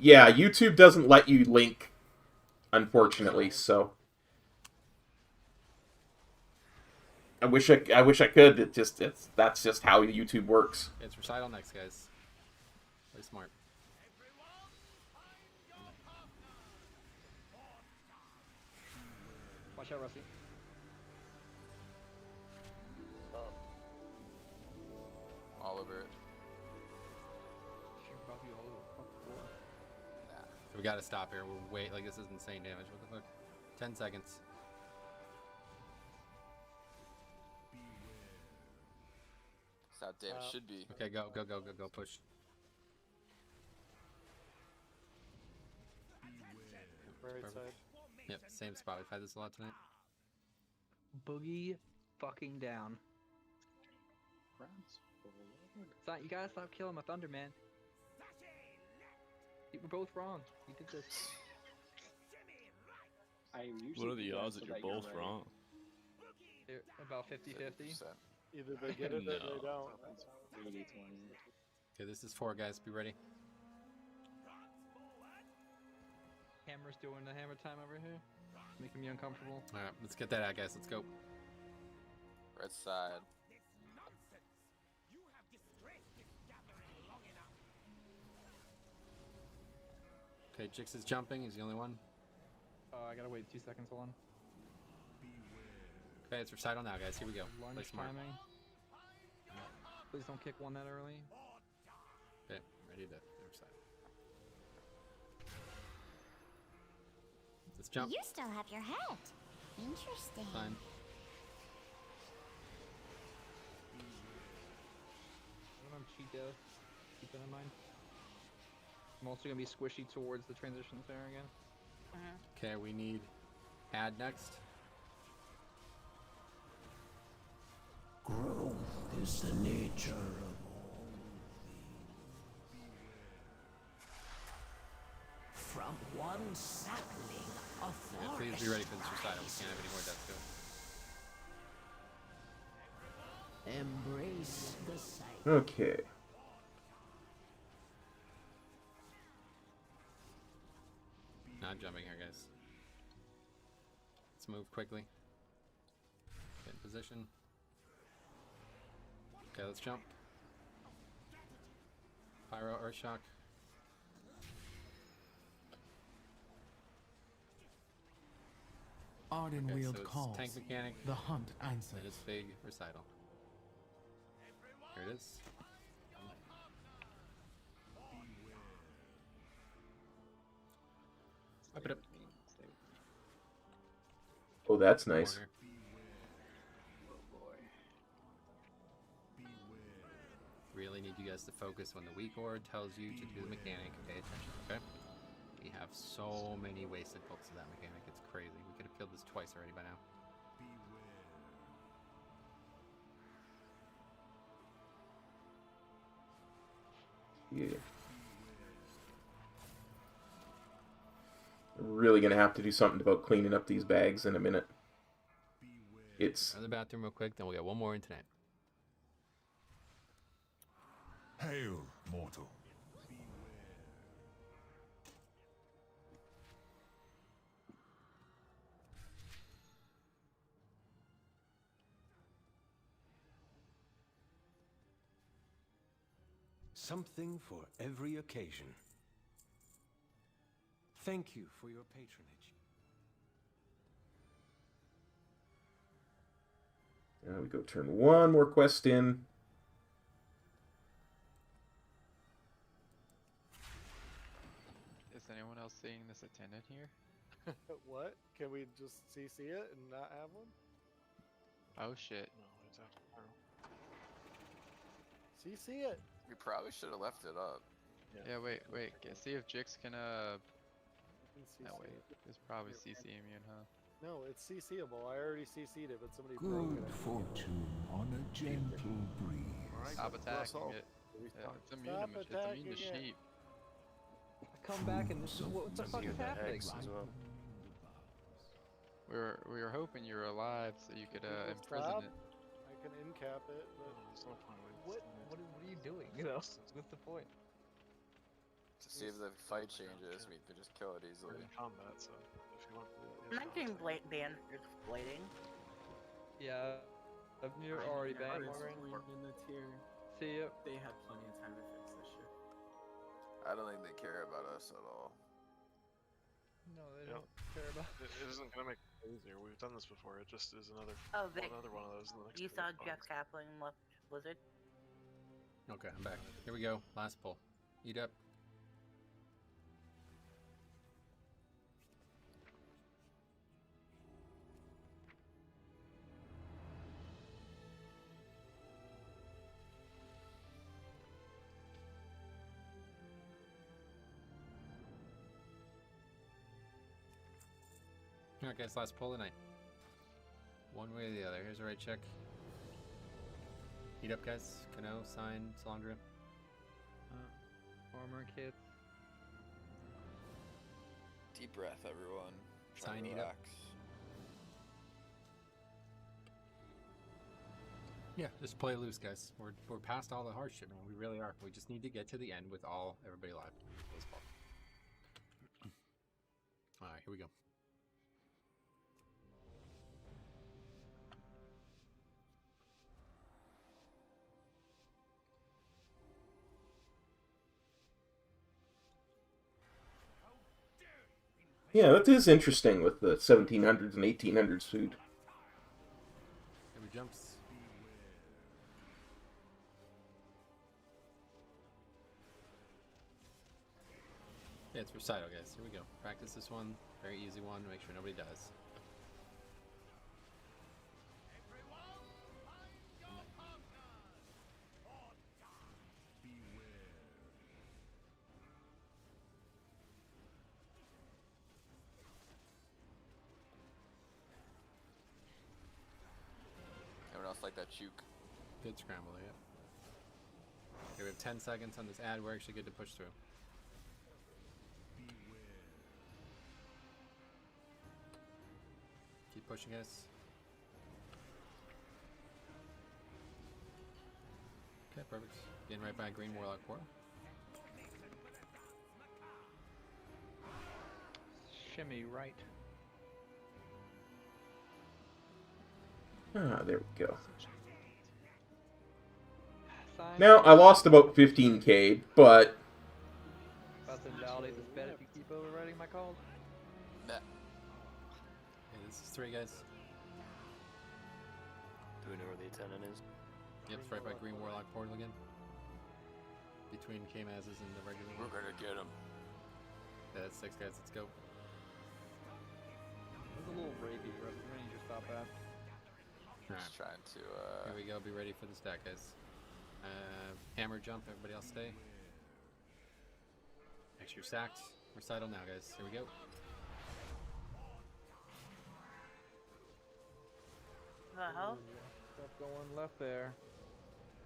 Yeah, YouTube doesn't let you link, unfortunately, so. I wish I could. That's just how YouTube works. It's recital next, guys. Play smart. Watch out, Rusty. All over it. We gotta stop here. We're like, this is insane damage. What the fuck? 10 seconds. That's how damage should be. Okay, go, push. Right side. Yep, same spot. We've had this a lot tonight. Boogie fucking down. Stop, you gotta stop killing my thunder, man. We're both wrong. You did this. What are the odds that you're both wrong? They're about 50-50. Either they get it or they don't. Okay, this is 4, guys. Be ready. Hammer's doing the hammer time over here. Making me uncomfortable. Alright, let's get that out, guys. Let's go. Red side. Okay, Jix is jumping. He's the only one. I gotta wait 2 seconds. Hold on. Okay, it's recital now, guys. Here we go. Lunge Play smart. timing. Please don't kick one that early. Okay, ready to recite. Let's jump. You still have your head. Interesting. Fine. I'm on cheat death. Keep that in mind. I'm also gonna be squishy towards the transitions there again. Okay, we need add next. Growth is the nature of all. From one sapling, a Yeah, forest. please be ready for this recital. We can't have any more deaths go. Embrace the sight. Okay. Not jumping here, guys. Let's move quickly. Get in position. Okay, let's jump. Pyro, Earth Shock. Arden Okay, Wield so it's calls. tank mechanic. The hunt answers. It is big recital. Here it is. Up it up. Oh, that's nice. Corner. Really need you guys to focus when the weak ore tells you to do the mechanic. Pay attention, okay? We have so many wasted pulls of that mechanic. It's crazy. We could have killed this twice already by now. Yeah. I'm really gonna have to do something about cleaning up these bags in a minute. It's Go to the bathroom real quick, then we'll get one more in tonight. Hail, mortal. Something for every occasion. Thank you for your patronage. Now we go turn one more quest in. Is anyone else seeing this attendant here? What? Can we just CC it and not have one? Oh shit. CC it. We probably should have left it up. Yeah, wait. See if Jix can can No, CC wait. it. It's probably CC immune, huh? No, it's CCable. I already CC'd it, but somebody Good broke it. fortune on a gentle breeze. Stop attacking Russell. it. Yeah, it's immune Stop to it's immune to attacking it. sheep. I come back and this is what the fuck is happening? We were hoping you were alive so you could imprison Stop. it. I can incap it, but What are you doing? You know, what's the point? To see if the fight changes, we could just kill it easily. Combat, so if you want to I'm not getting banned for exploiting. Yeah, you're already banned, Morgan. in the tier. See ya. They had plenty of time to fix this shit. I don't think they care about us at all. No, they don't care about. It isn't gonna make it easier. We've done this before. It just is another Vic, another one of those in the next you couple saw of Jeff months. Kaplan left Blizzard? Okay, I'm back. Here we go. Last pull. Eat up. Alright guys, last pull of the night. One way or the other. Here's the right check. Eat up guys. Kano, Sign, Salandra. Armor kit. Deep breath, everyone. Try Sign, to eat up. relax. Yeah, just play loose, guys. We're past all the hard shit, man. We really are. We just need to get to the end with everybody alive. All right, here we go. Yeah, that is interesting with the 1700s and 1800s food. Every jumps. Yeah, it's recital, guys. Here we go. Practice this one. Very easy one. Make sure nobody dies. Everyone else like that juke? Good scramble, yeah. Okay, we have 10 seconds on this ad. We're actually good to push through. Keep pushing, guys. Okay, perfect. Getting right by Green Warlock Portal. Shimmy right. Ah, there we go. Sign. Now, I lost about 15k, but About to validate this bet if you keep overriding my calls. Nah. Yeah, this is 3, guys. Do we know where the attendant is? Yep, it's right by Green Warlock portal again. Between K-Mazes and the regular one. We're gonna get him. Yeah, that's 6, guys. Let's go. It was a little rapey, bro. Where did you just stop at? Just trying to. Here we go. Be ready for the stack, guys. Hammer jump. Everybody else stay. Make sure you're stacked. Recital now, guys. Here we go. The hell? Stuff going left there.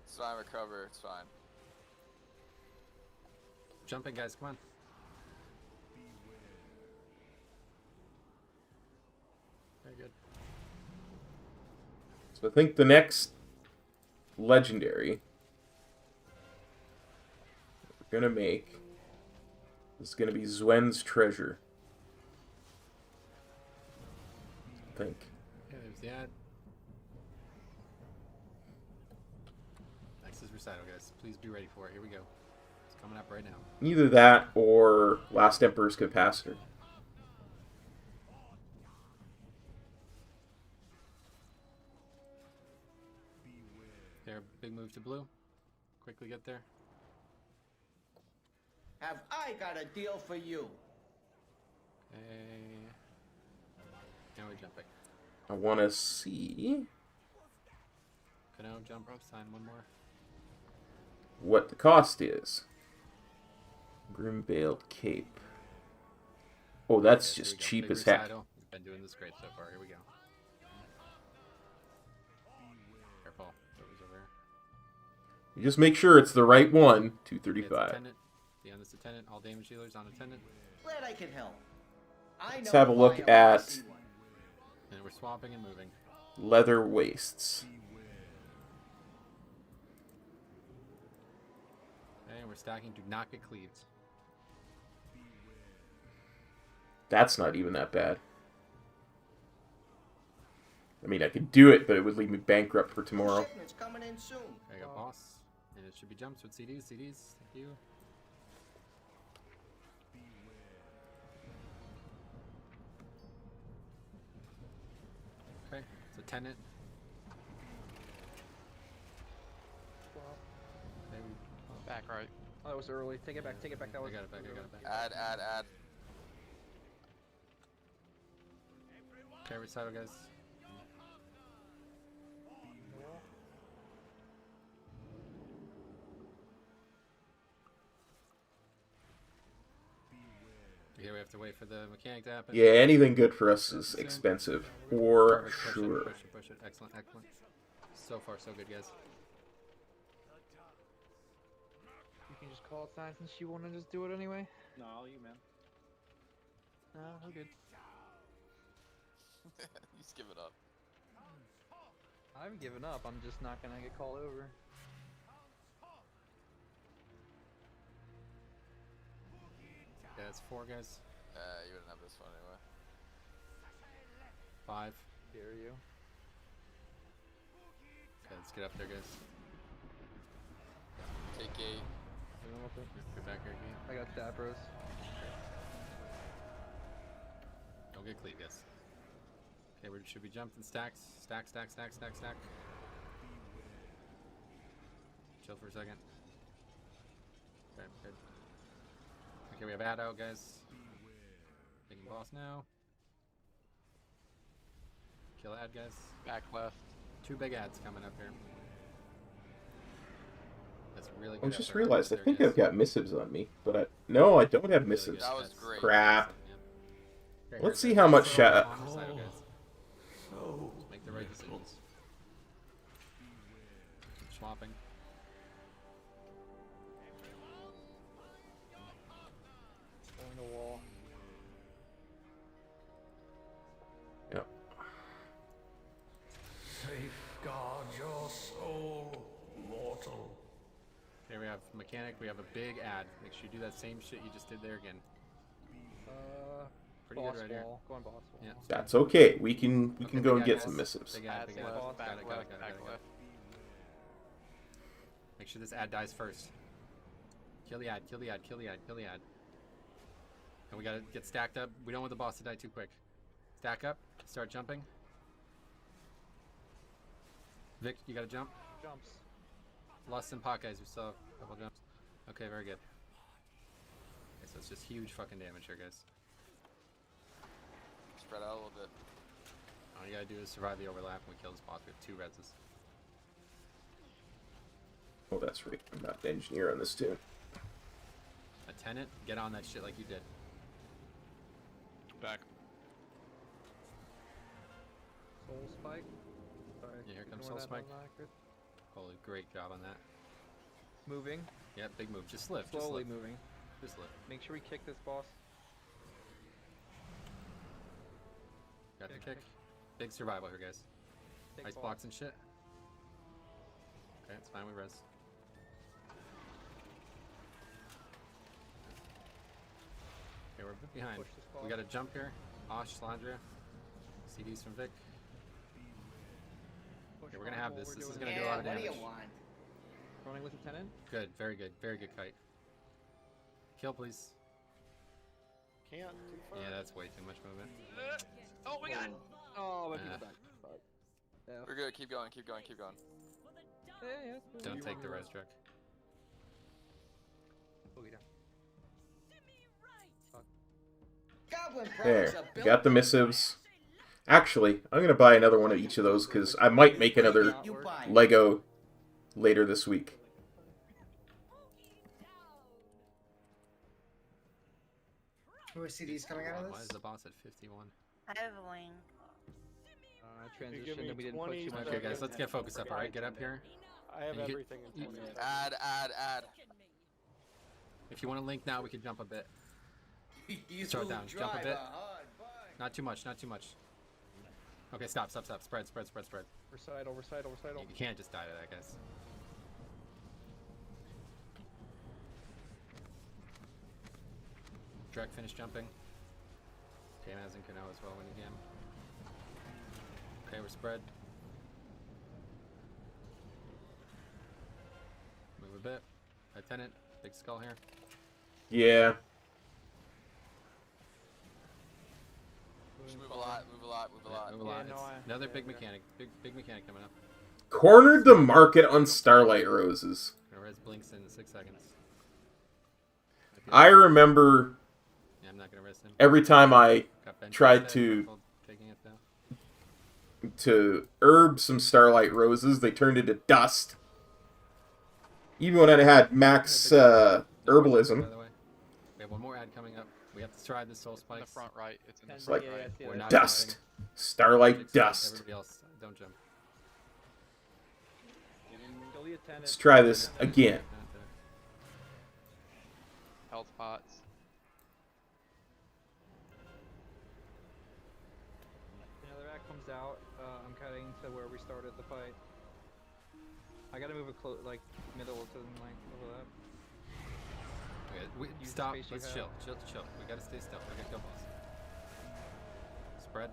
It's fine, recover. It's fine. Jumping, guys. Come on. Very good. So I think the next legendary we're gonna make is gonna be Zwen's Treasure. I think. Yeah, there's the ad. Next is Recital, guys. Please be ready for it. Here we go. It's coming up right now. Either that or Last Emperor's Capacitor. There, big move to blue. Quickly get there. Have I got a deal for you? Okay. Now we're jumping. I want to see Kano, jump rope, sign one more. what the cost is. Grim-Veiled Cape. Oh, that's Okay, just here we go. cheap Big as heck. recital. We've been doing this great so far. Here we go. Careful. That was over. You just make sure it's the right one. Okay, it's 235. attendant. Beyond this attendant, all damage dealers on attendant. Glad I can help. Let's have a look at And we're swapping and moving. Leather Wastes. Okay, and we're stacking. Do not get cleaved. That's not even that bad. I mean, I could do it, but it would leave me bankrupt for tomorrow. Shipment's coming in soon. There you go, boss. And it should be jumps with CDs. CDs. Thank you. Okay, it's a tenant. Okay, Back right. Oh, that was early. Take it back. Take it back. That was. I got it back. I got it back. Add. Okay, recital, guys. Here we have to wait for the mechanic to happen. Yeah, anything good for us is expensive. For Perfect, push sure. it, push it, push it. Excellent, excellent. So far, so good, guys. You can just call it sign since you want to just do it anyway. No, you, man. No, we're good. He's giving up. I haven't given up. I'm just not gonna get called over. Yeah, it's 4, guys. You wouldn't have this one anyway. 5. Dare you? Okay, let's get up there, guys. Take 8. Get back here again. I got Dapros. Don't get cleat, guys. Okay, we should be jumping stacks. Stack. Chill for a second. Okay, good. Okay, we have ad out, guys. Taking boss now. Kill ad, guys. Back left. 2 big ads coming up here. That's really I good. just effort. realized I There, think guys. I've got missives on me, but no, I don't have missives. That was great. Crap. Okay, Let's here, see guys. how much Just shot. on recital, guys. Just make the right decisions. Keep swapping. Going to wall. Yep. Safeguard your soul, mortal. Here we have mechanic. We have a big ad. Make sure you do that same shit you just did there again. Pretty Boss good right here. wall. Going boss wall. Yeah. That's okay. We can Okay, go big and get ad, some guys. missives. Big ad, big ad. left, back Got it. left, back left. Make sure this ad dies first. Kill the ad. And we gotta get stacked up. We don't want the boss to die too quick. Stack up. Start jumping. Vic, you gotta jump. Jumps. Lost some pot guys. We still have a couple jumps. Okay, very good. Okay, so it's just huge fucking damage here, guys. Spread out a little bit. All you gotta do is survive the overlap and we kill this boss. We have 2 reses. Oh, that's right. I'm not the engineer on this too. A tenant, get on that shit like you did. Back. Soul spike. Sorry. Yeah, here comes ignore Soul that Spike. non-accurate. Holy, great job on that. Moving. Yep, big move. Just lift. Slowly just lift. moving. Just lift. Make sure we kick this boss. Got the kick. Big survival here, guys. Kick Ice boss. blocks and shit. Okay, it's fine. We res. Okay, we're a bit behind. Push this boss. We got a jump here. Osh, Salandria. CDs from Vic. Push Okay, we're gonna on have what this. we're This is doing. gonna do a lot of what do damage. you want? Running with the tenant. Good, very good. Very good kite. Kill, please. Can't. Too far. Yeah, that's way too much movement. Oh my god! Oh, my Yeah. people died. Fuck. Yeah. We're good. Keep going. Keep going. Keep going. Yeah, yeah. Don't take the res truck. Boogie down. Goblin There. Brothers are built Got the missives. Actually, I'm going to buy another one of each of those because I might make another You buy. Lego later this week. Who are CDs coming out of Why this? is the boss at 51? I have a link. Transition me and we didn't put 20 too much. Okay, guys, let's get focused up. All right, get up here. I have You get- everything in 20 seconds. Add. If you want to link now, we can jump a bit. You Throw it down. Jump a drive bit. hard bargain. Not too much. Not too much. Okay, stop. Spread. Recital. You can't just die to that, guys. Drek, finish jumping. Okay, Mazin can now as well when you can. Okay, we're spread. Move a bit. Lieutenant, big skull here. Yeah. Just move a lot. Yeah, move a lot. no, It's another big mechanic. Big mechanic coming up. Cornered the market on Starlight Roses. Gonna res blinks in 6 seconds. I remember Yeah, I'm not gonna res him. every time I Got Venthyr tried set, to careful taking it down. herb some Starlight Roses, they turned into dust. Even when I had max By herbalism. the way, we have one more ad coming up. We have to try the soul In the spikes. front right, it's in the It's front like right. We're not dust. jumping. Starlight Fix it. dust. Everybody else, don't jump. Kill the attendant. Let's try this again. Health pots. Another act comes out. I'm cutting to where we started the fight. I gotta move it like middle to like overlap. Okay, we, Use the stop. space you Let's have. chill. We gotta stay still. We're gonna kill boss. Spread.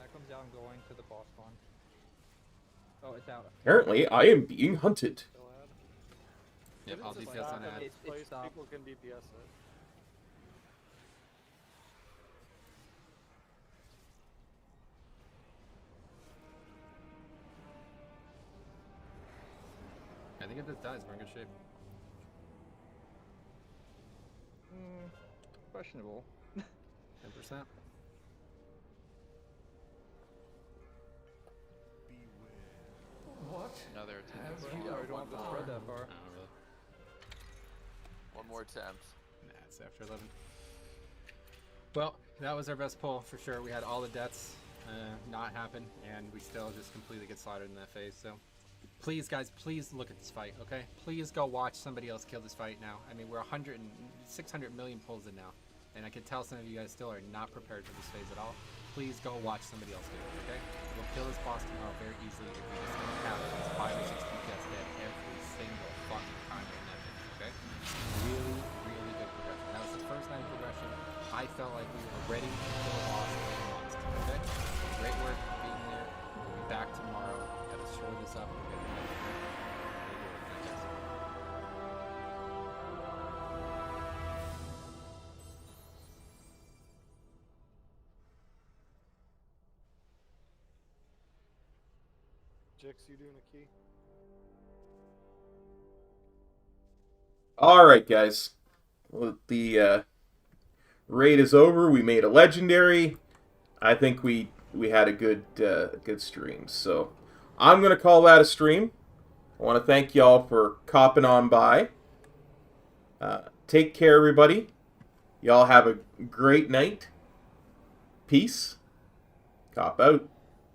That comes out. I'm going to the boss spawn. Oh, it's out. Apparently, I am being hunted. Still add. Yep, If I'll it's a DPS stop on in ad. this It's place, stopped. people can DPS it. I think if this dies, we're in good shape. Questionable. 10%. What? Another Have attempt. you Yeah, we don't have to spread that far. Oh, really? One more attempt. Nah, it's after 11. Well, that was our best pull for sure. We had all the deaths not happen, and we still just completely get slaughtered in that phase. So, please, guys, please look at this fight, okay? Please go watch somebody else kill this fight now. I mean, we're 600 million pulls in now, and I can tell some of you guys still are not prepared for this phase at all. Please go watch somebody else do it, okay? We'll kill this boss tomorrow very easily if we just have at least 5 or 6 DPS dead every single fucking time in that phase, okay? Really, really good progression. That was the first time progression. I felt like we were ready to kill a boss in a monster, okay? Great work being there. We'll be back tomorrow. Gotta shore this up. We're gonna do it. Jix, you doing a key? All right, guys. Well, the raid is over. We made a legendary. I think we had a good stream. So I'm gonna call that a stream. I want to thank y'all for copping on by. Take care, everybody. Y'all have a great night. Peace. Cop out.